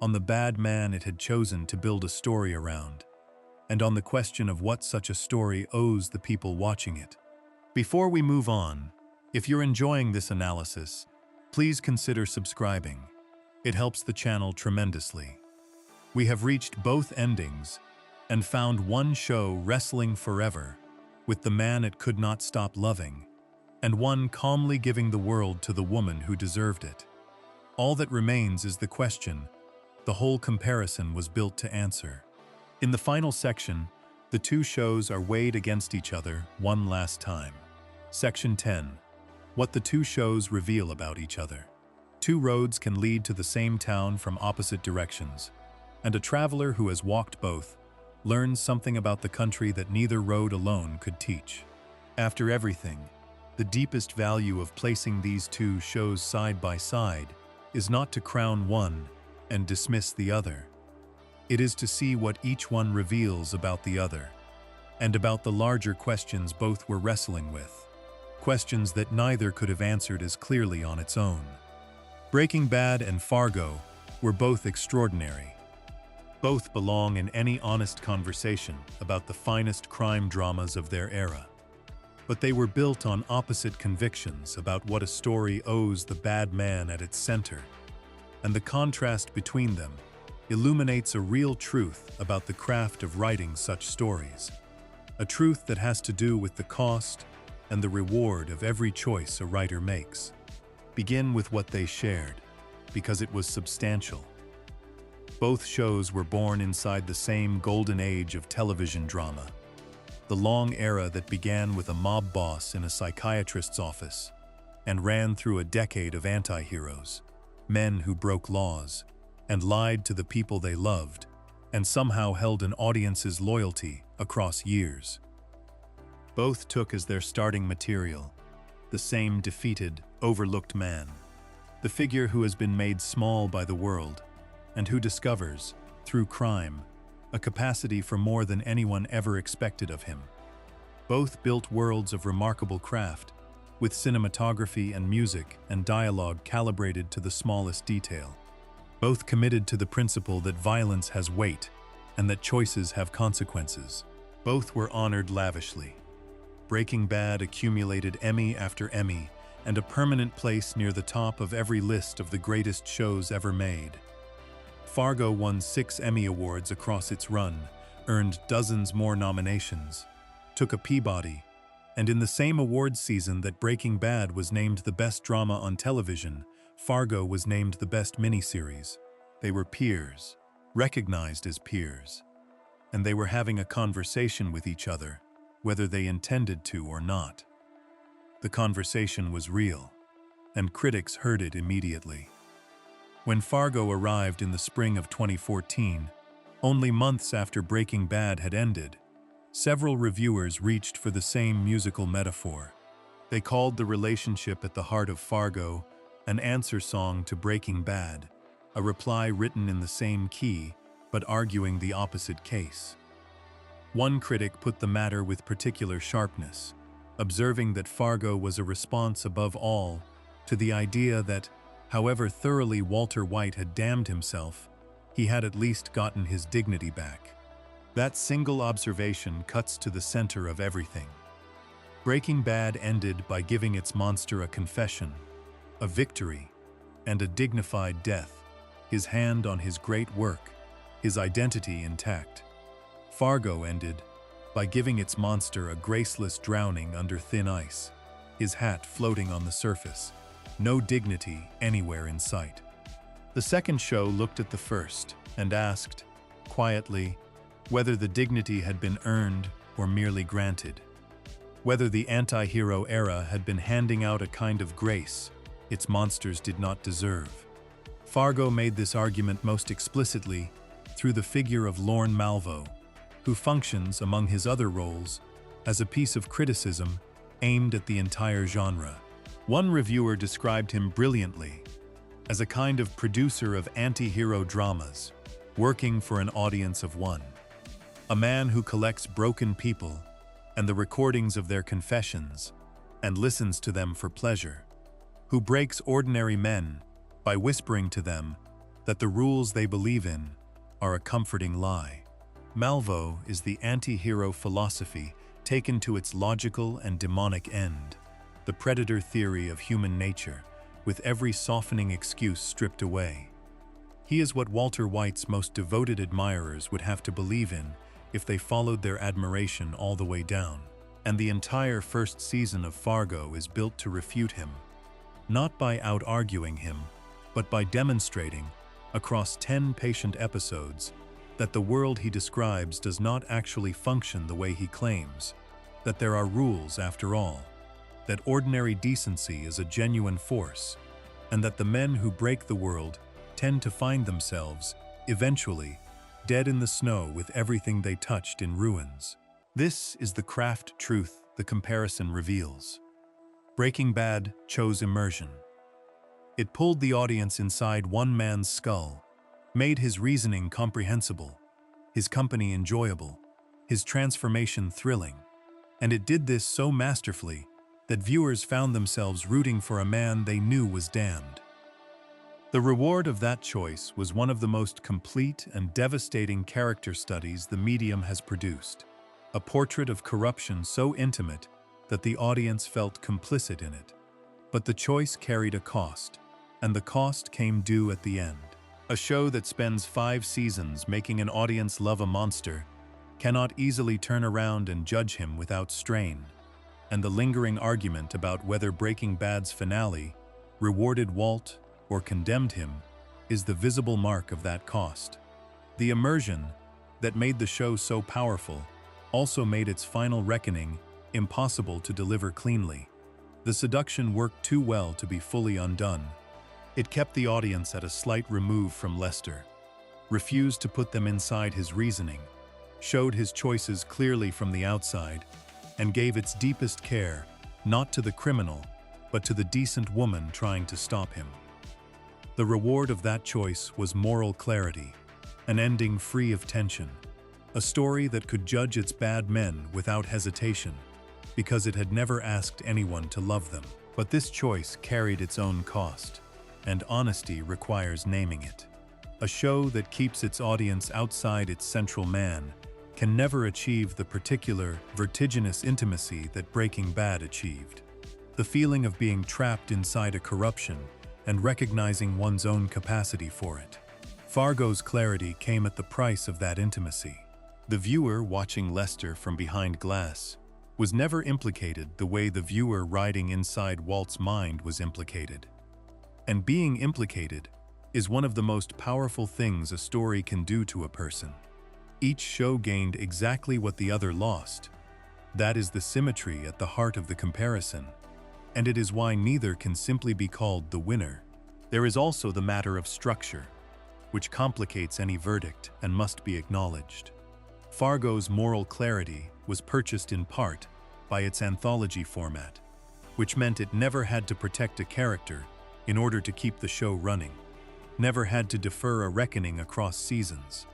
on the bad man it had chosen to build a story around, and on the question of what such a story owes the people watching it. Before we move on, if you're enjoying this analysis, please consider subscribing. It helps the channel tremendously. We have reached both endings and found one show wrestling forever with the man it could not stop loving, and one calmly giving the world to the woman who deserved it. All that remains is the question the whole comparison was built to answer. In the final section, the two shows are weighed against each other one last time. Section 10. What the two shows reveal about each other. Two roads can lead to the same town from opposite directions, and a traveler who has walked both learns something about the country that neither road alone could teach. After everything, the deepest value of placing these two shows side by side is not to crown one and dismiss the other. It is to see what each one reveals about the other, and about the larger questions both were wrestling with, questions that neither could have answered as clearly on its own. Breaking Bad and Fargo were both extraordinary. Both belong in any honest conversation about the finest crime dramas of their era. But they were built on opposite convictions about what a story owes the bad man at its center, and the contrast between them illuminates a real truth about the craft of writing such stories, a truth that has to do with the cost and the reward of every choice a writer makes. Begin with what they shared, because it was substantial. Both shows were born inside the same golden age of television drama, the long era that began with a mob boss in a psychiatrist's office and ran through a decade of anti-heroes, men who broke laws and lied to the people they loved and somehow held an audience's loyalty across years. Both took as their starting material the same defeated, overlooked man, the figure who has been made small by the world and who discovers, through crime, a capacity for more than anyone ever expected of him. Both built worlds of remarkable craft, with cinematography and music and dialogue calibrated to the smallest detail. Both committed to the principle that violence has weight and that choices have consequences. Both were honored lavishly. Breaking Bad accumulated Emmy after Emmy and a permanent place near the top of every list of the greatest shows ever made. Fargo won 6 Emmy Awards across its run, earned dozens more nominations, took a Peabody, and in the same awards season that Breaking Bad was named the best drama on television, Fargo was named the best miniseries. They were peers, recognized as peers. and they were having a conversation with each other, whether they intended to or not. The conversation was real, and critics heard it immediately. When Fargo arrived in the spring of 2014, only months after Breaking Bad had ended, several reviewers reached for the same musical metaphor. They called the relationship at the heart of Fargo an answer song to Breaking Bad, a reply written in the same key but arguing the opposite case. One critic put the matter with particular sharpness, observing that Fargo was a response above all to the idea that, however thoroughly Walter White had damned himself, he had at least gotten his dignity back. That single observation cuts to the center of everything. Breaking Bad ended by giving its monster a confession, a victory, and a dignified death, his hand on his great work, his identity intact. Fargo ended by giving its monster a graceless drowning under thin ice, his hat floating on the surface, no dignity anywhere in sight. The second show looked at the first and asked, quietly, whether the dignity had been earned or merely granted, whether the anti-hero era had been handing out a kind of grace its monsters did not deserve. Fargo made this argument most explicitly through the figure of Lorne Malvo, who functions, among his other roles, as a piece of criticism aimed at the entire genre. One reviewer described him brilliantly as a kind of producer of anti-hero dramas, working for an audience of one. A man who collects broken people and the recordings of their confessions and listens to them for pleasure, who breaks ordinary men by whispering to them that the rules they believe in are a comforting lie. Malvo is the anti-hero philosophy taken to its logical and demonic end, the predator theory of human nature, with every softening excuse stripped away. He is what Walter White's most devoted admirers would have to believe in if they followed their admiration all the way down. And the entire first season of Fargo is built to refute him, not by out-arguing him, but by demonstrating, across 10 patient episodes, that the world he describes does not actually function the way he claims, that there are rules after all, that ordinary decency is a genuine force, and that the men who break the world tend to find themselves, eventually, dead in the snow with everything they touched in ruins. This is the craft truth the comparison reveals. Breaking Bad chose immersion. It pulled the audience inside one man's skull, made his reasoning comprehensible, his company enjoyable, his transformation thrilling, and it did this so masterfully that viewers found themselves rooting for a man they knew was damned. The reward of that choice was one of the most complete and devastating character studies the medium has produced, a portrait of corruption so intimate that the audience felt complicit in it. But the choice carried a cost, and the cost came due at the end. A show that spends 5 seasons making an audience love a monster cannot easily turn around and judge him without strain, and the lingering argument about whether Breaking Bad's finale rewarded Walt or condemned him is the visible mark of that cost. The immersion that made the show so powerful also made its final reckoning impossible to deliver cleanly. The seduction worked too well to be fully undone. It kept the audience at a slight remove from Lester, refused to put them inside his reasoning, showed his choices clearly from the outside, and gave its deepest care not to the criminal, but to the decent woman trying to stop him. The reward of that choice was moral clarity, an ending free of tension, a story that could judge its bad men without hesitation, because it had never asked anyone to love them. But this choice carried its own cost, and honesty requires naming it. A show that keeps its audience outside its central man can never achieve the particular, vertiginous intimacy that Breaking Bad achieved. The feeling of being trapped inside a corruption and recognizing one's own capacity for it. Fargo's clarity came at the price of that intimacy. The viewer watching Lester from behind glass was never implicated the way the viewer riding inside Walt's mind was implicated. And being implicated is one of the most powerful things a story can do to a person. Each show gained exactly what the other lost. That is the symmetry at the heart of the comparison, and it is why neither can simply be called the winner. There is also the matter of structure, which complicates any verdict and must be acknowledged. Fargo's moral clarity was purchased in part by its anthology format, which meant it never had to protect a character in order to keep the show running, never had to defer a reckoning across seasons,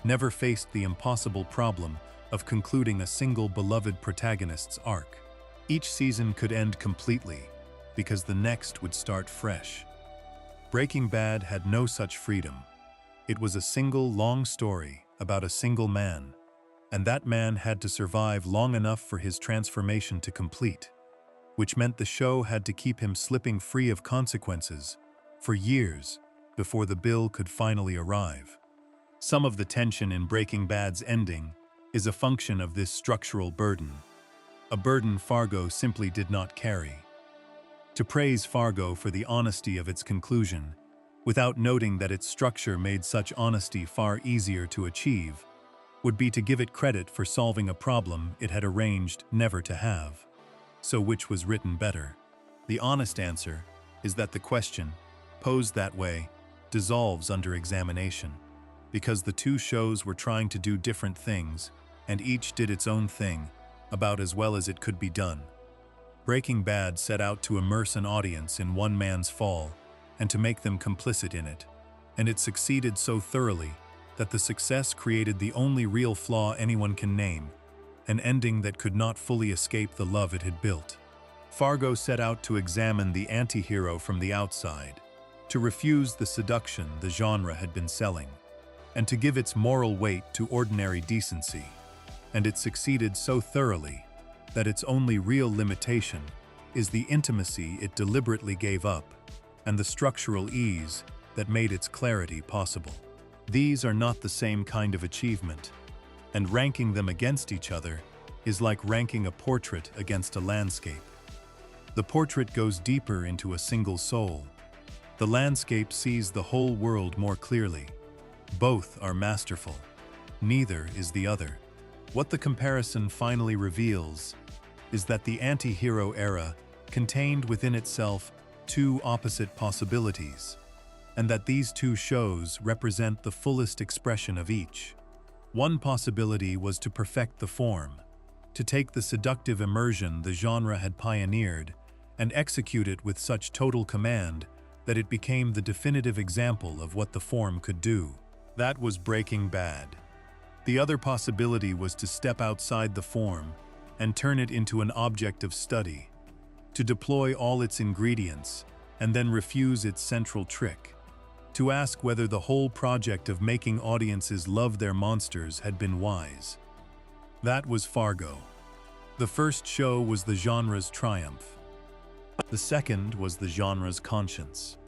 never faced the impossible problem of concluding a single beloved protagonist's arc. Each season could end completely because the next would start fresh. Breaking Bad had no such freedom. It was a single long story about a single man, and that man had to survive long enough for his transformation to complete, which meant the show had to keep him slipping free of consequences for years before the bill could finally arrive. Some of the tension in Breaking Bad's ending is a function of this structural burden, a burden Fargo simply did not carry. To praise Fargo for the honesty of its conclusion, without noting that its structure made such honesty far easier to achieve, would be to give it credit for solving a problem it had arranged never to have. So which was written better? The honest answer is that the question, posed that way, dissolves under examination, because the two shows were trying to do different things, and each did its own thing about as well as it could be done. Breaking Bad set out to immerse an audience in one man's fall and to make them complicit in it, and it succeeded so thoroughly that the success created the only real flaw anyone can name, an ending that could not fully escape the love it had built. Fargo set out to examine the anti-hero from the outside, to refuse the seduction the genre had been selling, and to give its moral weight to ordinary decency, and it succeeded so thoroughly that its only real limitation is the intimacy it deliberately gave up and the structural ease that made its clarity possible. These are not the same kind of achievement, and ranking them against each other is like ranking a portrait against a landscape. The portrait goes deeper into a single soul. The landscape sees the whole world more clearly. Both are masterful. Neither is the other. What the comparison finally reveals is that the anti-hero era contained within itself two opposite possibilities, and that these two shows represent the fullest expression of each. One possibility was to perfect the form, to take the seductive immersion the genre had pioneered and execute it with such total command that it became the definitive example of what the form could do. That was Breaking Bad. The other possibility was to step outside the form and turn it into an object of study, to deploy all its ingredients and then refuse its central trick, to ask whether the whole project of making audiences love their monsters had been wise. That was Fargo. The first show was the genre's triumph. The second was the genre's conscience.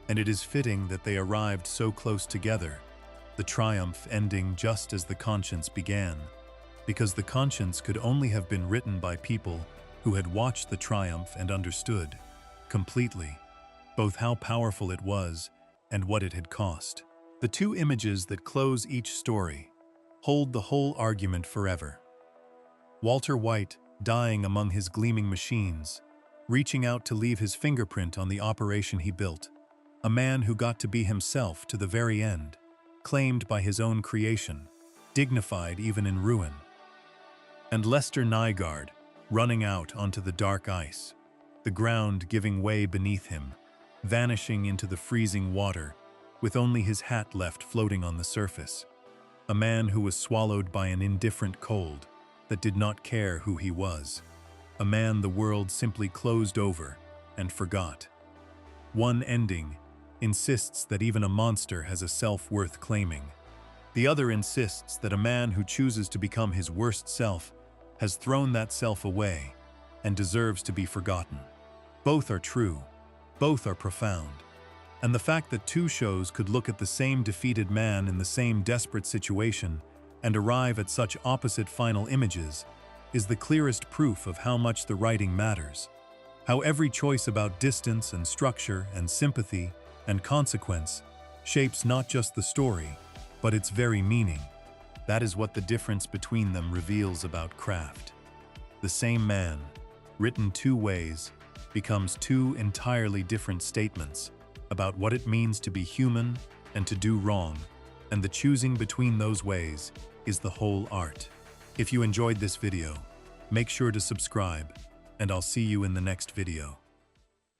And it is fitting that they arrived so close together, the triumph ending just as the conscience began, because the conscience could only have been written by people who had watched the triumph and understood, completely, both how powerful it was and what it had cost. The two images that close each story hold the whole argument forever. Walter White dying among his gleaming machines, reaching out to leave his fingerprint on the operation he built, a man who got to be himself to the very end, claimed by his own creation, dignified even in ruin. And Lester Nygaard, running out onto the dark ice, the ground giving way beneath him, vanishing into the freezing water, with only his hat left floating on the surface. A man who was swallowed by an indifferent cold that did not care who he was. A man the world simply closed over and forgot. One ending insists that even a monster has a self worth claiming. The other insists that a man who chooses to become his worst self has thrown that self away and deserves to be forgotten. Both are true. Both are profound. And the fact that two shows could look at the same defeated man in the same desperate situation and arrive at such opposite final images is the clearest proof of how much the writing matters, how every choice about distance and structure and sympathy and consequence shapes not just the story, but its very meaning. That is what the difference between them reveals about craft. The same man, written two ways, becomes two entirely different statements about what it means to be human and to do wrong, and the choosing between those ways is the whole art. If you enjoyed this video, make sure to subscribe, and I'll see you in the next video.